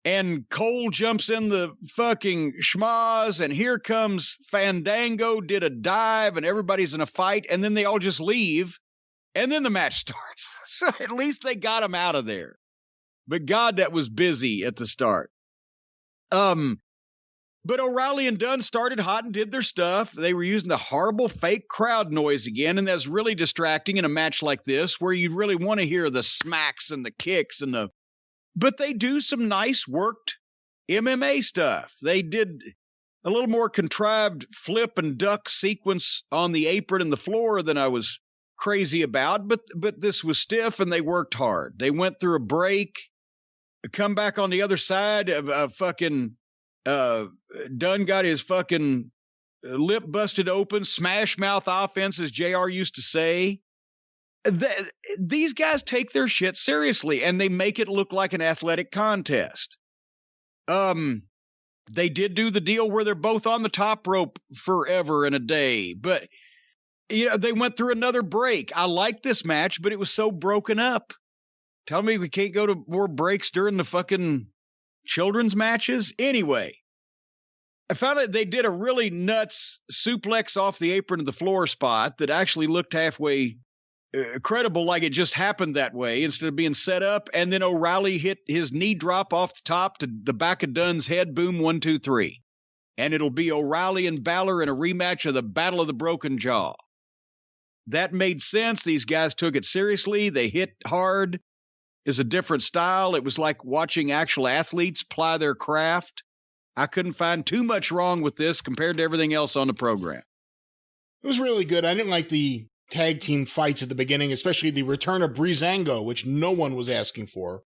Speaker 1: and Cole jumps in the fucking schmaz, and here comes Fandango, did a dive, and everybody's in a fight, and then they all just leave, and then the match starts. So at least they got him out of there. But God, that was busy at the start. But O'Reilly and Dunn started hot and did their stuff. They were using the horrible fake crowd noise again, and that's really distracting in a match like this, where you really want to hear the smacks and the kicks and the... But they do some nice worked MMA stuff. They did a little more contrived flip and duck sequence on the apron and the floor than I was crazy about, but this was stiff and they worked hard. They went through a break, come back on the other side of fucking Dunn got his fucking lip busted open, smash mouth offense, as JR used to say. These guys take their shit seriously, and they make it look like an athletic contest. They did do the deal where they're both on the top rope forever and a day, but you know, they went through another break. I liked this match, but it was so broken up. Tell me we can't go to more breaks during the fucking children's matches? Anyway, I found that they did a really nuts suplex off the apron of the floor spot that actually looked halfway credible, like it just happened that way instead of being set up. And then O'Reilly hit his knee drop off the top to the back of Dunn's head. Boom, 1, 2, 3. And it'll be O'Reilly and Balor in a rematch of the Battle of the Broken Jaw. That made sense. These guys took it seriously. They hit hard. It's a different style. It was like watching actual athletes ply their craft. I couldn't find too much wrong with this compared to everything else on the program.
Speaker 2: It was really good. I didn't like the tag team fights at the beginning, especially the return of Breezango, which no one was asking for.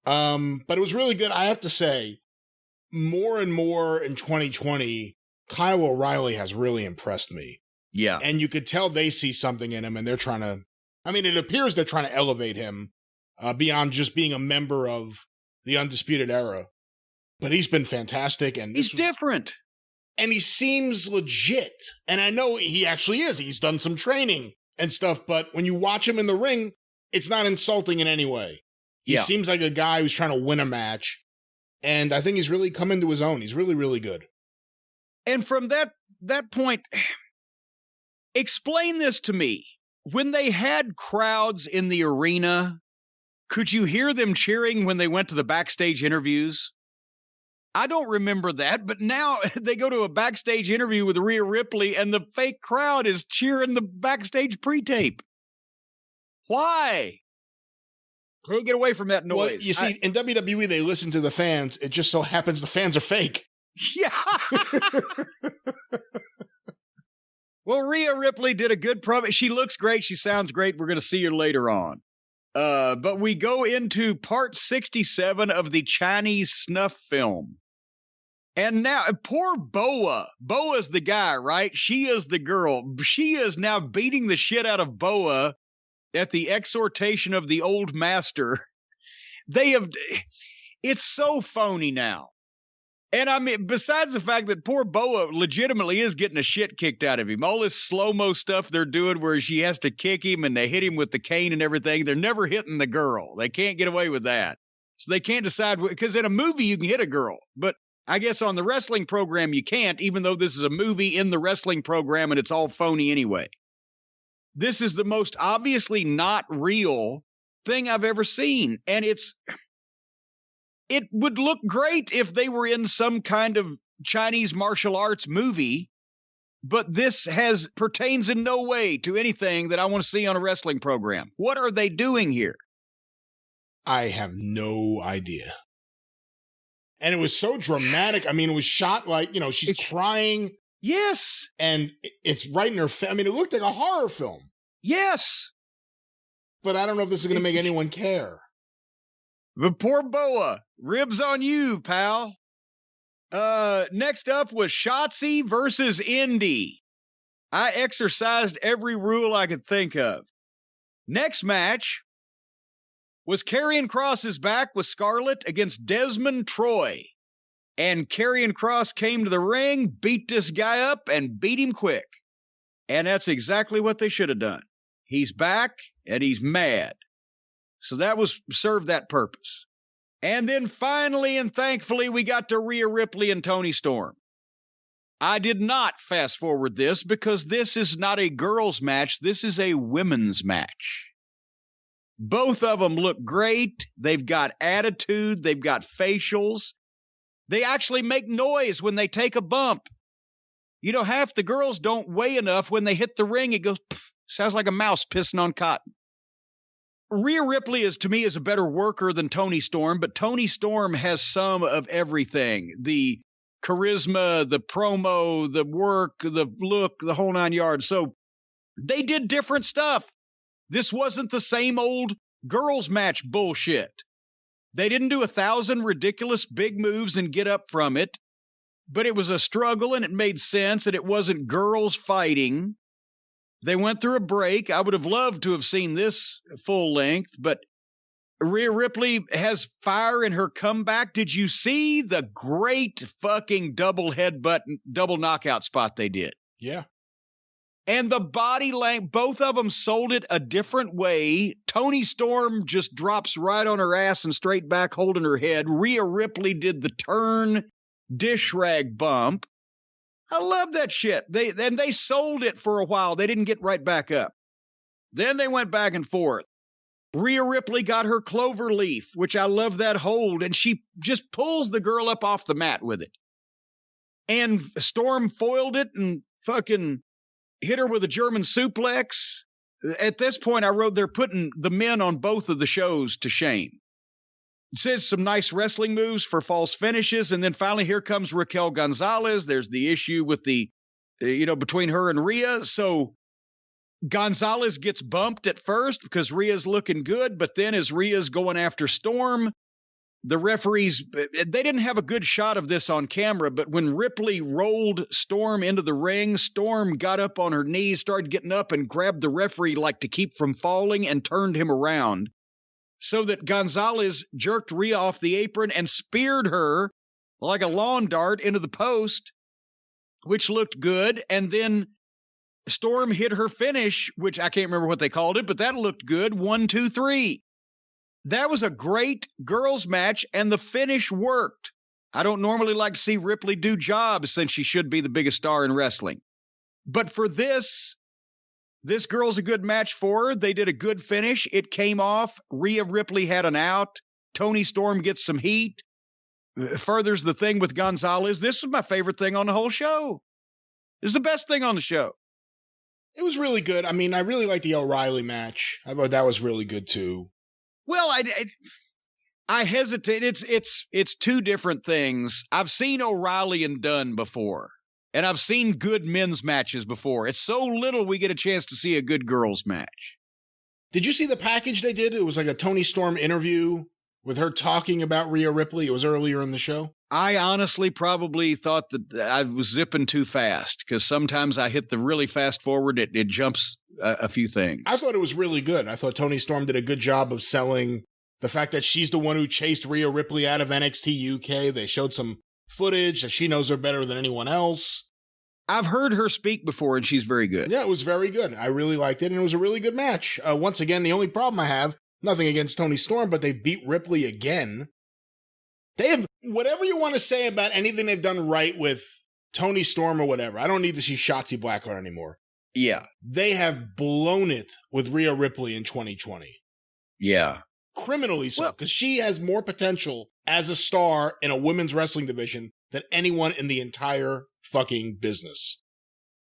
Speaker 2: But it was really good. I have to say, more and more in 2020, Kyle O'Reilly has really impressed me.
Speaker 1: Yeah.
Speaker 2: And you could tell they see something in him, and they're trying to, I mean, it appears they're trying to elevate him beyond just being a member of the Undisputed Era. But he's been fantastic. And
Speaker 1: he's different.
Speaker 2: And he seems legit. And I know he actually is. He's done some training and stuff. But when you watch him in the ring, it's not insulting in any way. He seems like a guy who's trying to win a match. And I think he's really come into his own. He's really, really good.
Speaker 1: And from that point, explain this to me. When they had crowds in the arena, could you hear them cheering when they went to the backstage interviews? I don't remember that, but now they go to a backstage interview with Rhea Ripley and the fake crowd is cheering the backstage pre-tape. Why? Can't get away from that noise.
Speaker 2: Well, you see, in WWE, they listen to the fans. It just so happens the fans are fake.
Speaker 1: Yeah. Well, Rhea Ripley did a good promo. She looks great. She sounds great. We're going to see her later on. But we go into part 67 of the Chinese snuff film. And now, poor Boa. Boa's the guy, right? She is the girl. She is now beating the shit out of Boa at the exhortation of the old master. It's so phony now. And I mean, besides the fact that poor Boa legitimately is getting the shit kicked out of him, all this slow-mo stuff they're doing where she has to kick him and they hit him with the cane and everything, they're never hitting the girl. They can't get away with that. So they can't decide, because in a movie you can hit a girl, but I guess on the wrestling program you can't, even though this is a movie in the wrestling program and it's all phony anyway. This is the most obviously not real thing I've ever seen, and it would look great if they were in some kind of Chinese martial arts movie, but this pertains in no way to anything that I want to see on a wrestling program. What are they doing here?
Speaker 2: I have no idea. And it was so dramatic. I mean, it was shot like, she's crying.
Speaker 1: Yes.
Speaker 2: And it's right in her face. I mean, it looked like a horror film.
Speaker 1: Yes.
Speaker 2: But I don't know if this is going to make anyone care.
Speaker 1: The poor Boa. Ribs on you, pal. Next up was Shotzi versus Indy. I exercised every rule I could think of. Next match was Karrion Kross's back with Scarlett against Desmond Troy. And Karrion Kross came to the ring, beat this guy up, and beat him quick. And that's exactly what they should have done. He's back, and he's mad. So that served that purpose. And then finally and thankfully, we got to Rhea Ripley and Toni Storm. I did not fast forward this because this is not a girls' match. This is a women's match. Both of them look great. They've got attitude. They've got facials. They actually make noise when they take a bump. Half the girls don't weigh enough. When they hit the ring, it goes, pff, sounds like a mouse pissing on cotton. Rhea Ripley to me is a better worker than Toni Storm, but Toni Storm has some of everything. The charisma, the promo, the work, the look, the whole nine yards. So they did different stuff. This wasn't the same old girls match bullshit. They didn't do 1,000 ridiculous big moves and get up from it, but it was a struggle and it made sense, and it wasn't girls fighting. They went through a break. I would have loved to have seen this full length, but Rhea Ripley has fire in her comeback. Did you see the great fucking double headbutt, double knockout spot they did?
Speaker 2: Yeah.
Speaker 1: And the body length, both of them sold it a different way. Toni Storm just drops right on her ass and straight back holding her head. Rhea Ripley did the turn dish rag bump. I love that shit. They sold it for a while. They didn't get right back up. Then they went back and forth. Rhea Ripley got her clover leaf, which I love that hold, and she just pulls the girl up off the mat with it. And Storm foiled it and fucking hit her with a German suplex. At this point, I wrote they're putting the men on both of the shows to shame. It says some nice wrestling moves for false finishes, and then finally here comes Raquel Gonzalez. There's the issue with between her and Rhea. So Gonzalez gets bumped at first because Rhea's looking good, but then as Rhea's going after Storm, the referees, they didn't have a good shot of this on camera, but when Ripley rolled Storm into the ring, Storm got up on her knees, started getting up and grabbed the referee like to keep from falling and turned him around, so that Gonzalez jerked Rhea off the apron and speared her like a lawn dart into the post, which looked good. And then Storm hit her finish, which I can't remember what they called it, but that looked good. 1, 2, 3. That was a great girls match, and the finish worked. I don't normally like to see Ripley do jobs since she should be the biggest star in wrestling. But for this girl's a good match for her. They did a good finish. It came off. Rhea Ripley had an out. Toni Storm gets some heat. Furthers the thing with Gonzalez. This was my favorite thing on the whole show. It's the best thing on the show.
Speaker 2: It was really good. I mean, I really liked the O'Reilly match. I thought that was really good too.
Speaker 1: Well, I hesitate. It's two different things. I've seen O'Reilly and Dunn before, and I've seen good men's matches before. It's so little we get a chance to see a good girls match.
Speaker 2: Did you see the package they did? It was like a Toni Storm interview with her talking about Rhea Ripley. It was earlier in the show.
Speaker 1: I honestly probably thought that I was zipping too fast because sometimes I hit the really fast forward. It jumps a few things.
Speaker 2: I thought it was really good. I thought Toni Storm did a good job of selling the fact that she's the one who chased Rhea Ripley out of NXT UK. They showed some footage that she knows her better than anyone else.
Speaker 1: I've heard her speak before, and she's very good.
Speaker 2: Yeah, it was very good. I really liked it, and it was a really good match. Once again, the only problem I have, nothing against Toni Storm, but they beat Ripley again. They have, whatever you want to say about anything they've done right with Toni Storm or whatever, I don't need to see Shotzi Blackheart anymore.
Speaker 1: Yeah.
Speaker 2: They have blown it with Rhea Ripley in 2020.
Speaker 1: Yeah.
Speaker 2: Criminally so, because she has more potential as a star in a women's wrestling division than anyone in the entire fucking business.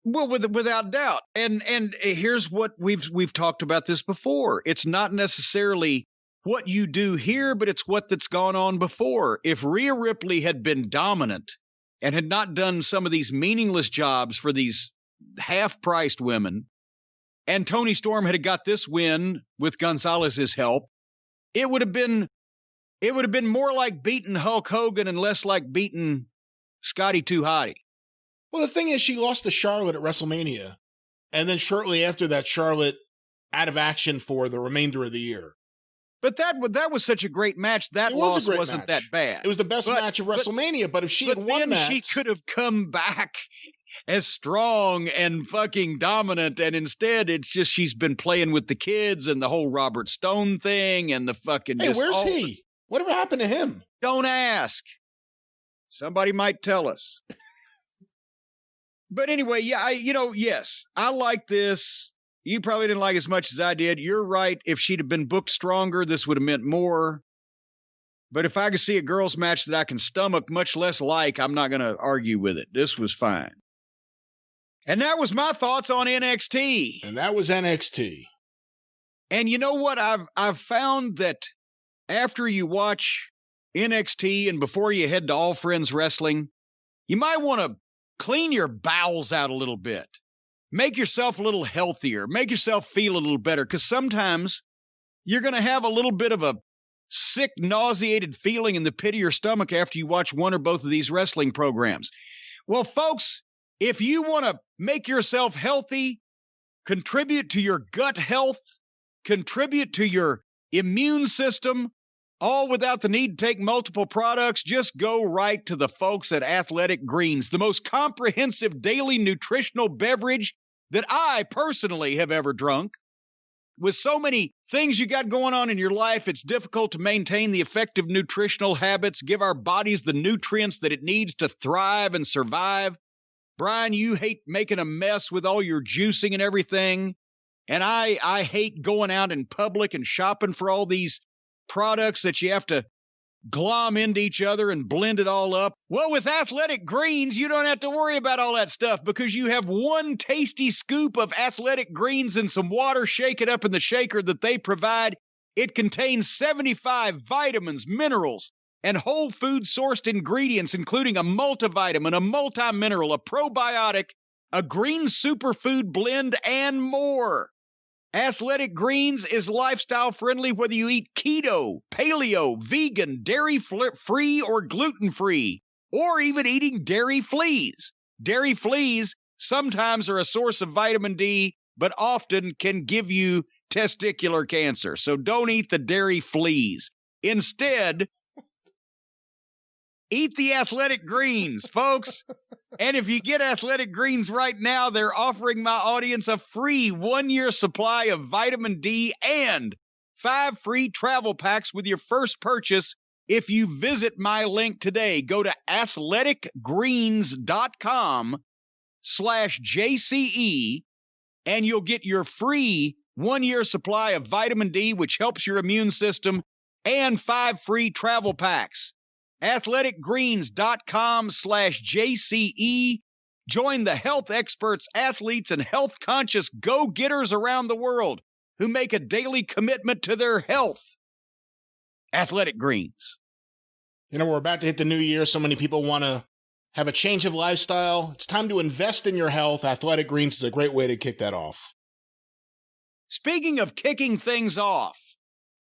Speaker 1: Well, without doubt. And here's what we've talked about this before. It's not necessarily what you do here, but it's that's gone on before. If Rhea Ripley had been dominant and had not done some of these meaningless jobs for these half-priced women, and Toni Storm had got this win with Gonzalez's help, it would have been more like beating Hulk Hogan and less like beating Scotty 2 Hotty.
Speaker 2: Well, the thing is, she lost to Charlotte at WrestleMania, and then shortly after that, Charlotte out of action for the remainder of the year.
Speaker 1: But that was such a great match. That loss wasn't that bad.
Speaker 2: It was the best match of WrestleMania, but if she had won that,
Speaker 1: she could have come back as strong and fucking dominant, and instead it's just she's been playing with the kids and the whole Robert Stone thing and the fucking...
Speaker 2: Hey, where's he? Whatever happened to him?
Speaker 1: Don't ask. Somebody might tell us. But anyway, yeah, yes, I like this. You probably didn't like it as much as I did. You're right. If she'd have been booked stronger, this would have meant more. But if I could see a girls' match that I can stomach, much less like, I'm not going to argue with it. This was fine. And that was my thoughts on NXT.
Speaker 2: And that was NXT.
Speaker 1: And you know what? I've found that after you watch NXT and before you head to All Friends Wrestling, you might want to clean your bowels out a little bit. Make yourself a little healthier. Make yourself feel a little better, because sometimes you're going to have a little bit of a sick, nauseated feeling in the pit of your stomach after you watch one or both of these wrestling programs. Well, folks, if you want to make yourself healthy, contribute to your gut health, contribute to your immune system, all without the need to take multiple products, just go right to the folks at Athletic Greens, the most comprehensive daily nutritional beverage that I personally have ever drunk. With so many things you got going on in your life, it's difficult to maintain the effective nutritional habits, give our bodies the nutrients that it needs to thrive and survive. Brian, you hate making a mess with all your juicing and everything. And I hate going out in public and shopping for all these products that you have to glom into each other and blend it all up. Well, with Athletic Greens, you don't have to worry about all that stuff, because you have one tasty scoop of Athletic Greens and some water, shake it up in the shaker that they provide. It contains 75 vitamins, minerals, and whole food sourced ingredients, including a multivitamin, a multimineral, a probiotic, a green superfood blend, and more. Athletic Greens is lifestyle friendly whether you eat keto, paleo, vegan, dairy-free, or gluten-free, or even eating dairy fleas. Dairy fleas sometimes are a source of vitamin D, but often can give you testicular cancer. So don't eat the dairy fleas. Instead, eat the Athletic Greens, folks. And if you get Athletic Greens right now, they're offering my audience a free 1-year supply of vitamin D and 5 free travel packs with your first purchase if you visit my link today. Go to athleticgreens.com/JCE and you'll get your free 1-year supply of vitamin D, which helps your immune system, and 5 free travel packs. athleticgreens.com/JCE. Join the health experts, athletes, and health-conscious go-getters around the world who make a daily commitment to their health. Athletic Greens.
Speaker 2: You know, we're about to hit the new year. So many people want to have a change of lifestyle. It's time to invest in your health. Athletic Greens is a great way to kick that off.
Speaker 1: Speaking of kicking things off,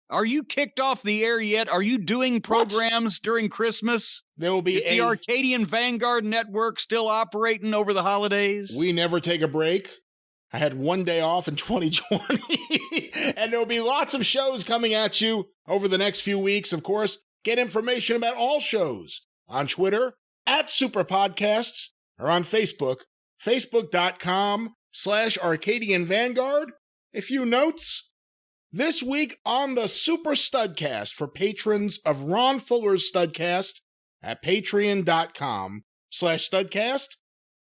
Speaker 1: are you kicked off the air yet? Are you doing programs during Christmas?
Speaker 2: There will be
Speaker 1: Is the Arcadian Vanguard Network still operating over the holidays?
Speaker 2: We never take a break. I had one day off in 2020, and there'll be lots of shows coming at you over the next few weeks. Of course, get information about all shows on Twitter at Superpodcasts or on Facebook, facebook.com/Arcadian Vanguard. A few notes. This week on the Super Studcast for patrons of Ron Fuller's Studcast at patreon.com/Studcast,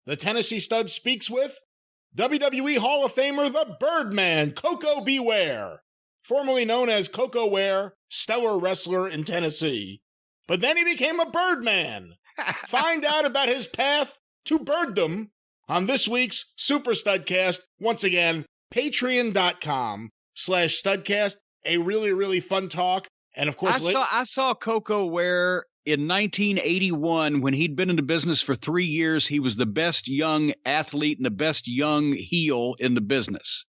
Speaker 2: the Tennessee Stud speaks with WWE Hall of Famer, the Birdman, Koko B. Ware, formerly known as Koko Ware, stellar wrestler in Tennessee. But then he became a Birdman. Find out about his path to birddom on this week's Super Studcast. Once again, patreon.com/Studcast. A really, really fun talk. And of course,
Speaker 1: I saw Koko Ware in 1981 when he'd been in the business for 3 years. He was the best young athlete and the best young heel in the business.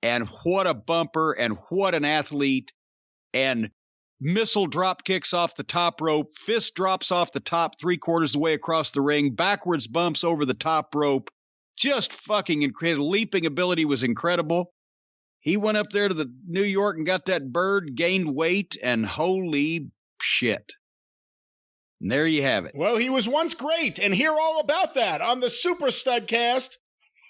Speaker 1: And what a bumper and what an athlete. And missile drop kicks off the top rope, fist drops off the top 3/4 of the way across the ring, backwards bumps over the top rope. Just fucking incredible. Leaping ability was incredible. He went up there to the New York and got that bird, gained weight, and holy shit. And there you have it.
Speaker 2: Well, he was once great, and hear all about that on the Super Studcast.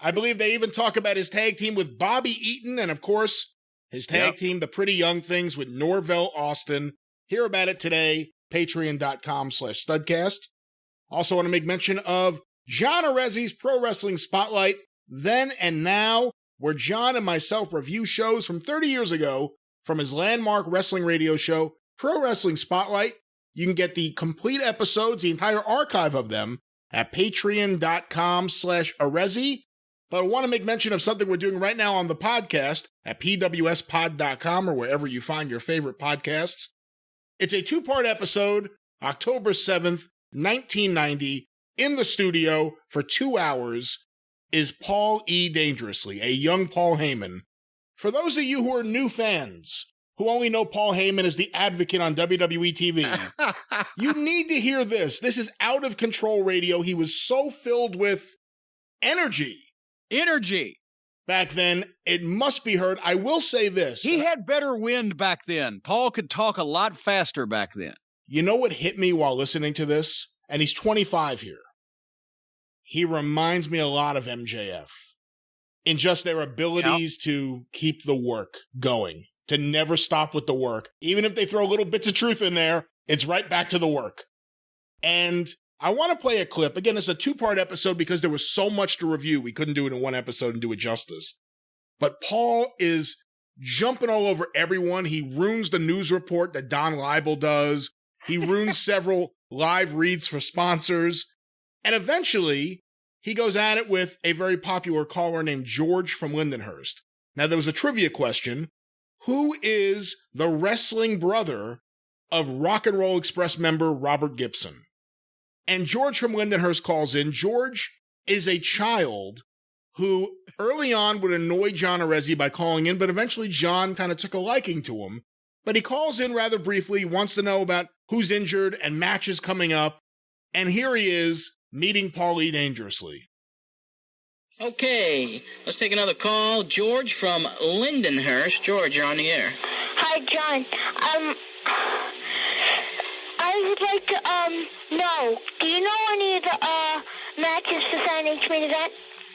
Speaker 2: I believe they even talk about his tag team with Bobby Eaton, and of course, his tag team, the Pretty Young Things, with Norvell Austin. Hear about it today, patreon.com/Studcast. Also want to make mention of John Arezzi's Pro Wrestling Spotlight, Then and Now, where John and myself review shows from 30 years ago from his landmark wrestling radio show, Pro Wrestling Spotlight. You can get the complete episodes, the entire archive of them, at patreon.com/Arezzi. But I want to make mention of something we're doing right now on the podcast at pwspod.com or wherever you find your favorite podcasts. It's a 2-part episode, October 7th, 1990, in the studio for 2 hours, is Paul E. Dangerously, a young Paul Heyman. For those of you who are new fans, who only know Paul Heyman as the Advocate on WWE TV, you need to hear this. This is out of control radio. He was so filled with energy. Back then, it must be heard. I will say this.
Speaker 1: He had better wind back then. Paul could talk a lot faster back then.
Speaker 2: You know what hit me while listening to this? And he's 25 here. He reminds me a lot of MJF in just their abilities to keep the work going, to never stop with the work. Even if they throw little bits of truth in there, it's right back to the work. And I want to play a clip. Again, it's a 2-part episode because there was so much to review. We couldn't do it in one episode and do it justice. But Paul is jumping all over everyone. He ruins the news report that Don Leibel does. He ruins several live reads for sponsors. And eventually, he goes at it with a very popular caller named George from Lindenhurst. Now, there was a trivia question. Who is the wrestling brother of Rock and Roll Express member Robert Gibson? And George from Lindenhurst calls in. George is a child who early on would annoy John Arezzi by calling in, but eventually John kind of took a liking to him. But he calls in rather briefly, wants to know about who's injured and matches coming up. And here he is, meeting Paul E. Dangerously.
Speaker 4: Okay, let's take another call. George from Lindenhurst. George, you're on the air.
Speaker 5: Hi, John. I would like to, know, do you know any of the, matches for Saturday night's main event?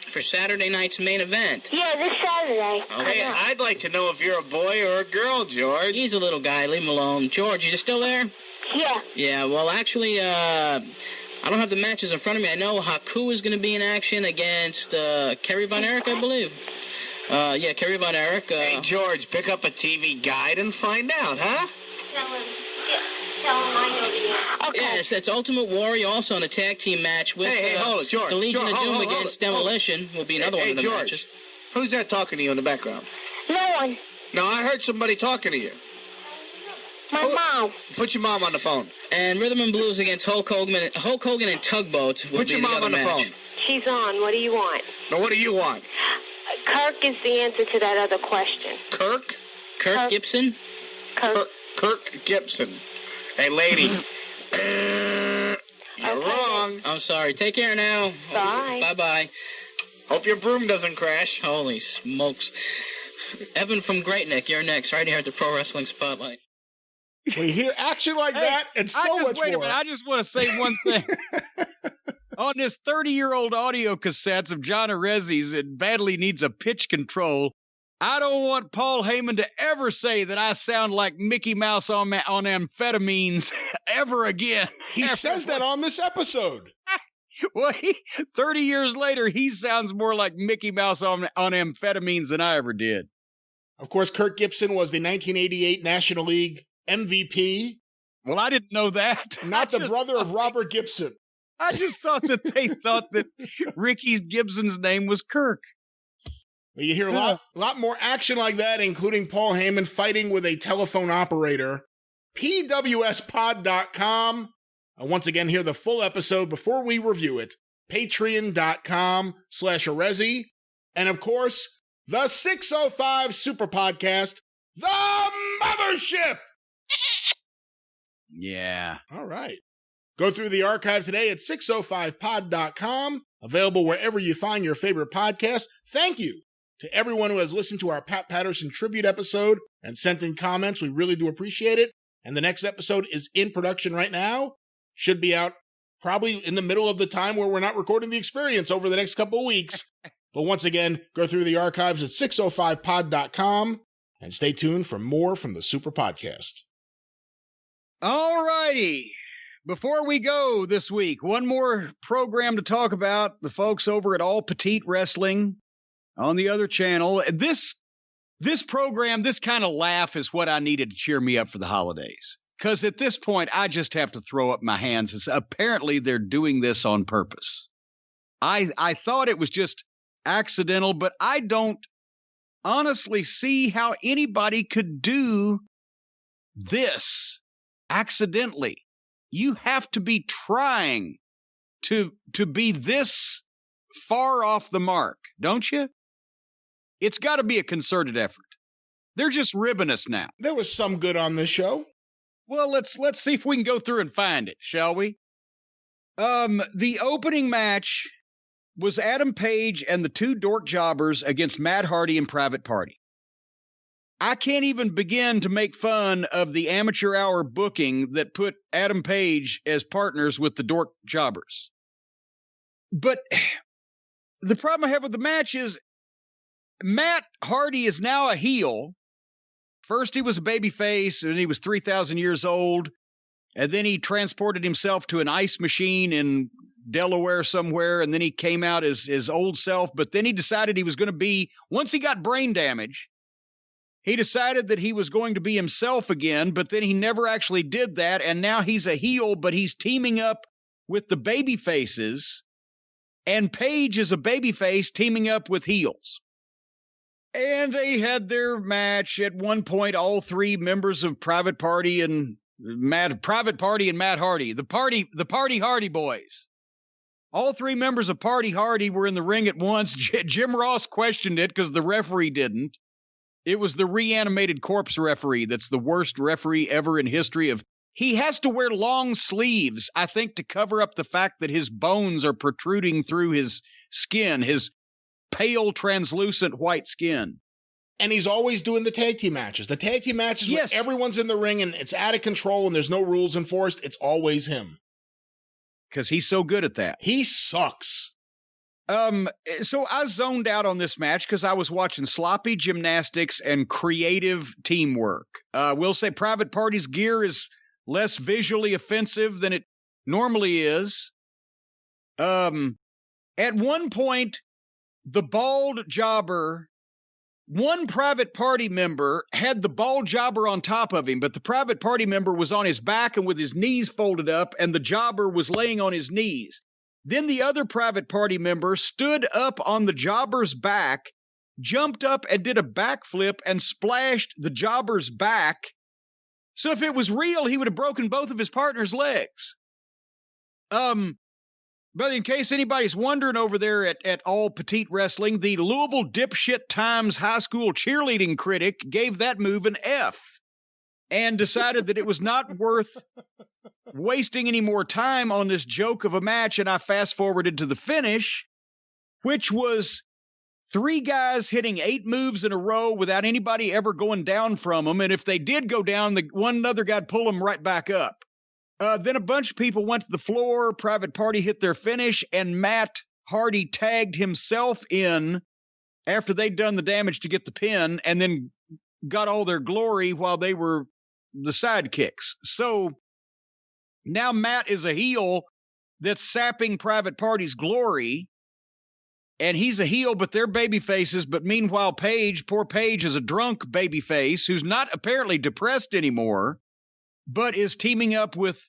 Speaker 4: For Saturday night's main event?
Speaker 5: Yeah, this Saturday.
Speaker 4: Okay,
Speaker 6: I'd like to know if you're a boy or a girl, George.
Speaker 4: He's a little guy. Leave him alone. George, you still there?
Speaker 5: Yeah.
Speaker 4: Yeah, well, actually, I don't have the matches in front of me. I know Haku is going to be in action against Kerry Von Erich, I believe. Yeah, Kerry Von Erich.
Speaker 6: Hey, George, pick up a TV guide and find out, huh?
Speaker 5: Okay.
Speaker 4: Yes, that's Ultimate Warrior also in a tag team match with
Speaker 6: hold it, George.
Speaker 4: the Legion
Speaker 6: George,
Speaker 4: of Doom
Speaker 6: hold
Speaker 4: against
Speaker 6: it,
Speaker 4: Demolition. Will be another one of the
Speaker 6: George,
Speaker 4: matches.
Speaker 6: Who's that talking to you in the background?
Speaker 5: No one.
Speaker 6: No, I heard somebody talking to you.
Speaker 5: My mom.
Speaker 6: Put your mom on the phone.
Speaker 4: And Rhythm and Blues against Hulk Hogan and Tugboat.
Speaker 6: Put your mom on the phone.
Speaker 5: She's on. What do you want?
Speaker 6: Now, what do you want?
Speaker 5: Kirk is the answer to that other question.
Speaker 6: Kirk?
Speaker 4: Kirk Gibson?
Speaker 6: Kirk Gibson. Hey, lady. You're wrong.
Speaker 4: I'm sorry. Take care now.
Speaker 5: Bye.
Speaker 4: Bye-bye.
Speaker 6: Hope your broom doesn't crash.
Speaker 4: Holy smokes. Evan from Great Neck, you're next, right here at the Pro Wrestling Spotlight.
Speaker 2: We hear action like that and so much more.
Speaker 1: Wait a minute. I just want to say one thing. On this 30-year-old audio cassettes of John Arezzi's, it badly needs a pitch control. I don't want Paul Heyman to ever say that I sound like Mickey Mouse on amphetamines ever again.
Speaker 2: He says that on this episode.
Speaker 1: Well, 30 years later, he sounds more like Mickey Mouse on amphetamines than I ever did.
Speaker 2: Of course, Kirk Gibson was the 1988 National League MVP.
Speaker 1: Well, I didn't know that.
Speaker 2: Not the brother of Robert Gibson.
Speaker 1: I just thought that they thought that Ricky Gibson's name was Kirk.
Speaker 2: Well, you hear a lot more action like that, including Paul Heyman fighting with a telephone operator. PWSpod.com. Once again, hear the full episode before we review it. Patreon.com/Arezzi. And of course, the 605 Superpodcast, The Mothership.
Speaker 1: Yeah.
Speaker 2: All right. Go through the archive today at 605pod.com, available wherever you find your favorite podcast. Thank you to everyone who has listened to our Pat Patterson tribute episode and sent in comments. We really do appreciate it. And the next episode is in production right now. Should be out probably in the middle of the time where we're not recording the experience over the next couple of weeks. But once again, go through the archives at 605pod.com and stay tuned for more from the Super Podcast.
Speaker 1: All righty. Before we go this week, one more program to talk about. The folks over at All Petite Wrestling on the other channel. This program, this kind of laugh is what I needed to cheer me up for the holidays. Because at this point, I just have to throw up my hands. Apparently, they're doing this on purpose. I thought it was just accidental, but I don't honestly see how anybody could do this accidentally. You have to be trying to be this far off the mark, don't you? It's got to be a concerted effort. They're just ribbing us now.
Speaker 2: There was some good on this show.
Speaker 1: Well, let's see if we can go through and find it, shall we? The opening match was Adam Page and the two dork jobbers against Matt Hardy and Private Party. I can't even begin to make fun of the amateur hour booking that put Adam Page as partners with the dork jobbers. But the problem I have with the match is Matt Hardy is now a heel. First he was a babyface, and he was 3,000 years old, and then he transported himself to an ice machine in Delaware somewhere, and then he came out as his old self, but then he decided he was going to be, once he got brain damage, he decided that he was going to be himself again, but then he never actually did that, and now he's a heel, but he's teaming up with the baby faces, and Page is a babyface teaming up with heels. And they had their match. At one point, all three members of Private Party and Matt Hardy, the Party Hardy Boys. All three members of Party Hardy were in the ring at once. Jim Ross questioned it because the referee didn't. It was the reanimated corpse referee that's the worst referee ever in history of. He has to wear long sleeves, I think, to cover up the fact that his bones are protruding through his skin, his pale, translucent white skin.
Speaker 2: And he's always doing the tag team matches. The tag team matches
Speaker 1: yes.
Speaker 2: Where everyone's in the ring and it's out of control and there's no rules enforced. It's always him.
Speaker 1: Because he's so good at that.
Speaker 2: He sucks.
Speaker 1: So I zoned out on this match because I was watching sloppy gymnastics and creative teamwork. We'll say Private Party's gear is less visually offensive than it normally is. At one point, the bald jobber, one Private Party member had the bald jobber on top of him, but the Private Party member was on his back and with his knees folded up, and the jobber was laying on his knees. Then the other Private Party member stood up on the jobber's back, jumped up and did a backflip and splashed the jobber's back So if it was real, he would have broken both of his partner's legs. But in case anybody's wondering over there at All Petite Wrestling, the Louisville Dipshit Times high school cheerleading critic gave that move an F and decided that it was not worth wasting any more time on this joke of a match. And I fast forwarded to the finish, which was 3 guys hitting 8 moves in a row without anybody ever going down from them. And if they did go down, the one other guy'd pull them right back up. Then a bunch of people went to the floor, Private Party hit their finish, and Matt Hardy tagged himself in after they'd done the damage to get the pin, and then got all their glory while they were the sidekicks. So now Matt is a heel that's sapping Private Party's glory, and he's a heel, but they're baby faces. But meanwhile, poor Paige is a drunk baby face who's not apparently depressed anymore, but is teaming up with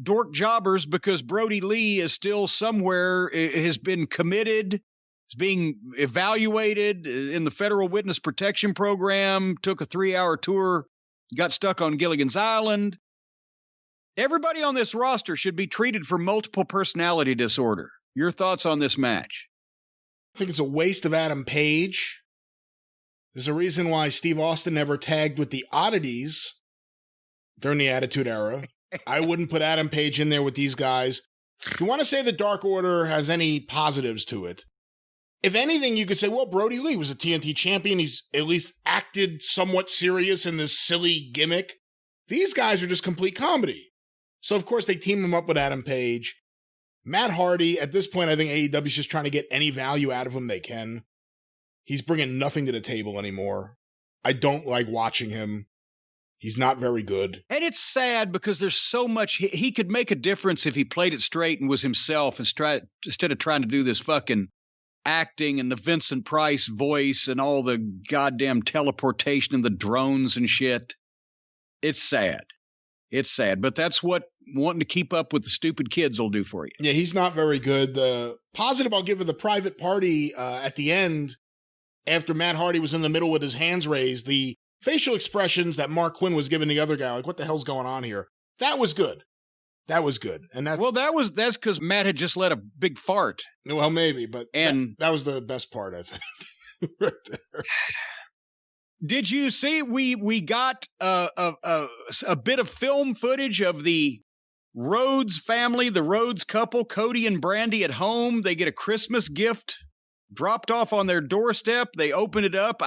Speaker 1: dork jobbers because Brody Lee is still somewhere, has been committed, is being evaluated in the Federal Witness Protection Program, took a 3-hour tour, got stuck on Gilligan's Island. Everybody on this roster should be treated for multiple personality disorder. Your thoughts on this match?
Speaker 2: I think it's a waste of Adam Page. There's a reason why Steve Austin never tagged with the Oddities during the Attitude Era. I wouldn't put Adam Page in there with these guys. If you want to say the Dark Order has any positives to it, if anything, you could say, well, Brody Lee was a TNT champion. He's at least acted somewhat serious in this silly gimmick. These guys are just complete comedy. So, of course, they team him up with Adam Page. Matt Hardy, at this point, I think AEW is just trying to get any value out of him they can. He's bringing nothing to the table anymore. I don't like watching him. He's not very good. And
Speaker 1: it's sad because there's so much. He could make a difference if he played it straight and was himself instead of trying to do this fucking acting and the Vincent Price voice and all the goddamn teleportation and the drones and shit. It's sad. It's sad. But that's what wanting to keep up with the stupid kids will do for you.
Speaker 2: Yeah, he's not very good. The positive I'll give her the Private Party at the end, after Matt Hardy was in the middle with his hands raised, the facial expressions that Mark Quinn was giving the other guy, like, what the hell's going on here? That was good. That was good. And that's because Matt had just let a big fart. Well, maybe, but that was the best part, I think. Right there.
Speaker 1: Did you see we got a bit of film footage of the Rhodes family, the Rhodes couple, Cody and Brandy at home? They get a Christmas gift dropped off on their doorstep. They open it up.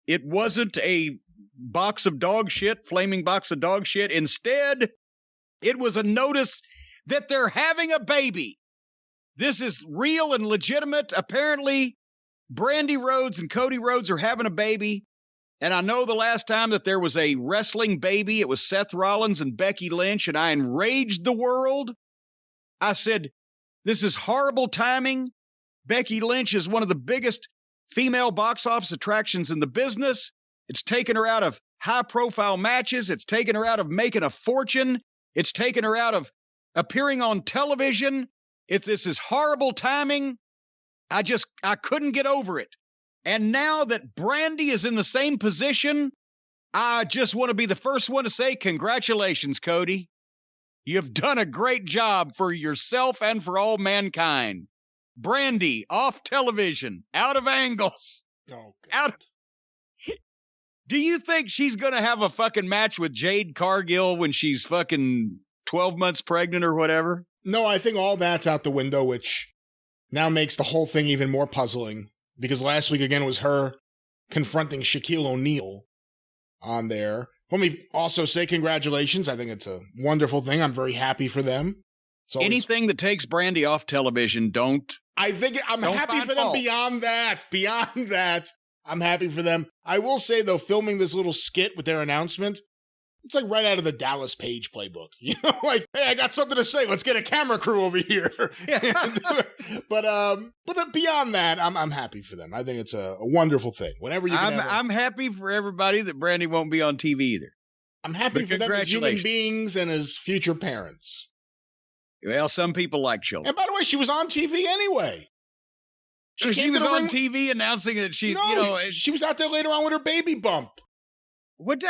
Speaker 1: It wasn't a box of dog shit, flaming box of dog shit. Instead, it was a notice that they're having a baby. This is real and legitimate. Apparently, Brandy Rhodes and Cody Rhodes are having a baby. And I know the last time that there was a wrestling baby, it was Seth Rollins and Becky Lynch, and I enraged the world. I said, this is horrible timing. Becky Lynch is one of the biggest female box office attractions in the business. It's taken her out of high-profile matches. It's taken her out of making a fortune. It's taken her out of appearing on television. This is horrible timing. I couldn't get over it. And now that Brandy is in the same position, I just want to be the first one to say congratulations, Cody. You've done a great job for yourself and for all mankind. Brandy off television, out of angles.
Speaker 2: Oh, God.
Speaker 1: Do you think she's going to have a fucking match with Jade Cargill when she's fucking 12 months pregnant or whatever?
Speaker 2: No, I think all that's out the window, which now makes the whole thing even more puzzling. Because last week, again, was her confronting Shaquille O'Neal on there. Let me also say congratulations. I think it's a wonderful thing. I'm very happy for them.
Speaker 1: Anything that takes Brandy off television, I'm
Speaker 2: happy for them beyond that. I'm happy for them. I will say, though, filming this little skit with their announcement, it's like right out of the Dallas Page playbook. You know, like, hey, I got something to say. Let's get a camera crew over here. But beyond that, I'm happy for them. I think it's a wonderful thing. Whenever you can
Speaker 1: I'm happy for everybody that Brandy won't be on TV either.
Speaker 2: I'm happy for them as human beings and as future parents.
Speaker 1: Well, some people like children.
Speaker 2: And by the way, she was on TV anyway.
Speaker 1: She was on TV announcing that she was
Speaker 2: out there later on with her baby bump.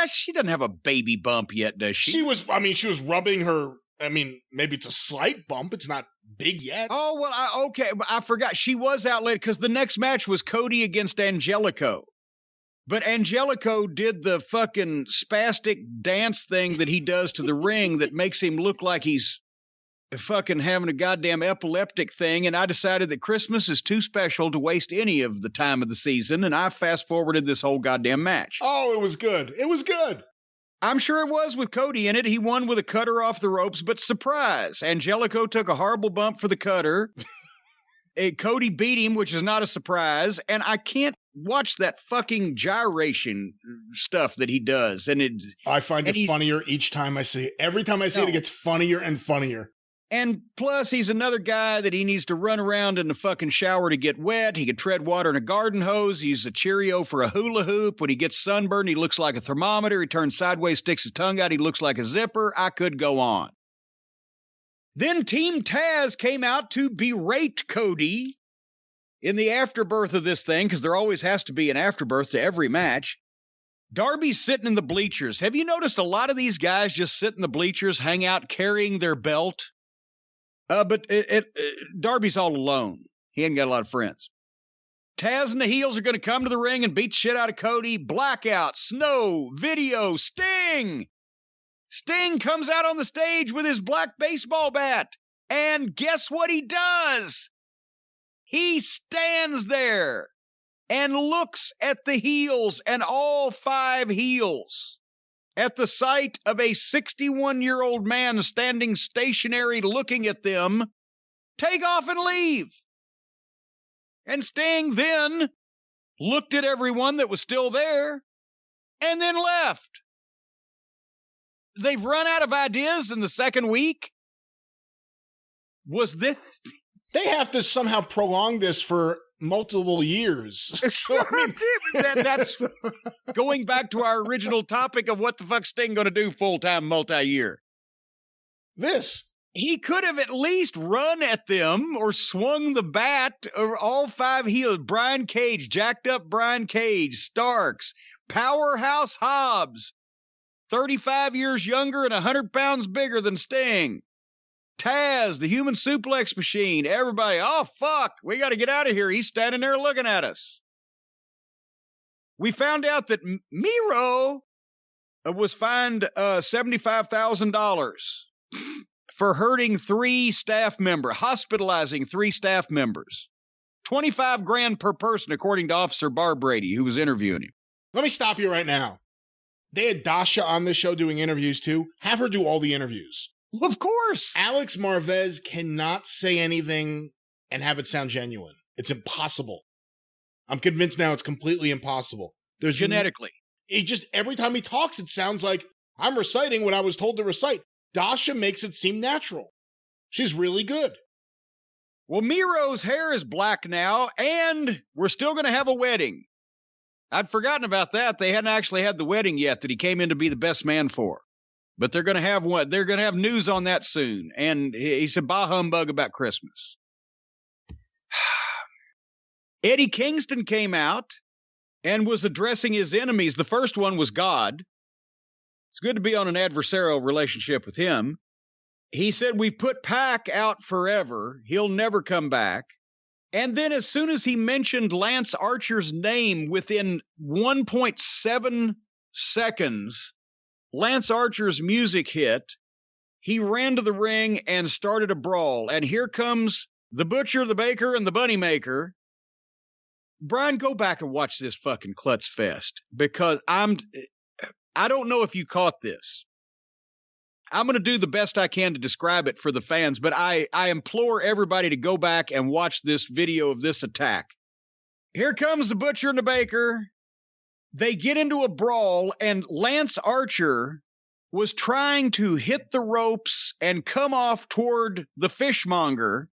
Speaker 1: She doesn't have a baby bump yet, does she?
Speaker 2: She was rubbing her. I mean, maybe it's a slight bump. It's not big yet.
Speaker 1: Oh, well, okay. But I forgot. She was out late because the next match was Cody against Angelico. But Angelico did the fucking spastic dance thing that he does to the ring that makes him look like he's fucking having a goddamn epileptic thing. And I decided that Christmas is too special to waste any of the time of the season. And I fast forwarded this whole goddamn match.
Speaker 2: Oh, it was good. It was good.
Speaker 1: I'm sure it was with Cody in it. He won with a cutter off the ropes, but surprise, Angelico took a horrible bump for the cutter. Cody beat him, which is not a surprise. And I can't watch that fucking gyration stuff that he does. And
Speaker 2: I find it funnier each time I see it. Every time I see it, it gets funnier and funnier.
Speaker 1: And plus, he's another guy that he needs to run around in the fucking shower to get wet. He can tread water in a garden hose. He's a Cheerio for a hula hoop. When he gets sunburned, he looks like a thermometer. He turns sideways, sticks his tongue out. He looks like a zipper. I could go on. Then Team Taz came out to berate Cody in the afterbirth of this thing, because there always has to be an afterbirth to every match. Darby's sitting in the bleachers. Have you noticed a lot of these guys just sit in the bleachers, hang out, carrying their belt? But Darby's all alone. He ain't got a lot of friends. Taz and the heels are going to come to the ring and beat the shit out of Cody. Blackout, Snow, Video, Sting. Sting comes out on the stage with his black baseball bat. And guess what he does? He stands there and looks at the heels and all 5 heels. At the sight of a 61-year-old man standing stationary looking at them, take off and leave. And Sting then looked at everyone that was still there and then left. They've run out of ideas in the second week. Was this?
Speaker 2: They have to somehow prolong this for multiple years. So, I mean,
Speaker 1: that's going back to our original topic of what the fuck's Sting going to do full-time, multi-year. He could have at least run at them or swung the bat or all 5 heels. Brian Cage, jacked up Brian Cage, Starks, Powerhouse Hobbs, 35 years younger and 100 pounds bigger than Sting. Taz, the human suplex machine, everybody, oh, fuck, we got to get out of here. He's standing there looking at us. We found out that Miro was fined $75,000 for hurting 3 staff members, hospitalizing 3 staff members. $25,000 per person, according to Officer Barb Brady, who was interviewing him.
Speaker 2: Let me stop you right now. They had Dasha on this show doing interviews too. Have her do all the interviews.
Speaker 1: Of course.
Speaker 2: Alex Marvez cannot say anything and have it sound genuine. It's impossible. I'm convinced now it's completely impossible. There's
Speaker 1: genetically.
Speaker 2: Every time he talks, it sounds like I'm reciting what I was told to recite. Dasha makes it seem natural. She's really good.
Speaker 1: Well, Miro's hair is black now, and we're still going to have a wedding. I'd forgotten about that. They hadn't actually had the wedding yet that he came in to be the best man for. But they're going to have one. They're going to have news on that soon. And he said, bah humbug about Christmas. Eddie Kingston came out and was addressing his enemies. The first one was God. It's good to be on an adversarial relationship with him. He said, we've put Pac out forever. He'll never come back. And then as soon as he mentioned Lance Archer's name, within 1.7 seconds, Lance Archer's music hit. He ran to the ring and started a brawl. And here comes the Butcher, the Baker, and the Bunny Maker. Brian, go back and watch this fucking klutz fest, because I don't know if you caught this. I'm going to do the best I can to describe it for the fans, but I implore everybody to go back and watch this video of this attack. Here comes the Butcher and the Baker. They get into a brawl, and Lance Archer was trying to hit the ropes and come off toward the fishmonger.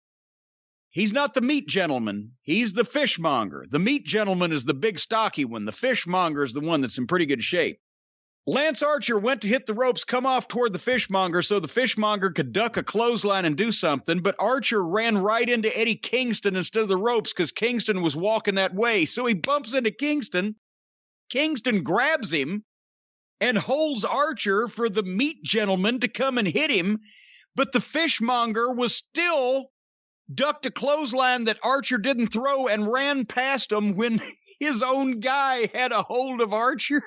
Speaker 1: He's not the meat gentleman. He's the fishmonger. The meat gentleman is the big stocky one. The fishmonger is the one that's in pretty good shape. Lance Archer went to hit the ropes, come off toward the fishmonger so the fishmonger could duck a clothesline and do something, but Archer ran right into Eddie Kingston instead of the ropes because Kingston was walking that way. So he bumps into Kingston. Kingston grabs him and holds Archer for the meat gentleman to come and hit him, but the fishmonger was still ducked a clothesline that Archer didn't throw and ran past him when his own guy had a hold of Archer.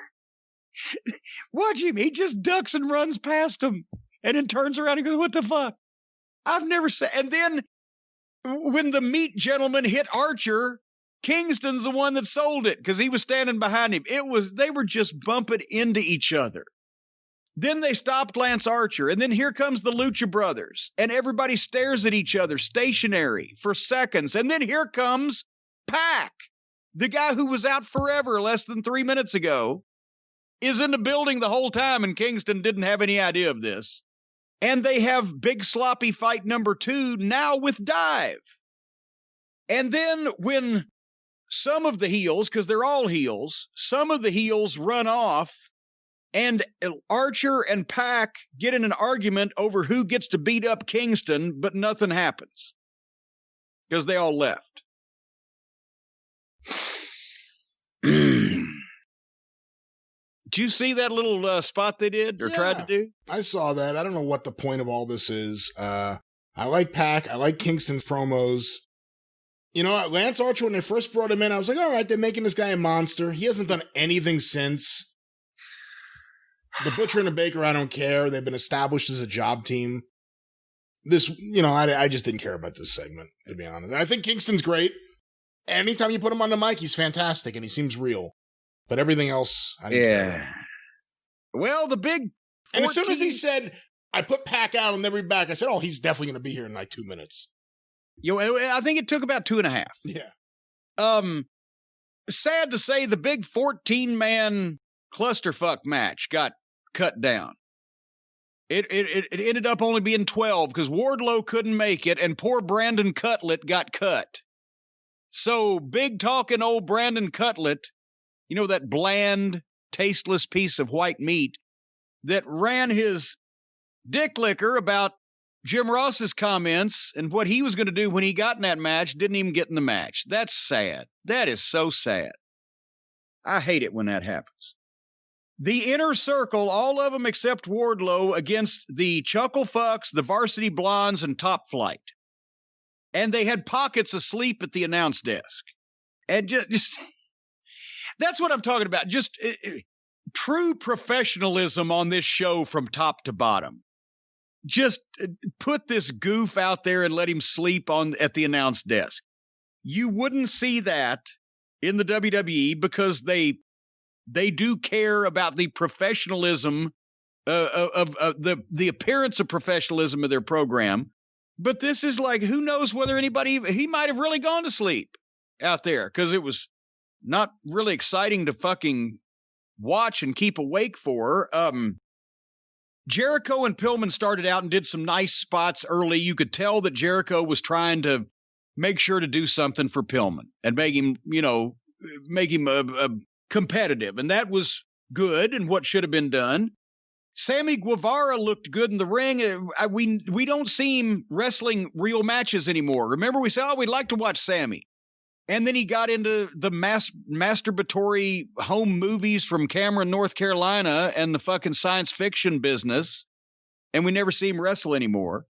Speaker 1: Watch him. He just ducks and runs past him and then turns around and goes, what the fuck? I've never seen. And then when the meat gentleman hit Archer, Kingston's the one that sold it because he was standing behind him. They were just bumping into each other. Then they stopped Lance Archer, and then here comes the Lucha Brothers, and everybody stares at each other stationary for seconds. And then here comes Pac, the guy who was out forever less than 3 minutes ago, is in the building the whole time, and Kingston didn't have any idea of this. And they have big sloppy fight number 2 now with Dive. And then when some of the heels, because they're all heels, some of the heels run off, and Archer and Pac get in an argument over who gets to beat up Kingston, but nothing happens because they all left. Did you see that little spot they did or tried to do?
Speaker 2: I saw that. I don't know what the point of all this is. I like Pac. I like Kingston's promos. You know, Lance Archer, when they first brought him in, I was like, all right, they're making this guy a monster. He hasn't done anything since. The Butcher and the Baker, I don't care. They've been established as a job team. This, you know, I just didn't care about this segment, to be honest. I think Kingston's great. Anytime you put him on the mic, he's fantastic, and he seems real. But everything else, I didn't care about.
Speaker 1: Well, the big 14...
Speaker 2: And as soon as he said, I put Pac out and then we're back, I said, oh, he's definitely going to be here in like 2 minutes.
Speaker 1: You know, I think it took about 2.5.
Speaker 2: Yeah.
Speaker 1: Sad to say, the big 14-man clusterfuck match got cut down. It ended up only being 12 because Wardlow couldn't make it, and poor Brandon Cutlet got cut. So big talking old Brandon Cutlet, you know, that bland, tasteless piece of white meat that ran his dick licker about Jim Ross's comments and what he was going to do when he got in that match, didn't even get in the match. That's sad. That is so sad. I hate it when that happens. The Inner Circle, all of them except Wardlow, against the Chuckle Fucks, the Varsity Blondes, and Top Flight. And they had Pockets asleep at the announce desk. And just that's what I'm talking about. Just true professionalism on this show from top to bottom. Just put this goof out there and let him sleep at the announce desk. You wouldn't see that in the WWE because they do care about the professionalism of the appearance of professionalism of their program. But this is like, who knows whether he might have really gone to sleep out there because it was not really exciting to fucking watch and keep awake for. Jericho and Pillman started out and did some nice spots early. You could tell that Jericho was trying to make sure to do something for Pillman and make him competitive. And that was good and what should have been done. Sammy Guevara looked good in the ring. We don't see him wrestling real matches anymore. Remember, we said, we'd like to watch Sammy. And then he got into the masturbatory home movies from Cameron, North Carolina, and the fucking science fiction business. And we never see him wrestle anymore.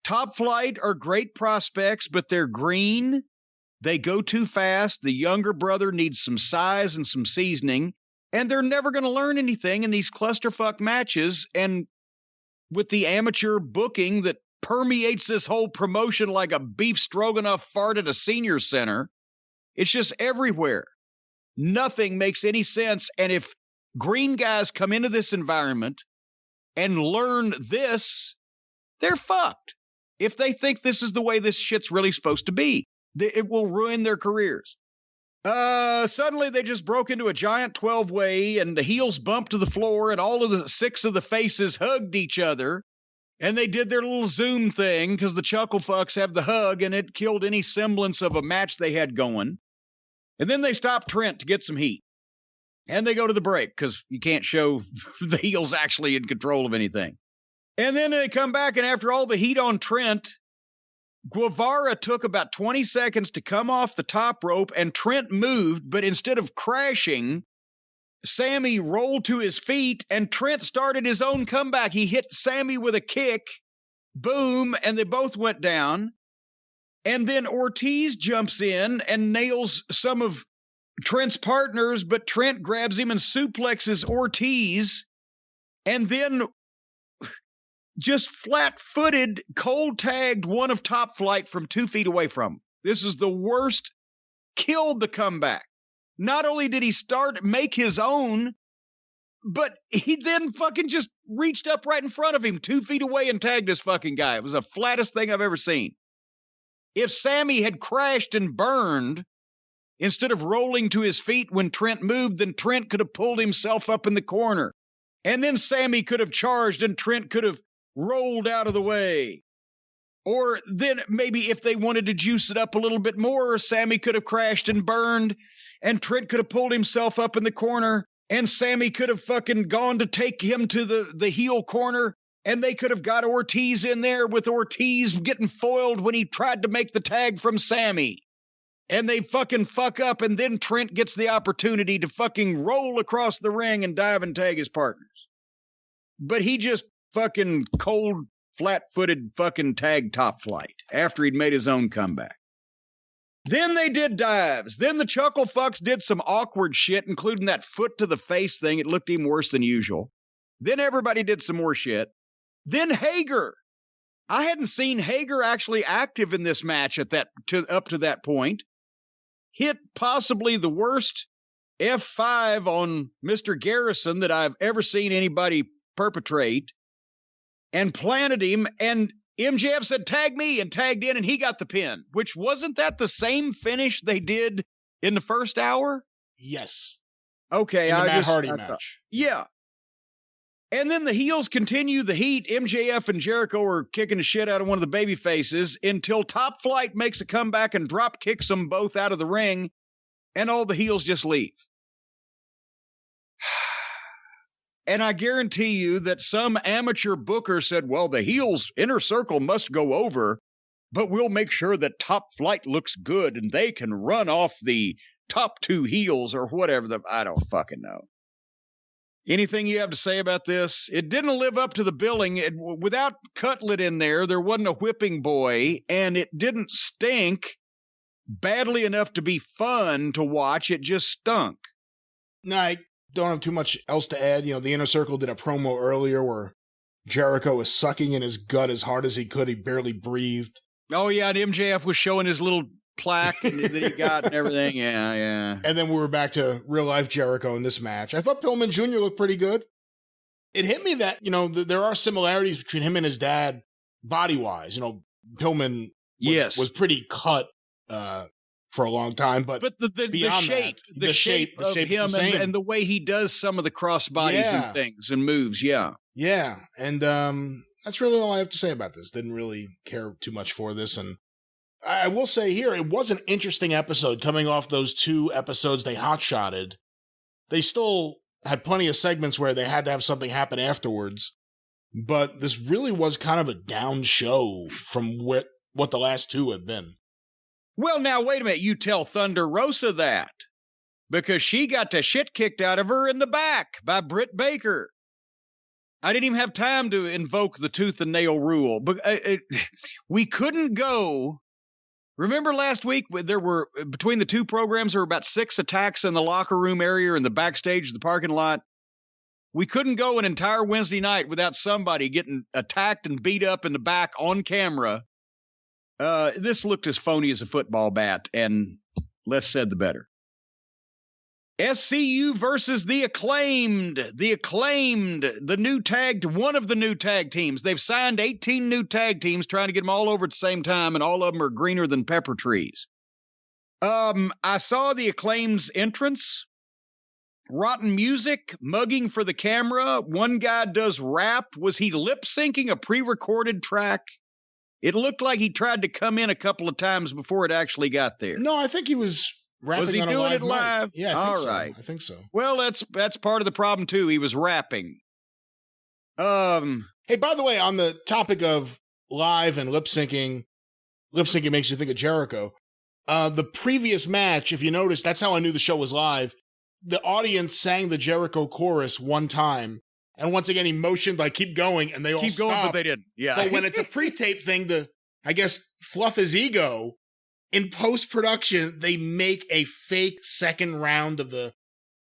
Speaker 1: Top Flight are great prospects, but they're green. They go too fast. The younger brother needs some size and some seasoning. And they're never going to learn anything in these clusterfuck matches. And with the amateur booking that permeates this whole promotion like a beef stroganoff fart at a senior center, it's just everywhere. Nothing makes any sense. And if green guys come into this environment and learn this, they're fucked. If they think this is the way this shit's really supposed to be, it will ruin their careers. Suddenly they just broke into a giant 12-way and the heels bumped to the floor and all of the 6 of the faces hugged each other. And they did their little Zoom thing because the Chuckle Fucks have the hug and it killed any semblance of a match they had going. And then they stopped Trent to get some heat. And they go to the break because you can't show the heels actually in control of anything. And then they come back, and after all the heat on Trent, Guevara took about 20 seconds to come off the top rope, and Trent moved, but instead of crashing, Sammy rolled to his feet, and Trent started his own comeback. He hit Sammy with a kick, boom, and they both went down. And then Ortiz jumps in and nails some of Trent's partners, but Trent grabs him and suplexes Ortiz, and then just flat-footed, cold-tagged one of Top Flight from 2 feet away from him. This is the worst. Killed the comeback. Not only did he make his own, but he then fucking just reached up right in front of him 2 feet away and tagged this fucking guy. It was the flattest thing I've ever seen. If Sammy had crashed and burned instead of rolling to his feet when Trent moved, then Trent could have pulled himself up in the corner. And then Sammy could have charged and Trent could have rolled out of the way. Or then maybe if they wanted to juice it up a little bit more, Sammy could have crashed and burned, and Trent could have pulled himself up in the corner, and Sammy could have fucking gone to take him to the heel corner, and they could have got Ortiz in there with Ortiz getting foiled when he tried to make the tag from Sammy. And they fucking fuck up, and then Trent gets the opportunity to fucking roll across the ring and dive and tag his partners. But he just fucking cold, flat-footed fucking tag Top Flight after he'd made his own comeback. Then they did dives. Then the Chuckle Fucks did some awkward shit, including that foot to the face thing. It looked even worse than usual. Then everybody did some more shit. Then Hager. I hadn't seen Hager actually active in this match up to that point. Hit possibly the worst F5 on Mr. Garrison that I've ever seen anybody perpetrate, and planted him, and MJF said, tag me, and tagged in, and he got the pin, which wasn't that the same finish they did in the first hour?
Speaker 2: Yes.
Speaker 1: Okay.
Speaker 2: In the Matt Hardy match.
Speaker 1: Yeah. And then the heels continue the heat. MJF and Jericho are kicking the shit out of one of the baby faces until Top Flight makes a comeback and drop kicks them both out of the ring, and all the heels just leave. And I guarantee you that some amateur booker said, well, the heels inner circle must go over, but we'll make sure that Top Flight looks good and they can run off the top 2 heels or whatever. I don't fucking know. Anything you have to say about this? It didn't live up to the billing. Without Cutlet in there wasn't a whipping boy, and it didn't stink badly enough to be fun to watch. It just stunk.
Speaker 2: No, I don't have too much else to add. You know, the Inner Circle did a promo earlier where Jericho was sucking in his gut as hard as he could. He barely breathed.
Speaker 1: Oh, yeah, and MJF was showing his little plaque that he got and everything. Yeah.
Speaker 2: And then we were back to real-life Jericho in this match. I thought Pillman Jr. looked pretty good. It hit me that, you know, there are similarities between him and his dad body-wise. You know, Pillman was pretty cut for a long time, but the shape of him and the way he does some of the crossbodies and things and moves, yeah, and that's really all I have to say about this. Didn't really care too much for this, and I will say here it was an interesting episode. Coming off those 2 episodes they hot-shotted, they still had plenty of segments where they had to have something happen afterwards, but this really was kind of a down show from what the last 2 have been.
Speaker 1: Well, now, wait a minute. You tell Thunder Rosa that, because she got the shit kicked out of her in the back by Britt Baker. I didn't even have time to invoke the tooth and nail rule. But we couldn't go. Remember last week, there were, between the 2 programs, there were about 6 attacks in the locker room area or in the backstage of the parking lot. We couldn't go an entire Wednesday night without somebody getting attacked and beat up in the back on camera. This looked as phony as a football bat, and less said the better. SCU versus the Acclaimed. One of the new tag teams. They've signed 18 new tag teams, trying to get them all over at the same time, and all of them are greener than pepper trees. I saw the Acclaimed's entrance. Rotten music, mugging for the camera. One guy does rap. Was he lip-syncing a pre-recorded track? It looked like he tried to come in a couple of times before it actually got there.
Speaker 2: No, I think he was rapping.
Speaker 1: Was he
Speaker 2: on
Speaker 1: doing
Speaker 2: a
Speaker 1: it live?
Speaker 2: Mic. Yeah,
Speaker 1: I
Speaker 2: think so.
Speaker 1: Well, that's part of the problem too. He was rapping.
Speaker 2: Hey, by the way, on the topic of live and lip syncing makes you think of Jericho. The previous match, if you notice, that's how I knew the show was live. the audience sang the Jericho chorus one time, and once again he motioned like keep going, and they all
Speaker 1: Keep going,
Speaker 2: stopped.
Speaker 1: but they didn't. Yeah.
Speaker 2: But when it's a pre-tape thing to, I guess, fluff his ego, in post-production, they make a fake second round of the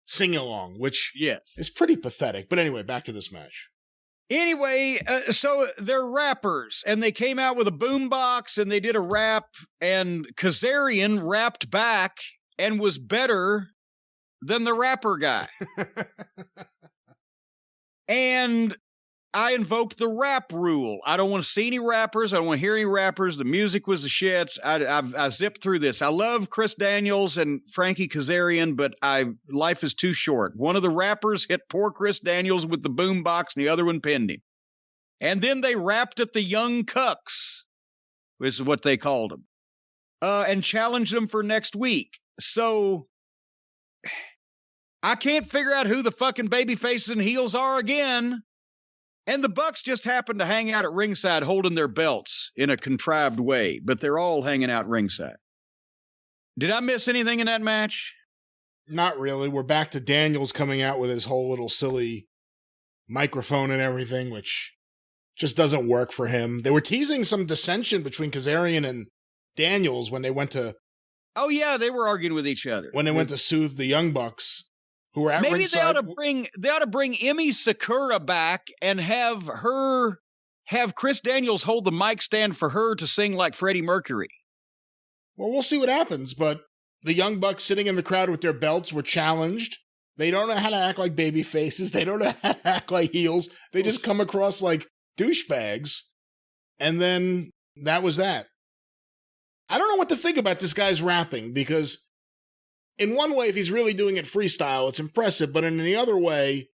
Speaker 2: sing-along, which is pretty pathetic. But anyway, back to this match.
Speaker 1: Anyway, so they're rappers, and they came out with a boombox, and they did a rap, and Kazarian rapped back and was better than the rapper guy. And I invoked the rap rule. I don't want to see any rappers. I don't want to hear any rappers. The music was the shits. I zipped through this. I love Chris Daniels and Frankie Kazarian, but life is too short. One of the rappers hit poor Chris Daniels with the boombox, and the other one pinned him. And then they rapped at the Young Cucks, which is what they called them, and challenged them for next week. So I can't figure out who the fucking baby faces and heels are again. And the Bucks just happen to hang out at ringside holding their belts in a contrived way, but they're all hanging out ringside. Did I miss anything in that match?
Speaker 2: Not really. We're back to Daniels coming out with his whole little silly microphone and everything, which just doesn't work for him. They were teasing some dissension between Kazarian and Daniels when they went to...
Speaker 1: Oh, yeah, they were arguing with each other.
Speaker 2: When they went to soothe the Young Bucks, who were at
Speaker 1: Maybe
Speaker 2: ringside.
Speaker 1: they ought to bring Emi Sakura back and have Chris Daniels hold the mic stand for her to sing like Freddie Mercury.
Speaker 2: Well, we'll see what happens, but the Young Bucks sitting in the crowd with their belts were challenged. They don't know how to act like baby faces. They don't know how to act like heels. They just come across like douchebags. And then that was that. I don't know what to think about this guy's rapping, because in one way, if he's really doing it freestyle, it's impressive. But in the other way,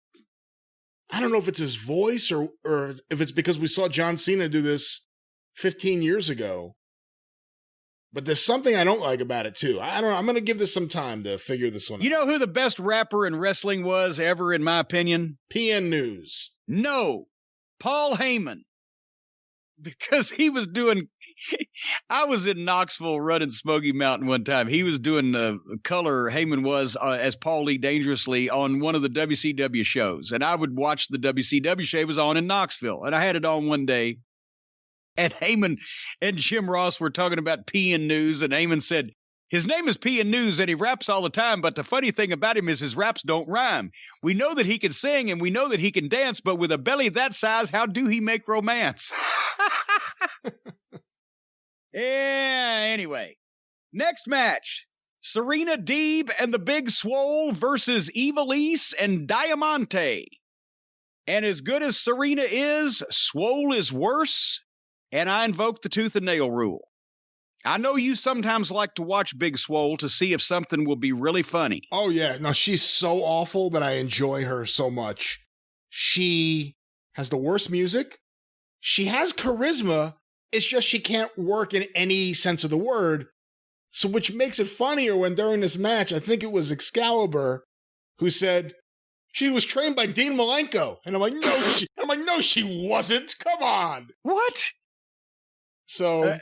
Speaker 2: I don't know if it's his voice or if it's because we saw John Cena do this 15 years ago. But there's something I don't like about it, too. I don't know. I'm going to give this some time to figure this one out.
Speaker 1: You know who the best rapper in wrestling was ever, in my opinion?
Speaker 2: PN News.
Speaker 1: No. Paul Heyman. Because he was doing... I was in Knoxville running Smoky Mountain one time. He was doing color, Heyman was, as Paul Lee Dangerously on one of the WCW shows. And I would watch the WCW show. It was on in Knoxville. And I had it on one day. And Heyman and Jim Ross were talking about PN News. And Heyman said, his name is PN News and he raps all the time. But the funny thing about him is his raps don't rhyme. We know that he can sing and we know that he can dance. But with a belly that size, how do he make romance? Yeah, anyway. Next match. Serena Deeb and the Big Swole versus Ivelisse and Diamante. And as good as Serena is, Swole is worse. And I invoke the tooth and nail rule. I know you sometimes like to watch Big Swole to see if something will be really funny.
Speaker 2: Oh, yeah. No, she's so awful that I enjoy her so much. She has the worst music. She has charisma. It's just she can't work in any sense of the word. So which makes it funnier when during this match, I think it was Excalibur who said she was trained by Dean Malenko. And I'm like, no, she wasn't. Come on.
Speaker 1: What?
Speaker 2: So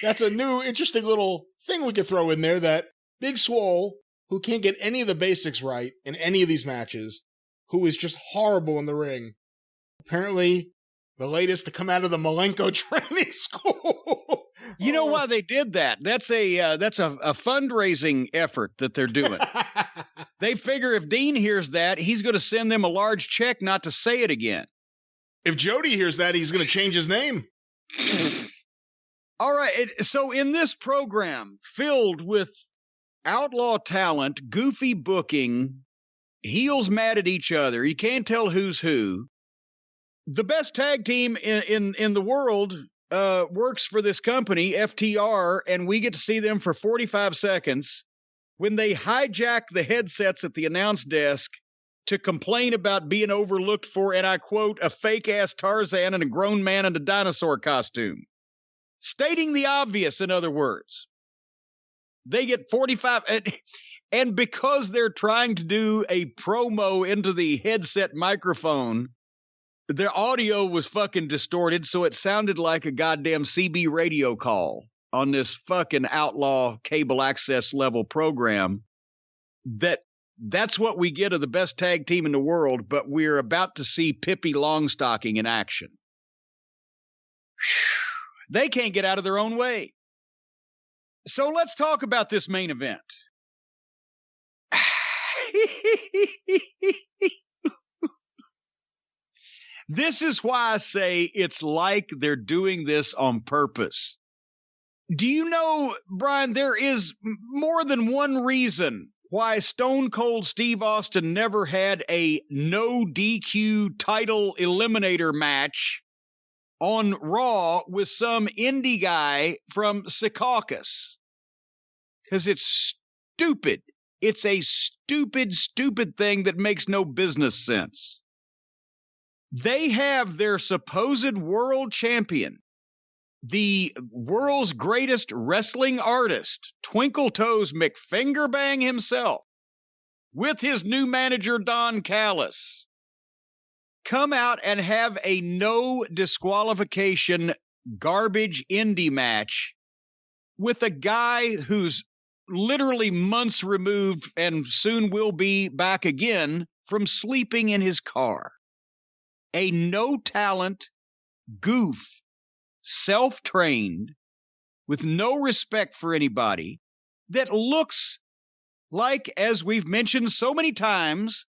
Speaker 2: that's a new interesting little thing we could throw in there, that Big Swole, who can't get any of the basics right in any of these matches, who is just horrible in the ring. Apparently the latest to come out of the Malenko training school.
Speaker 1: You know why they did that? That's a fundraising effort that they're doing. They figure if Dean hears that, he's going to send them a large check not to say it again.
Speaker 2: If Jody hears that, he's going to change his name.
Speaker 1: All right. So in this program filled with outlaw talent, goofy booking, heels mad at each other, you can't tell who's who. The best tag team in the world works for this company, FTR, and we get to see them for 45 seconds when they hijack the headsets at the announce desk to complain about being overlooked for, and I quote, a fake-ass Tarzan and a grown man in a dinosaur costume. Stating the obvious, in other words. They get 45... And because they're trying to do a promo into the headset microphone, their audio was fucking distorted, so it sounded like a goddamn CB radio call on this fucking outlaw cable access level program that That's what we get of the best tag team in the world, but we're about to see Pippi Longstocking in action. They can't get out of their own way. So let's talk about this main event. This is why I say it's like they're doing this on purpose. Do you know, Brian, there is more than one reason why Stone Cold Steve Austin never had a no DQ title eliminator match on Raw with some indie guy from Secaucus. Because it's stupid. It's a stupid, stupid thing that makes no business sense. They have their supposed world champion, the world's greatest wrestling artist, Twinkle Toes McFingerbang himself, with his new manager, Don Callis, come out and have a no disqualification garbage indie match with a guy who's literally months removed and soon will be back again from sleeping in his car. A no-talent goof, self-trained, with no respect for anybody, that looks like, as we've mentioned so many times,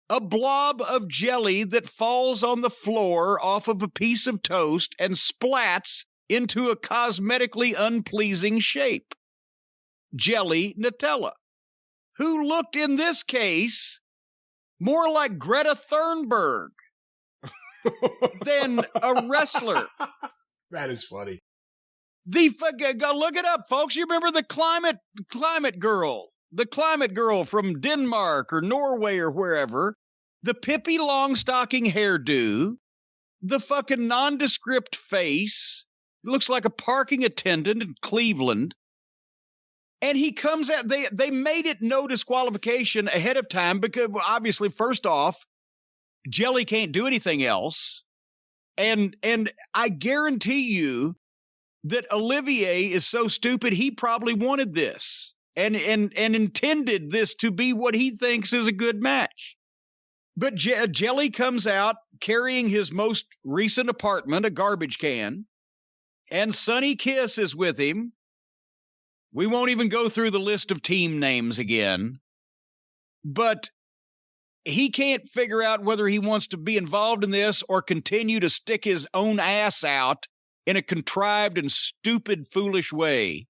Speaker 1: a blob of jelly that falls on the floor off of a piece of toast and splats into a cosmetically unpleasing shape. Jelly Nutella, who looked in this case more like Greta Thunberg than a wrestler.
Speaker 2: That is funny.
Speaker 1: Go look it up, folks. You remember the climate girl, from Denmark or Norway or wherever, the Pippi Longstocking hairdo, the fucking nondescript face, looks like a parking attendant in Cleveland. And he comes out, they made it no disqualification ahead of time because, obviously, first off, Jelly can't do anything else. And I guarantee you that Olivier is so stupid, he probably wanted this and intended this to be what he thinks is a good match. But Jelly comes out carrying his most recent apartment, a garbage can, and Sonny Kiss is with him. We won't even go through the list of team names again, but he can't figure out whether he wants to be involved in this or continue to stick his own ass out in a contrived and stupid, foolish way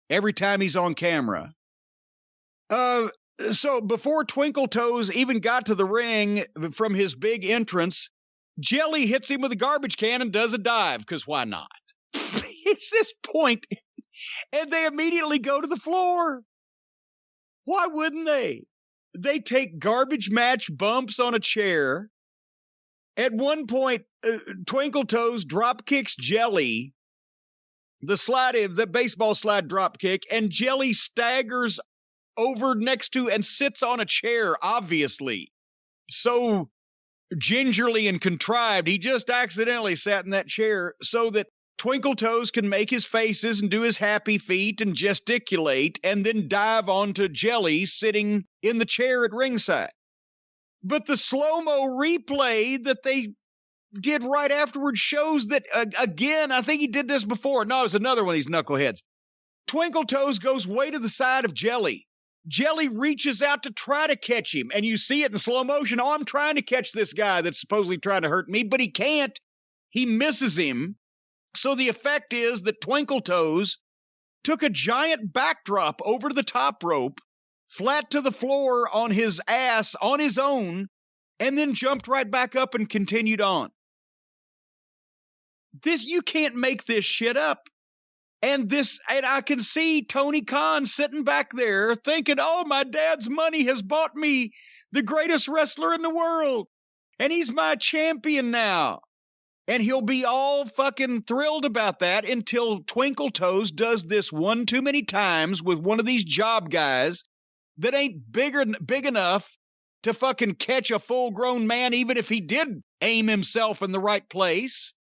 Speaker 1: every time he's on camera. So before Twinkle Toes even got to the ring from his big entrance, Jelly hits him with a garbage can and does a dive, because why not? It's this point, and they immediately go to the floor. Why wouldn't they? They take garbage match bumps on a chair. At one point, Twinkle Toes drop kicks Jelly, the baseball slide drop kick, and Jelly staggers over next to and sits on a chair, obviously. So gingerly and contrived, he just accidentally sat in that chair so that Twinkle Toes can make his faces and do his happy feet and gesticulate and then dive onto Jelly sitting in the chair at ringside. But the slow-mo replay that they did right afterwards shows that, again, I think he did this before. No, it was another one of these knuckleheads. Twinkle Toes goes way to the side of Jelly. Jelly reaches out to try to catch him, and you see it in slow motion. Oh, I'm trying to catch this guy that's supposedly trying to hurt me, but he can't. He misses him. So the effect is that Twinkle Toes took a giant backdrop over the top rope, flat to the floor on his ass on his own, and then jumped right back up and continued on. You can't make this shit up. And I can see Tony Khan sitting back there thinking, oh, my dad's money has bought me the greatest wrestler in the world, and he's my champion now. And he'll be all fucking thrilled about that until Twinkle Toes does this one too many times with one of these job guys that ain't big enough to fucking catch a full-grown man, even if he did aim himself in the right place.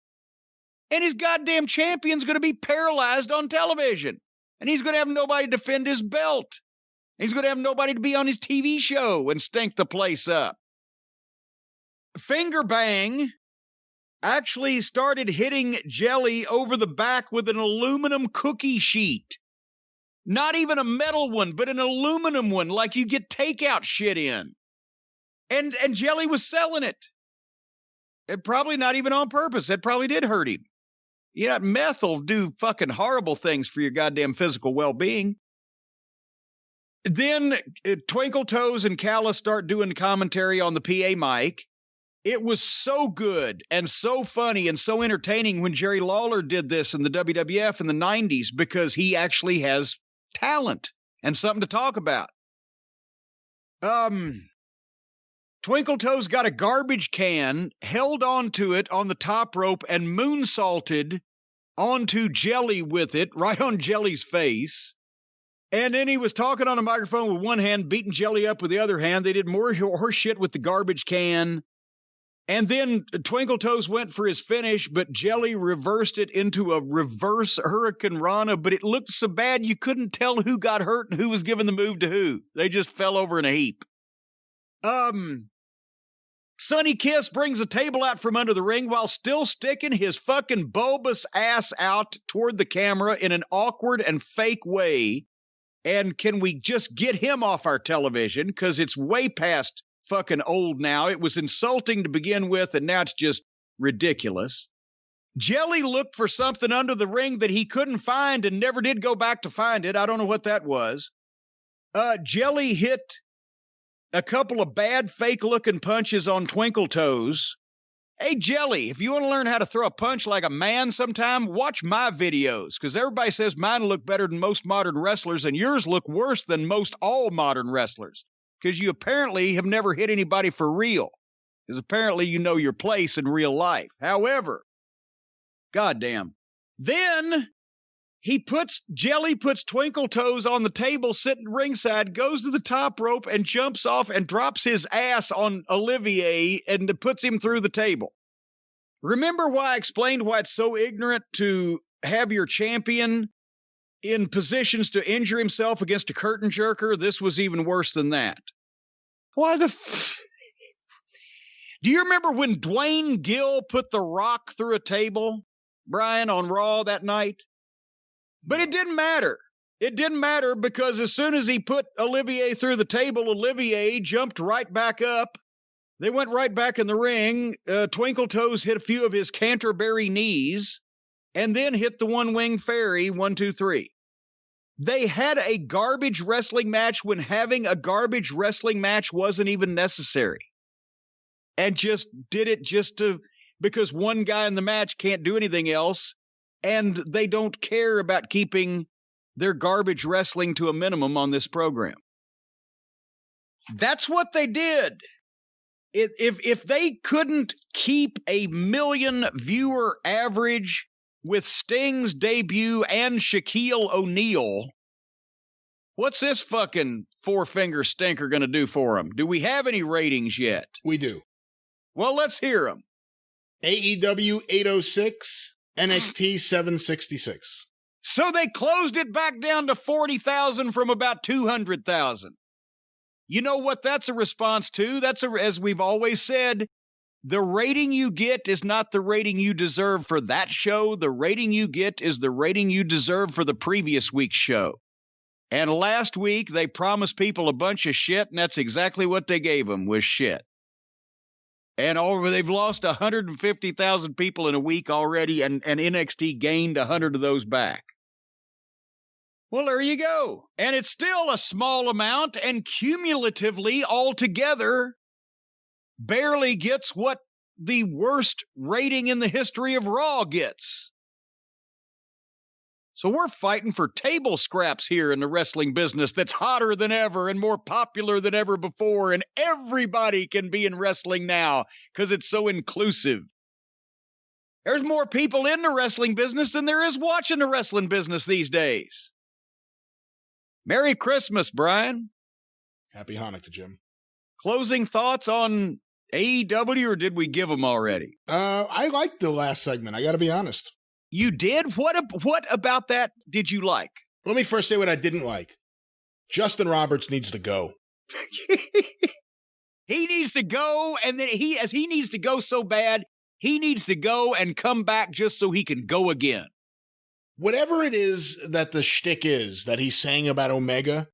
Speaker 1: And his goddamn champion's going to be paralyzed on television. And he's going to have nobody defend his belt. He's going to have nobody to be on his TV show and stink the place up. Finger Bang actually started hitting Jelly over the back with an aluminum cookie sheet. Not even a metal one, but an aluminum one like you get takeout shit in. And Jelly was selling it. And probably not even on purpose. That probably did hurt him. Yeah, meth will do fucking horrible things for your goddamn physical well-being. Then Twinkle Toes and Callus start doing commentary on the PA mic. It was so good and so funny and so entertaining when Jerry Lawler did this in the WWF in the 90s because he actually has talent and something to talk about. Twinkle Toes got a garbage can, held onto it on the top rope, and moonsaulted onto Jelly with it, right on Jelly's face. And then he was talking on a microphone with one hand, beating Jelly up with the other hand. They did more horse shit with the garbage can. And then Twinkle Toes went for his finish, but Jelly reversed it into a reverse Hurricane Rana, but it looked so bad you couldn't tell who got hurt and who was giving the move to who. They just fell over in a heap. Sonny Kiss brings a table out from under the ring while still sticking his fucking bulbous ass out toward the camera in an awkward and fake way. And can we just get him off our television? Because it's way past fucking old now. It was insulting to begin with, and now it's just ridiculous. Jelly looked for something under the ring that he couldn't find and never did go back to find it. I don't know what that was. Jelly hit a couple of bad fake-looking punches on Twinkle Toes. Hey, Jelly, if you want to learn how to throw a punch like a man sometime, watch my videos, because everybody says mine look better than most modern wrestlers, and yours look worse than most all modern wrestlers, because you apparently have never hit anybody for real, because apparently you know your place in real life. However, goddamn. Then Jelly puts Twinkle Toes on the table, sitting ringside, goes to the top rope and jumps off and drops his ass on Olivier and puts him through the table. Remember why I explained why it's so ignorant to have your champion in positions to injure himself against a curtain jerker? This was even worse than that. Why the Do you remember when Dwayne Gill put The Rock through a table, Brian, on Raw that night? But it didn't matter. It didn't matter because as soon as he put Olivier through the table, Olivier jumped right back up. They went right back in the ring. Twinkle Toes hit a few of his Canterbury knees and then hit the one-wing fairy, 1, 2, 3. They had a garbage wrestling match when having a garbage wrestling match wasn't even necessary. And just did it because one guy in the match can't do anything else. And they don't care about keeping their garbage wrestling to a minimum on this program. That's what they did. If they couldn't keep a 1 million viewer average with Sting's debut and Shaquille O'Neal, what's this fucking four-finger stinker going to do for them? Do we have any ratings yet?
Speaker 2: We do.
Speaker 1: Well, let's hear them.
Speaker 2: AEW 806. NXT 766.
Speaker 1: So they closed it back down to 40,000 from about 200,000. You know what that's a response to? As we've always said, the rating you get is not the rating you deserve for that show. The rating you get is the rating you deserve for the previous week's show. And last week, they promised people a bunch of shit, and that's exactly what they gave them, was shit. And they've lost 150,000 people in a week already, and NXT gained 100 of those back. Well, there you go. And it's still a small amount, and cumulatively, altogether, barely gets what the worst rating in the history of Raw gets. So we're fighting for table scraps here in the wrestling business that's hotter than ever and more popular than ever before, and everybody can be in wrestling now because it's so inclusive. There's more people in the wrestling business than there is watching the wrestling business these days. Merry Christmas, Brian.
Speaker 2: Happy Hanukkah, Jim.
Speaker 1: Closing thoughts on AEW, or did we give them already?
Speaker 2: I liked the last segment, I got to be honest.
Speaker 1: You did? What about that did you like?
Speaker 2: Let me first say what I didn't like. Justin Roberts needs to go.
Speaker 1: He needs to go, and then he needs to go so bad, he needs to go and come back just so he can go again.
Speaker 2: Whatever it is that the shtick is that he's saying about Omega,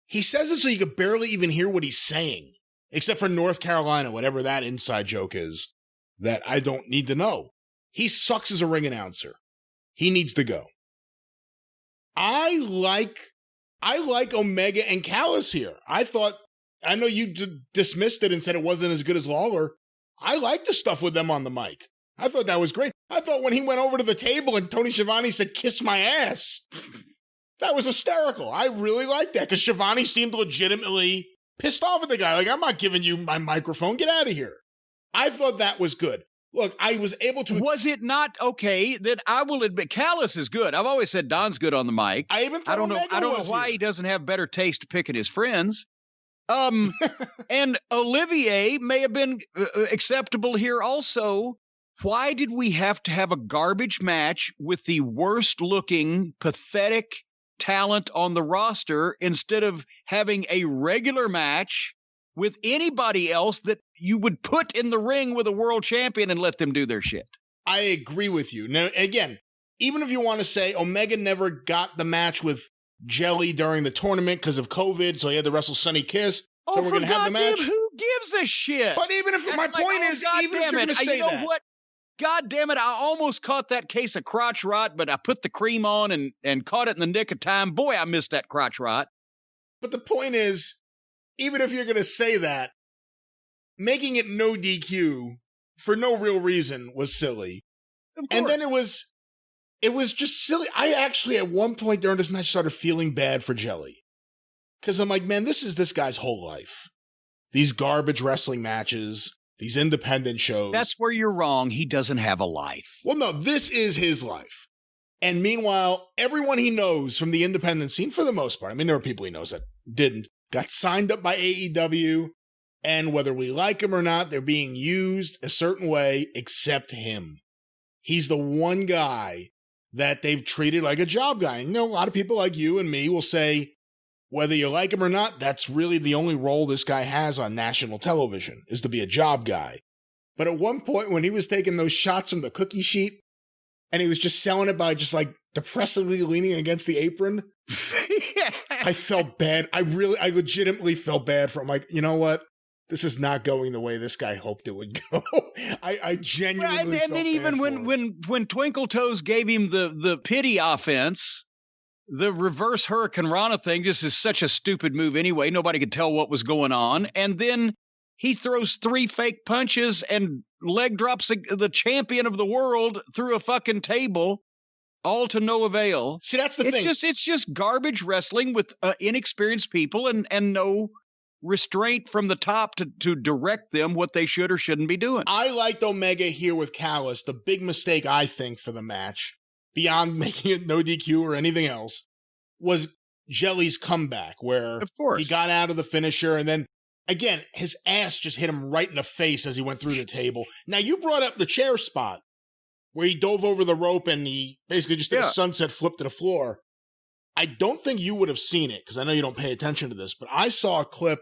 Speaker 2: he says it so you could barely even hear what he's saying, except for North Carolina, whatever that inside joke is that I don't need to know. He sucks as a ring announcer. He needs to go. I like Omega and Callis here. I know you dismissed it and said it wasn't as good as Lawler. I like the stuff with them on the mic. I thought that was great. I thought when he went over to the table and Tony Schiavone said, "Kiss my ass," that was hysterical. I really liked that because Schiavone seemed legitimately pissed off at the guy. Like, I'm not giving you my microphone. Get out of here. I thought that was good. Look, I was able to...
Speaker 1: Was it not okay that I will admit Callis is good? I've always said Don's good on the mic.
Speaker 2: I even thought
Speaker 1: I don't know why he doesn't have better taste picking his friends. And Olivier may have been acceptable here also. Why did we have to have a garbage match with the worst looking, pathetic talent on the roster instead of having a regular match with anybody else that you would put in the ring with a world champion and let them do their shit?
Speaker 2: I agree with you. Now, again, even if you want to say Omega never got the match with Jelly during the tournament because of COVID, so he had to wrestle Sonny Kiss, so we're going to have the match.
Speaker 1: Who gives a shit?
Speaker 2: But even if, my point is, even if you're going to say that.
Speaker 1: What? God damn it, I almost caught that case of crotch rot, but I put the cream on and caught it in the nick of time. Boy, I missed that crotch rot.
Speaker 2: But the point is, even if you're going to say that, making it no DQ for no real reason was silly. And then it was just silly. I actually, at one point during this match, started feeling bad for Jelly. Because I'm like, man, this is this guy's whole life. These garbage wrestling matches, these independent shows.
Speaker 1: That's where you're wrong. He doesn't have a life.
Speaker 2: Well, no, this is his life. And meanwhile, everyone he knows from the independent scene, for the most part, I mean, there are people he knows that didn't, got signed up by AEW. And whether we like him or not, they're being used a certain way, except him. He's the one guy that they've treated like a job guy. And, you know, a lot of people like you and me will say, whether you like him or not, that's really the only role this guy has on national television, is to be a job guy. But at one point when he was taking those shots from the cookie sheet and he was just selling it by just like depressively leaning against the apron, I felt bad. I legitimately felt bad for him. Like, you know what? This is not going the way this guy hoped it would go. I genuinely felt bad. And then even
Speaker 1: when Twinkle Toes gave him the pity offense, the reverse Hurricane Rana thing just is such a stupid move anyway. Nobody could tell what was going on. And then he throws 3 fake punches and leg drops the champion of the world through a fucking table, all to no avail.
Speaker 2: See, that's the thing.
Speaker 1: It's just garbage wrestling with inexperienced people and no restraint from the top to direct them what they should or shouldn't be doing.
Speaker 2: I liked Omega here with Callis. The big mistake, I think, for the match, beyond making it no DQ or anything else, was Jelly's comeback, where he got out of the finisher, and then, again, his ass just hit him right in the face as he went through the table. Now, you brought up the chair spot, where he dove over the rope and he basically just did a sunset flip to the floor. I don't think you would have seen it, because I know you don't pay attention to this, but I saw a clip.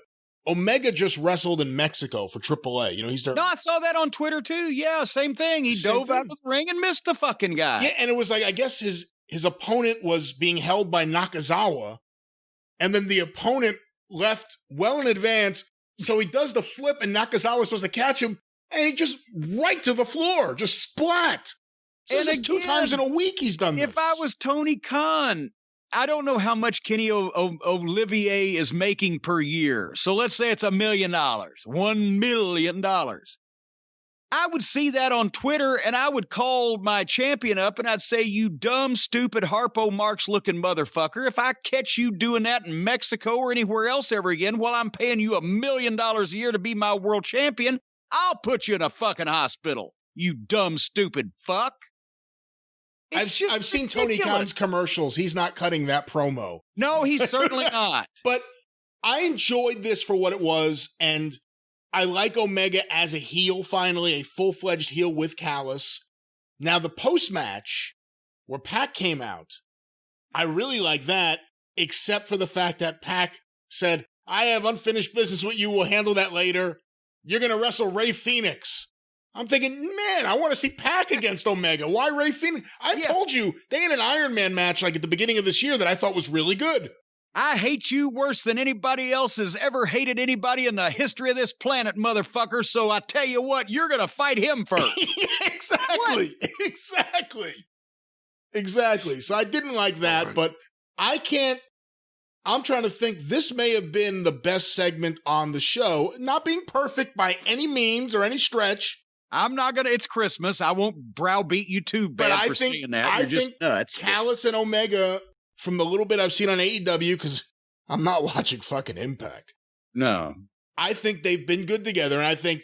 Speaker 2: Omega just wrestled in Mexico for AAA. You know, No,
Speaker 1: I saw that on Twitter too. Yeah, same thing. He dove out of the ring and missed the fucking guy.
Speaker 2: Yeah, and it was like, I guess his opponent was being held by Nakazawa, and then the opponent left well in advance, so he does the flip, and Nakazawa's supposed to catch him, and he just right to the floor, just splat. So this is 2 times in a week he's done this.
Speaker 1: If I was Tony Khan, I don't know how much Kenny Olivier is making per year. So let's say it's $1 million, $1 million. I would see that on Twitter and I would call my champion up and I'd say, you dumb, stupid Harpo Marx looking motherfucker. If I catch you doing that in Mexico or anywhere else ever again, while I'm paying you $1 million a year to be my world champion, I'll put you in a fucking hospital. You dumb, stupid fuck.
Speaker 2: I've seen Tony Khan's commercials. He's not cutting that promo.
Speaker 1: No, he's certainly not.
Speaker 2: But I enjoyed this for what it was, and I like Omega as a heel, finally, a full-fledged heel with Callis. Now, the post-match, where Pac came out, I really like that. except for the fact that Pac said, I have unfinished business with you. We'll handle that later. You're going to wrestle Rey Fenix. I'm thinking, man, I want to see Pac against Omega. Why Rey Fenix? I told you, they had an Iron Man match like at the beginning of this year that I thought was really good.
Speaker 1: I hate you worse than anybody else has ever hated anybody in the history of this planet, motherfucker. So I tell you what, you're going to fight him first.
Speaker 2: Exactly. What? Exactly. So I didn't like that, but I'm trying to think, this may have been the best segment on the show. Not being perfect by any means or any stretch.
Speaker 1: I'm not going to, it's Christmas. I won't browbeat you too bad for saying that. You're just nuts.
Speaker 2: Callis and Omega, from the little bit I've seen on AEW, because I'm not watching fucking Impact.
Speaker 1: No.
Speaker 2: I think they've been good together, and I think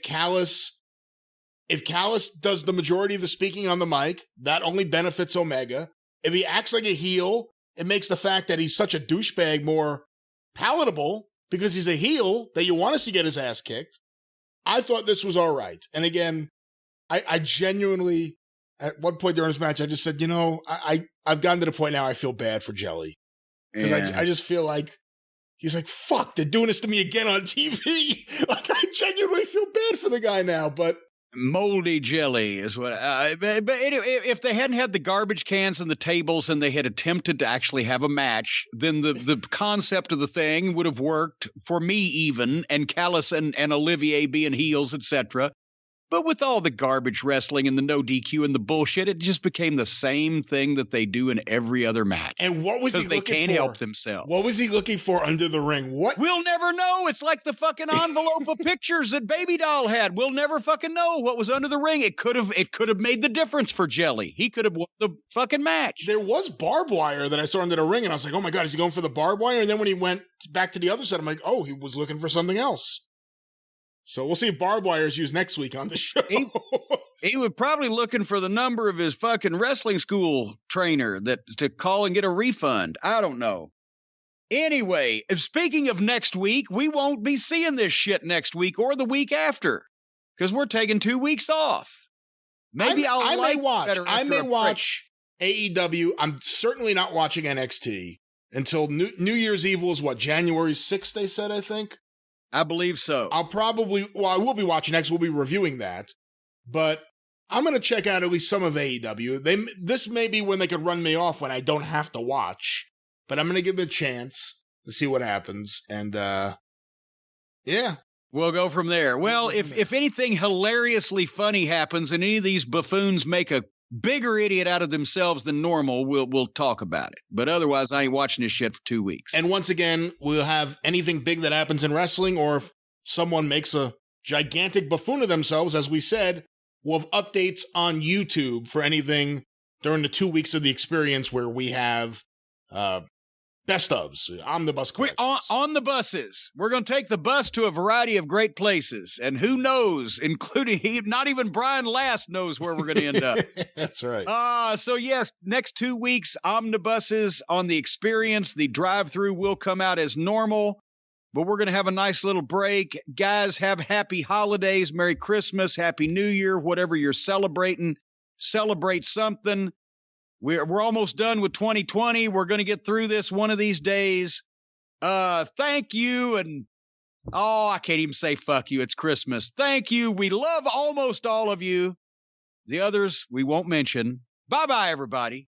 Speaker 2: if Callis does the majority of the speaking on the mic, that only benefits Omega. If he acts like a heel, it makes the fact that he's such a douchebag more palatable because he's a heel that you want to see get his ass kicked. I thought this was all right. And again, I genuinely, at one point during this match, I just said, I've gotten to the point now I feel bad for Jelly. Because I just feel like, he's like, fuck, they're doing this to me again on TV. Like, I genuinely feel bad for the guy now, but.
Speaker 1: Moldy jelly is what. But anyway, if they hadn't had the garbage cans and the tables and they had attempted to actually have a match, then the concept of the thing would have worked for me even, and Callis and Olivier being heels, etc. But with all the garbage wrestling and the no DQ and the bullshit, it just became the same thing that they do in every other match.
Speaker 2: And what was he looking for?
Speaker 1: Because they can't help themselves.
Speaker 2: What was he looking for under the ring? What?
Speaker 1: We'll never know. It's like the fucking envelope of pictures that Baby Doll had. We'll never fucking know what was under the ring. It could have made the difference for Jelly. He could have won the fucking match.
Speaker 2: There was barbed wire that I saw under the ring, and I was like, oh my God, is he going for the barbed wire? And then when he went back to the other side, I'm like, oh, he was looking for something else. So we'll see if barbed wire is used next week on the show.
Speaker 1: He was probably looking for the number of his fucking wrestling school trainer to call and get a refund. I don't know. Anyway, speaking of next week, we won't be seeing this shit next week or the week after because we're taking 2 weeks off. Maybe I may watch
Speaker 2: AEW. I'm certainly not watching NXT until New Year's Eve was what, January 6th, they said, I think?
Speaker 1: I believe so.
Speaker 2: I will be watching next. We'll be reviewing that. But I'm going to check out at least some of AEW. This may be when they could run me off when I don't have to watch. But I'm going to give it a chance to see what happens. And, yeah.
Speaker 1: We'll go from there. Well, if anything hilariously funny happens and any of these buffoons make a bigger idiot out of themselves than normal, we'll talk about it. But otherwise, I ain't watching this shit for 2 weeks.
Speaker 2: And once again, we'll have anything big that happens in wrestling, or if someone makes a gigantic buffoon of themselves, as we said, we'll have updates on YouTube for anything during the 2 weeks of the experience where we have best ofs, omnibus collections.
Speaker 1: On the buses. We're going to take the bus to a variety of great places. And who knows, including not even Brian Last knows where we're going to end up.
Speaker 2: That's right.
Speaker 1: So yes, next 2 weeks, omnibuses on the experience. The drive-through will come out as normal, but we're going to have a nice little break. Guys, have happy holidays, Merry Christmas, Happy New Year, whatever you're celebrating. Celebrate something. We're almost done with 2020. We're going to get through this one of these days. Thank you. And, I can't even say fuck you. It's Christmas. Thank you. We love almost all of you. The others we won't mention. Bye-bye, everybody.